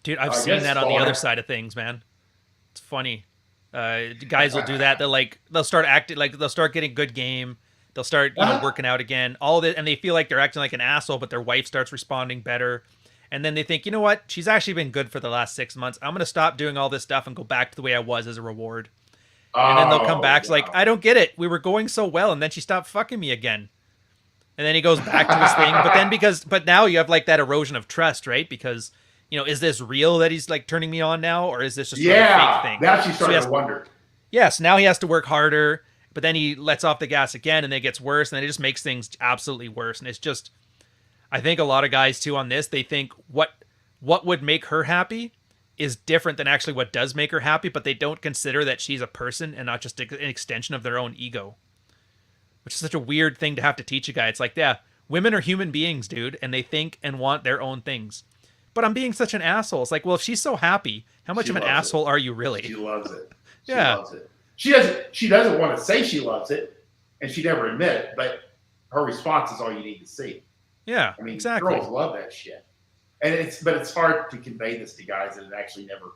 B: Dude, I've seen that on the other side of things, man. It's funny. Guys will do that. They'll start acting like they'll start getting good game. They'll start working out again. All that, and they feel like they're acting like an asshole, but their wife starts responding better. And then they think, you know what? She's actually been good for the last 6 months. I'm going to stop doing all this stuff and go back to the way I was as a reward. And then they'll come back. It's like, I don't get it. We were going so well, and then she stopped fucking me again. And then he goes back to his thing. But now you have like that erosion of trust, right? Because, you know, is this real that he's like turning me on now? Or is this just a fake thing?
C: Now she's starting to wonder.
B: Yes, now he has to work harder. But then he lets off the gas again, and then it gets worse. And then it just makes things absolutely worse. And it's just... I think a lot of guys too on this, they think what would make her happy is different than actually what does make her happy, but they don't consider that she's a person and not just an extension of their own ego, which is such a weird thing to have to teach a guy. It's like, yeah, women are human beings, dude, and they think and want their own things. But I'm being such an asshole. It's like, well, if she's so happy, how much of an asshole are you really?
C: She loves it. She loves it. She doesn't want to say she loves it, and she never admit it, but her response is all you need to see.
B: Yeah,
C: I mean,
B: exactly.
C: Girls love that shit, and it's hard to convey this to guys that have actually never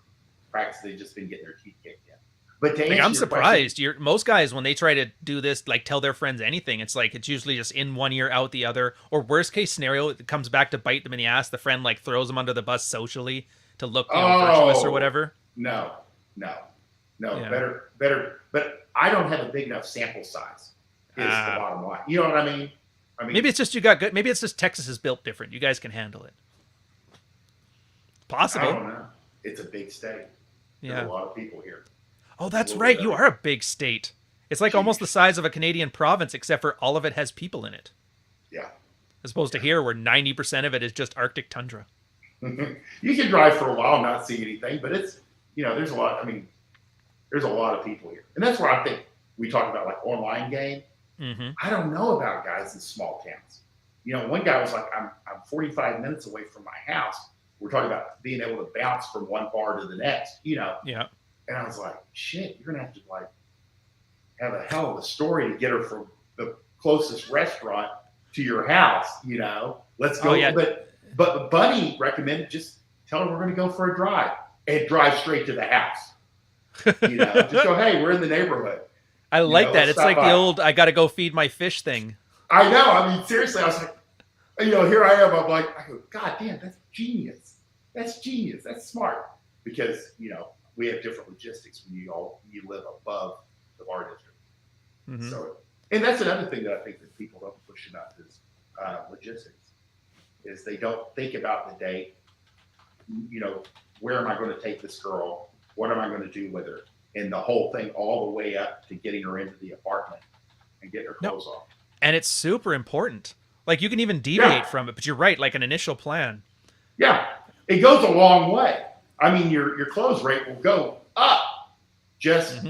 C: practiced. They've just been getting their teeth kicked in. But to answer
B: I'm surprised. Most guys, when they try to do this, like tell their friends anything, it's like it's usually just in one ear, out the other. Or worst case scenario, it comes back to bite them in the ass. The friend like throws them under the bus socially to look virtuous or whatever.
C: No. Yeah. Better. But I don't have a big enough sample size. Is the bottom line. You know what I mean?
B: Maybe it's just you got good. Maybe it's just Texas is built different. You guys can handle it. Possible.
C: I don't know. It's a big state. There's a lot of people here.
B: Oh, that's right. You are a big state. It's like almost the size of a Canadian province, except for all of it has people in it.
C: Yeah.
B: As opposed to here, where 90% of it is just Arctic tundra.
C: You can drive for a while and not see anything, but it's, there's a lot. I mean, there's a lot of people here. And that's where I think we talk about like online game.
B: Mm-hmm.
C: I don't know about guys in small towns. One guy was like, I'm 45 minutes away from my house. We're talking about being able to bounce from one bar to the next, Yeah. And I was like, shit, you're going to have to like have a hell of a story to get her from the closest restaurant to your house, Let's go.
B: Oh, yeah.
C: But Bunny recommended just tell her we're going to go for a drive and drive straight to the house. Just go, hey, we're in the neighborhood.
B: I like that. It's like the old I got to go feed my fish thing.
C: I know. I mean, seriously, I was like, here I am. I'm like, I go, God damn, that's genius. That's genius. That's smart. Because, we have different logistics when you live above the bar district.
B: Mm-hmm.
C: So, and that's another thing that I think that people don't push enough is logistics. Is they don't think about the day, where am I going to take this girl? What am I going to do with her? And the whole thing all the way up to getting her into the apartment and getting her clothes off.
B: And it's super important. Like you can even deviate from it, but you're right, like an initial plan.
C: Yeah. It goes a long way. I mean, your clothes rate will go up just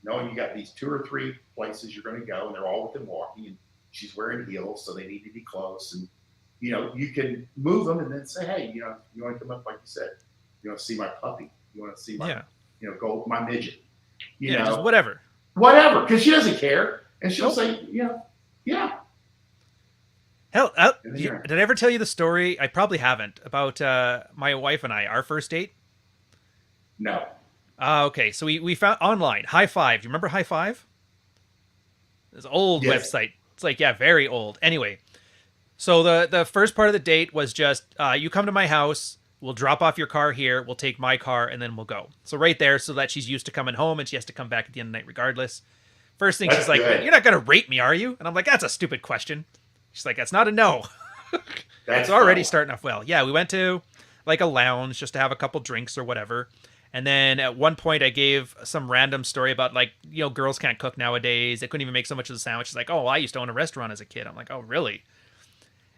C: knowing you got these 2 or 3 places you're going to go and they're all within walking and she's wearing heels, so they need to be close. And, you can move them and then say, hey, you want to come up, like you said, you want to see my puppy. You want to see my, go my midget.
B: Just whatever.
C: Whatever, because she doesn't care. And she'll say, yeah.
B: Hell, did I ever tell you the story? I probably haven't, about my wife and I, our first date?
C: No.
B: Okay, so we found online, High Five. Do you remember High Five? It's an old website. It's like, very old. Anyway, so the first part of the date was just, you come to my house, we'll drop off your car here, we'll take my car, and then we'll go. So right there, so that she's used to coming home, and she has to come back at the end of the night regardless. First thing, she's like, you're not going to rape me, are you? And I'm like, that's a stupid question. She's like, that's not a no. That's already starting off well. Yeah, we went to like a lounge just to have a couple drinks or whatever. And then at one point I gave some random story about like, girls can't cook nowadays. They couldn't even make so much of the sandwich. She's like, oh, well, I used to own a restaurant as a kid. I'm like, oh, really?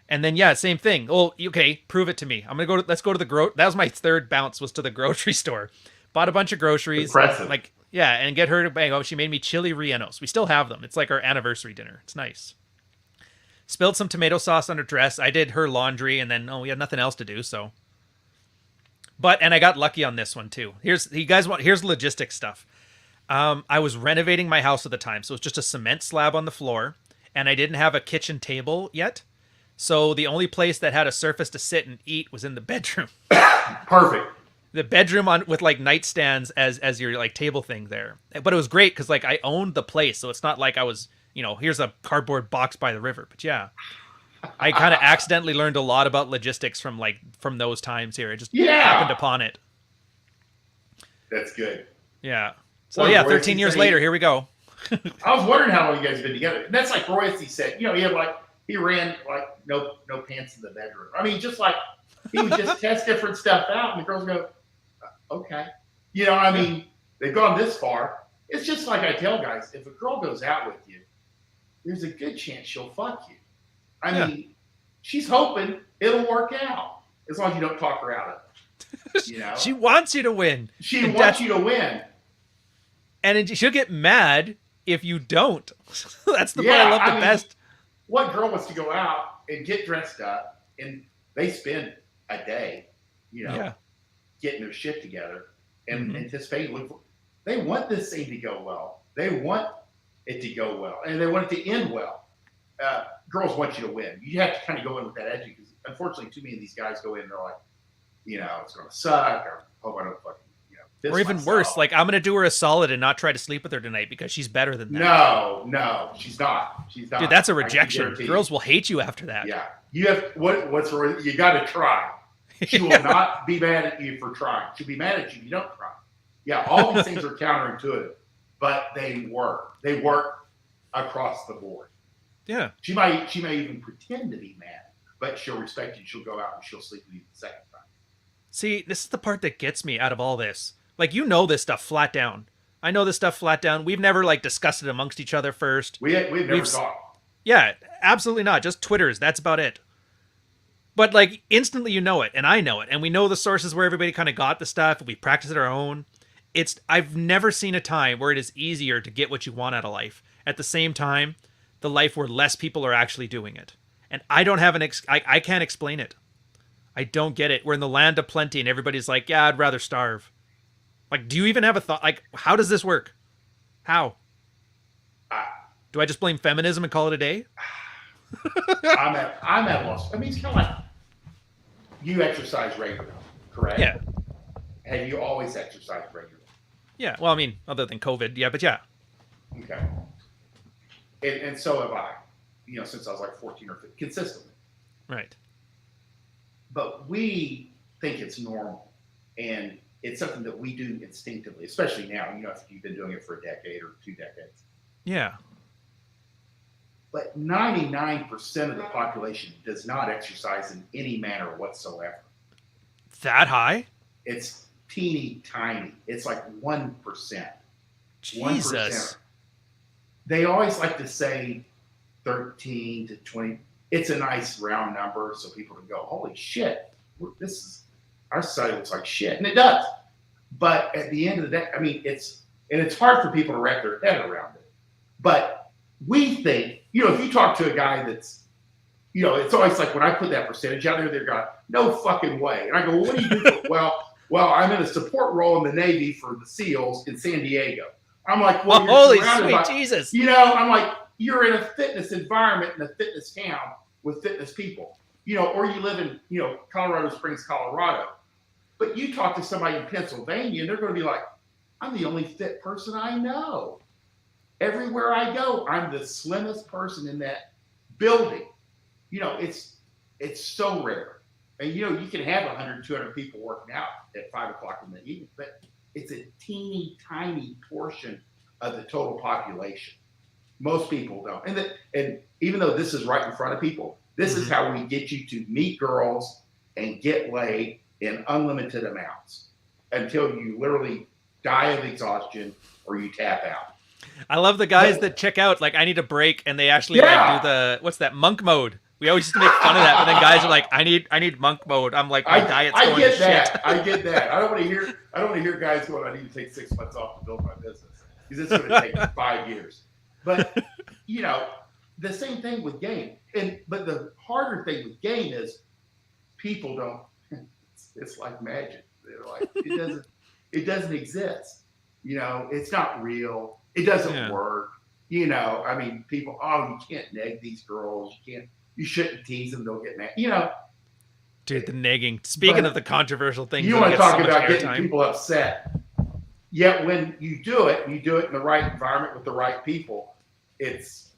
B: And then yeah, same thing. Oh, okay, prove it to me. I'm gonna go to let's go to that was my third bounce, was to the grocery store. Bought a bunch of groceries.
C: Impressive.
B: Like, yeah, and get her to bang. Oh, she made me chili rellenos. We still have them. It's like our anniversary dinner. It's nice. Spilled some tomato sauce on her dress. I did her laundry, and then we had nothing else to do, so. And I got lucky on this one too. Here's logistics stuff. I was renovating my house at the time, so it's just a cement slab on the floor, and I didn't have a kitchen table yet. So the only place that had a surface to sit and eat was in the bedroom.
C: Perfect.
B: The bedroom with like nightstands as your like table thing there. But it was great because like I owned the place, so it's not like I was, here's a cardboard box by the river. But yeah, I kind of accidentally learned a lot about logistics from those times here. I just happened upon it.
C: That's good.
B: Yeah. So yeah, 13 years later, here we go.
C: I was wondering how long you guys have been together. And that's like Royce said. He ran like no pants in the bedroom. I mean, just like he would just test different stuff out, and the girls go, okay. I mean, they've gone this far. It's just like I tell guys, if a girl goes out with you, there's a good chance she'll fuck you. I mean, she's hoping it'll work out as long as you don't talk her out of it.
B: She wants you to win.
C: She wants you to win.
B: And she'll get mad if you don't. That's the part I love the best.
C: What girl wants to go out and get dressed up and they spend a day, getting their shit together and anticipating. They want this thing to go well. They want it to go well, and they want it to end well. Girls want you to win. You have to kind of go in with that edge because, unfortunately, too many of these guys go in and they're like, it's going to suck, or I don't fucking,
B: or even
C: myself.
B: Worse, like I'm going to do her a solid and not try to sleep with her tonight because she's better than that.
C: No, she's not. She's not.
B: Dude, that's a rejection. Girls will hate you after that.
C: Yeah, you have you got to try. She will not be mad at you for trying. She'll be mad at you if you don't try. Yeah, all these things are counterintuitive, but they work. They work across the board.
B: Yeah.
C: She may even pretend to be mad, but she'll respect you. She'll go out and she'll sleep with you the second time.
B: See, this is the part that gets me out of all this. Like, this stuff flat down. I know this stuff flat down. We've never discussed it amongst each other first.
C: We've never talked.
B: Yeah, absolutely not. Just Twitters. That's about it. But instantly you know it, and I know it, and we know the sources where everybody kind of got the stuff, and we practice it our own. I've never seen a time where it is easier to get what you want out of life. At the same time, the life where less people are actually doing it. And I don't have I can't explain it. I don't get it. We're in the land of plenty, and everybody's like, yeah, I'd rather starve. Do you even have a thought? How does this work? How? Do I just blame feminism and call it a day?
C: I'm at loss. I mean, it's kind of like you exercise regularly, correct?
B: Yeah.
C: Have you always exercised regularly?
B: Yeah. Well, I mean, other than COVID, yeah, but yeah.
C: Okay. And so have I, since I was 14 or 15, consistently.
B: Right.
C: But we think it's normal, and it's something that we do instinctively, especially now, if you've been doing it for a decade or 2 decades.
B: Yeah.
C: But 99% of the population does not exercise in any manner whatsoever.
B: That high?
C: It's teeny tiny. It's 1%.
B: Jesus.
C: 1%. They always like to say 13 to 20. It's a nice round number so people can go, holy shit, our society looks like shit. And it does. But at the end of the day, I mean, it's hard for people to wrap their head around it. But we think, if you talk to a guy that's, it's always like when I put that percentage out there, they're going, no fucking way. And I go, well, what do you do? Well, I'm in a support role in the Navy for the SEALs in San Diego. I'm like, well,
B: holy sweet Jesus.
C: I'm like, you're in a fitness environment in a fitness town with fitness people, or you live in, Colorado Springs, Colorado. But you talk to somebody in Pennsylvania, and they're going to be like, I'm the only fit person I know. Everywhere I go, I'm the slimmest person in that building. It's so rare. And, you can have 100, 200 people working out at 5 o'clock in the evening, but it's a teeny tiny portion of the total population. Most people don't. And even though this is right in front of people, this is how we get you to meet girls and get laid in unlimited amounts until you literally die of exhaustion or you tap out.
B: I love the guys that check out, I need a break, and they actually do the, what's that, monk mode. We always used to make fun of that, but then guys are like, I need monk mode. I'm like, my diet's going to shit.
C: I get that. I don't want to hear guys going, I need to take 6 months off to build my business because it's going to take 5 years. But the same thing with game. But the harder thing with game is people don't. It's like magic. They're like it doesn't exist. It's not real. It doesn't work. I mean, people. Oh, you can't neg these girls. You shouldn't tease them. They'll get mad.
B: Dude, the negging. Speaking of the controversial things,
C: you want to talk about getting people upset. Yet when you do it in the right environment with the right people, it's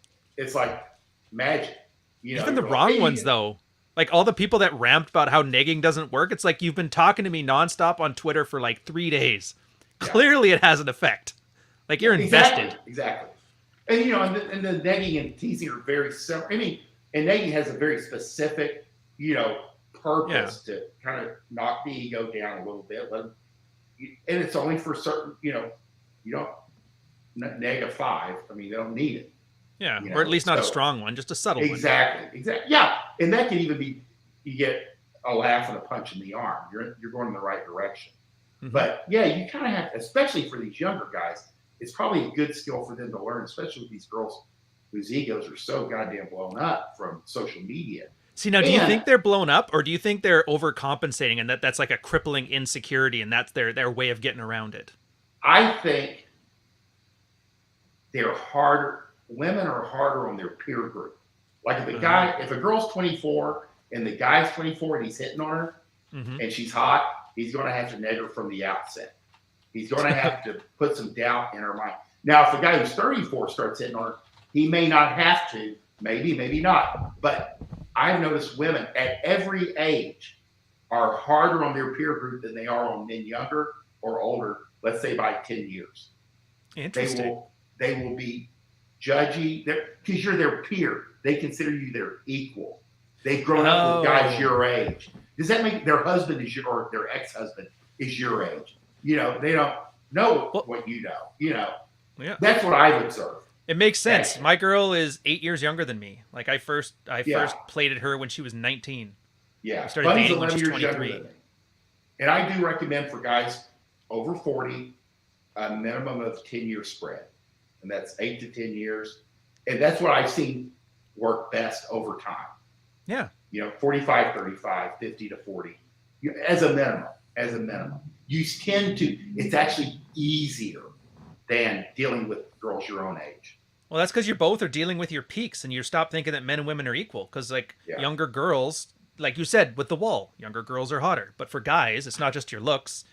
C: like magic.
B: Even the wrong ones, though. Like all the people that ramped about how negging doesn't work, it's like you've been talking to me nonstop on Twitter for like 3 days. Yeah. Clearly, it has an effect. Like you're invested.
C: Exactly. And and the negging and teasing are very similar. I mean, and negging has a very specific, purpose to kind of knock the ego down a little bit. And it's only for certain, you don't neg a 5. I mean, they don't need it.
B: Yeah, or at least not a strong one, just a subtle one.
C: Exactly. Yeah, and that can even be, you get a laugh and a punch in the arm. You're going in the right direction. Mm-hmm. But yeah, you kind of have, especially for these younger guys, it's probably a good skill for them to learn, especially with these girls whose egos are so goddamn blown up from social media.
B: See, now, do you think they're blown up, or do you think they're overcompensating and that's like a crippling insecurity and that's their way of getting around it?
C: I think they're harder. Women are harder on their peer group. Like if a girl's 24 and the guy's 24 and he's hitting on her and she's hot, he's going to have to neg her from the outset. He's going to have to put some doubt in her mind. Now, if the guy who's 34 starts hitting on her, he may not have to, maybe not. But I've noticed women at every age are harder on their peer group than they are on men younger or older, let's say by 10 years.
B: Interesting.
C: They will be judgy because you're their peer. They consider you their equal. They've grown up with guys your age. Does that mean their husband is or their ex-husband is your age? They don't know what you know.
B: Yeah.
C: That's what I've observed.
B: It makes sense. My girl is 8 years younger than me. Like I first plated her when she was 19.
C: Yeah.
B: I started dating when she was 23.
C: And I do recommend for guys over 40 a minimum of 10-year spread. And that's 8 to 10 years. And that's what I've seen work best over time.
B: Yeah.
C: 45, 35, 50 to 40 as a minimum. It's actually easier than dealing with girls your own age.
B: Well, that's because you both are dealing with your peaks and you stop thinking that men and women are equal. Because younger girls, like you said, with the wall, younger girls are hotter. But for guys, it's not just your looks,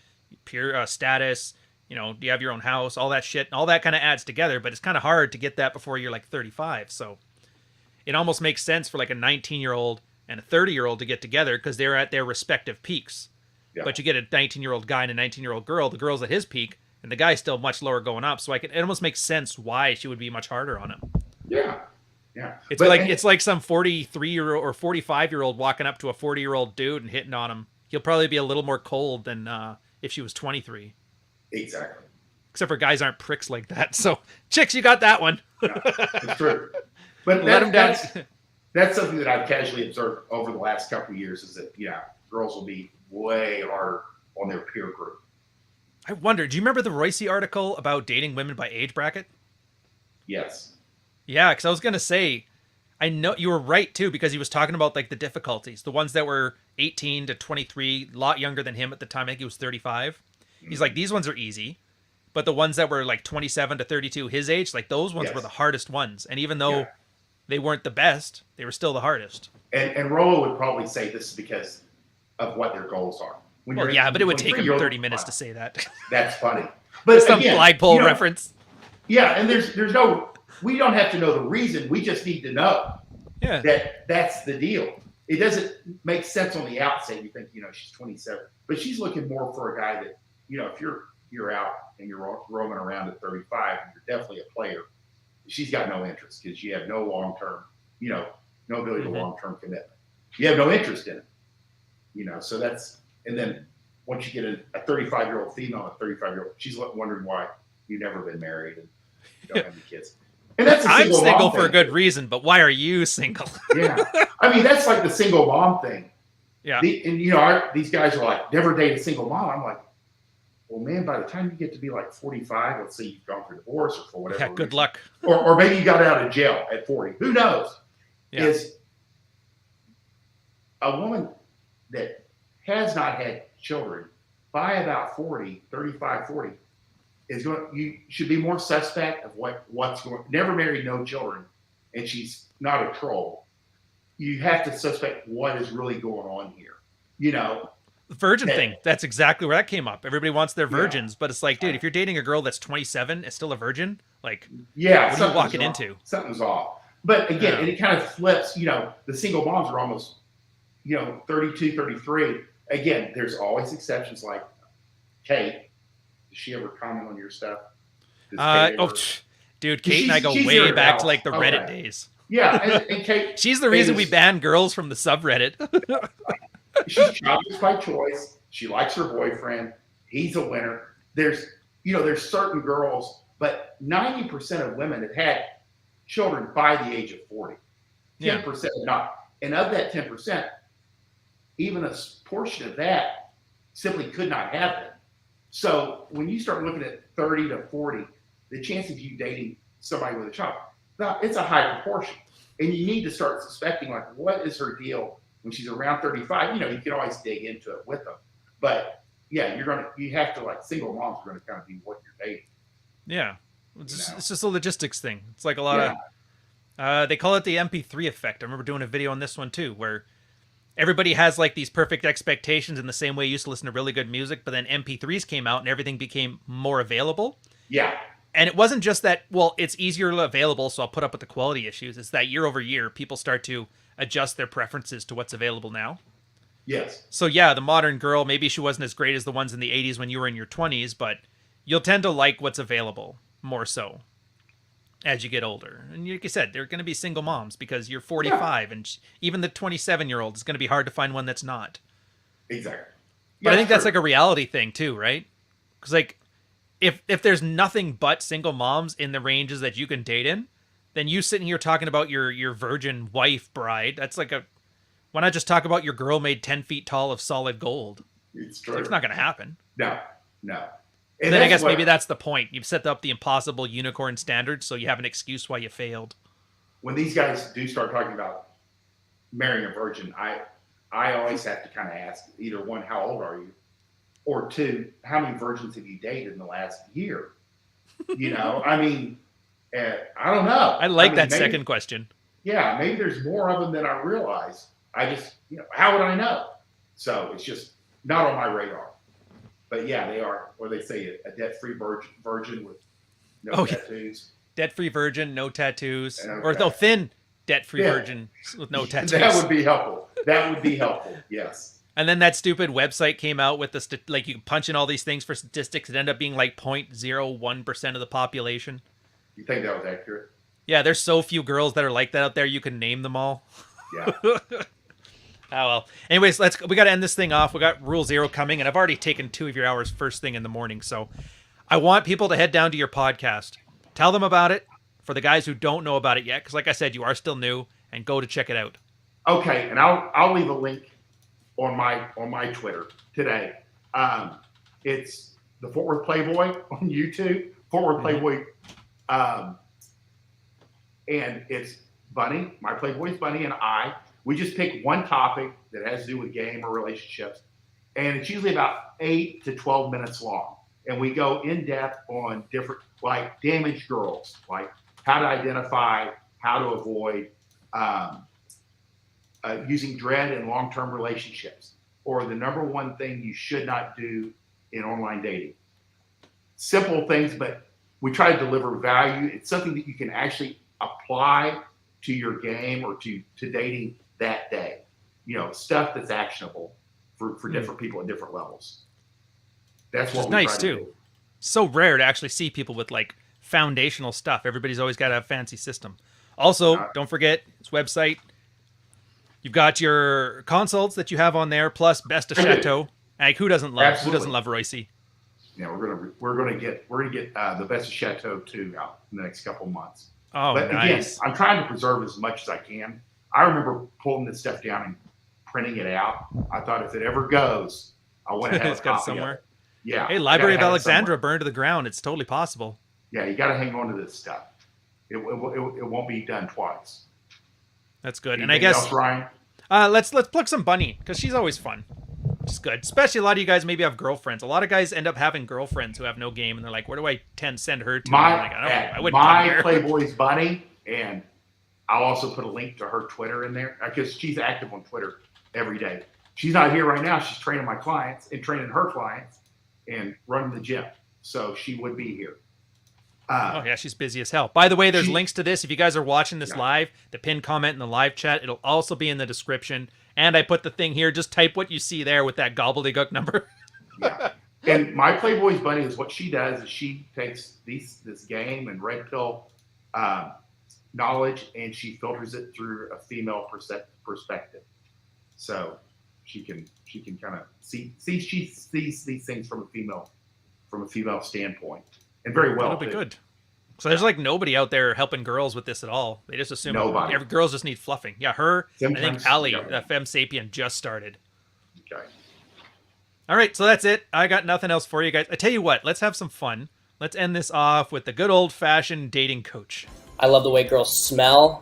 B: pure status, do you have your own house, all that shit, all that kind of adds together. But it's kind of hard to get that before you're like 35. So it almost makes sense for like a 19-year-old and a 30-year-old to get together because they're at their respective peaks. Yeah. But you get a 19-year-old guy and a 19-year-old girl, the girl's at his peak, and the guy's still much lower going up. So it almost makes sense why she would be much harder on him.
C: Yeah.
B: It's like some 43-year-old or 45-year-old walking up to a 40-year-old dude and hitting on him. He'll probably be a little more cold than if she was 23.
C: Exactly.
B: Except for guys aren't pricks like that. So, chicks, you got that one.
C: Yeah, it's true. But
B: let them down.
C: That's something that I've casually observed over the last couple of years is that, girls will be way harder on their peer group.
B: I wonder, do you remember the Royce article about dating women by age bracket?
C: Yes.
B: Yeah, because I was going to say, I know you were right, too, because he was talking about like the difficulties. The ones that were 18 to 23, a lot younger than him at the time. I think he was 35. He's like, these ones are easy. But the ones that were like 27 to 32, his age, like those ones were the hardest ones. And even though they weren't the best, they were still the hardest.
C: And Rollo would probably say this is because of what their goals are.
B: But it would take him 30 minutes to say that.
C: That's funny. But
B: some flagpole reference.
C: Yeah, and we don't have to know the reason. We just need to know that that's the deal. It doesn't make sense on the outset. You think, she's 27. But she's looking more for a guy that, if you're out and you're roaming around at 35, you're definitely a player. She's got no interest because you have no long-term, no ability to long-term commitment. You have no interest in it. So that's, and then once you get a 35-year-old female, a 35-year-old, she's wondering why you've never been married and you don't have any kids. And that's
B: I'm single for a good reason, but why are you single?
C: Yeah. I mean, that's like the single mom thing.
B: Yeah.
C: And these guys are like, never date a single mom. I'm like, well, man, by the time you get to be like 45, let's say you've gone through divorce or for whatever
B: Yeah, good
C: reason,
B: luck.
C: or maybe you got out of jail at 40. Who knows?
B: Yeah.
C: Is a woman that has not had children by about 40, 35, 40, you should be more suspect of what's going. Never married, no children, and she's not a troll. You have to suspect what is really going on here.
B: The virgin thing. That's exactly where that came up. Everybody wants their virgins, but it's like, dude, if you're dating a girl that's 27 is still a virgin, like, what are you walking into?
C: Something's off. But again, and it kind of flips. The single moms are almost, 32, 33. Again, there's always exceptions like Kate. Does she ever comment on your stuff?
B: Dude, Kate and I go way back to like the Reddit days.
C: Yeah, and Kate.
B: She's the reason we banned girls from the subreddit.
C: She's childish by choice. She likes her boyfriend. He's a winner. There's certain girls, but 90% of women have had children by the age of 40. 10% not. And of that 10%, even a portion of that simply could not have them. So when you start looking at 30 to 40, the chance of you dating somebody with a child, it's a high proportion. And you need to start suspecting, like, what is her deal when she's around 35? You can always dig into it with them. But yeah, you have to, like, single moms are going to kind of be what you're dating.
B: Yeah. It's just a logistics thing. It's like a lot of, they call it the MP3 effect. I remember doing a video on this one too, where everybody has like these perfect expectations in the same way you used to listen to really good music, but then MP3s came out and everything became more available.
C: Yeah.
B: And it wasn't just that, well, it's easier available, so I'll put up with the quality issues. It's that year over year, people start to adjust their preferences to what's available now.
C: Yes.
B: So yeah, the modern girl, maybe she wasn't as great as the ones in the 80s when you were in your 20s, but you'll tend to like what's available more so as you get older. And like you said, they're going to be single moms because you're 45, and even the 27-year-old is going to be hard to find one that's not.
C: Exactly.
B: But I think that's like a reality thing too, right? Because like, if there's nothing but single moms in the ranges that you can date in, then you sitting here talking about your virgin wife bride, that's like why not just talk about your girl made 10 feet tall of solid gold?
C: It's true.
B: It's not going to happen.
C: No.
B: And then I guess maybe that's the point. You've set up the impossible unicorn standard, so you have an excuse why you failed.
C: When these guys do start talking about marrying a virgin, I always have to kind of ask, either one, how old are you? Or two, how many virgins have you dated in the last year? I mean, I don't know.
B: I like that second question.
C: Yeah, maybe there's more of them than I realize. I just, how would I know? So it's just not on my radar. But yeah, they are, or they say a debt-free virgin with no tattoos.
B: Debt-free virgin, no tattoos.
C: Okay.
B: Or no, thin debt-free virgin with no tattoos.
C: That would be helpful. Yes.
B: And then that stupid website came out with like you can punch in all these things for statistics that end up being like 0.01% of the population.
C: You think that was accurate?
B: Yeah, there's so few girls that are like that out there. You can name them all.
C: Yeah.
B: Oh, well. Anyways, we got to end this thing off. We got Rule 0 coming, and I've already taken 2 of your hours first thing in the morning. So I want people to head down to your podcast. Tell them about it for the guys who don't know about it yet, because like I said, you are still new, and go to check it out.
C: Okay, and I'll leave a link on my Twitter today. It's the Fort Worth Playboy on YouTube. Fort Worth Playboy, and it's Bunny. My Playboy's Bunny, and I. We just pick one topic that has to do with game or relationships, and it's usually about 8 to 12 minutes long. And we go in depth on different, like damaged girls, like how to identify, how to avoid using dread in long-term relationships, or the number one thing you should not do in online dating. Simple things, but we try to deliver value. It's something that you can actually apply to your game or to dating that day. Stuff that's actionable for different people at different levels. That's what we
B: nice
C: try to
B: too.
C: do.
B: So rare to actually see people with like foundational stuff. Everybody's always got a fancy system. Also, don't forget his website. You've got your consults that you have on there, plus Best of Chateau. Like who doesn't love Royce?
C: Yeah, we're gonna get the Best of Chateau 2 out in the next couple months.
B: Oh,
C: but
B: nice.
C: Again, I'm trying to preserve as much as I can. I remember pulling this stuff down and printing it out. I thought if it ever goes, I want to have
B: It's
C: a
B: got it
C: copy
B: somewhere.
C: of it. Yeah.
B: Hey,
C: I
B: Library of
C: gotta have it
B: Alexandria
C: somewhere.
B: burned to the ground. It's totally possible.
C: Yeah, you got to hang on to this stuff. It won't be done twice.
B: That's good.
C: Anything
B: And I guess
C: else, Ryan?
B: let's plug some Bunny because she's always fun. It's good, especially a lot of you guys maybe have girlfriends. A lot of guys end up having girlfriends who have no game, and they're like, "Where do I send her to?" And I'm like, I wouldn't come
C: my
B: here.
C: Playboy's Bunny, and I'll also put a link to her Twitter in there because she's active on Twitter every day. She's not here right now. She's training my clients and training her clients and running the gym. So she would be here.
B: Oh yeah, she's busy as hell. By the way, there's links to this if you guys are watching this live. The pinned comment in the live chat. It'll also be in the description. And I put the thing here. Just type what you see there with that gobbledygook number.
C: Yeah. And my Playboy's Bunny is what she does is she takes this game and red pill knowledge and she filters it through a female perspective. So she can kind of see she sees these things from a female standpoint. And very well.
B: That'll be good. So there's like nobody out there helping girls with this at all. They just assume every girls just need fluffing. Yeah, her.
C: Sometimes,
B: I think Ali,
C: yeah.
B: Femme Sapien, just started.
C: Okay.
B: All right, so that's it. I got nothing else for you guys. I tell you what, let's have some fun. Let's end this off with the good old-fashioned dating coach.
D: I love the way girls smell.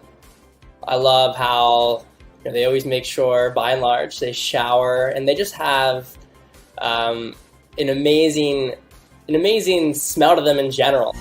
D: I love how they always make sure, by and large, they shower, and they just have an amazing smell to them in general.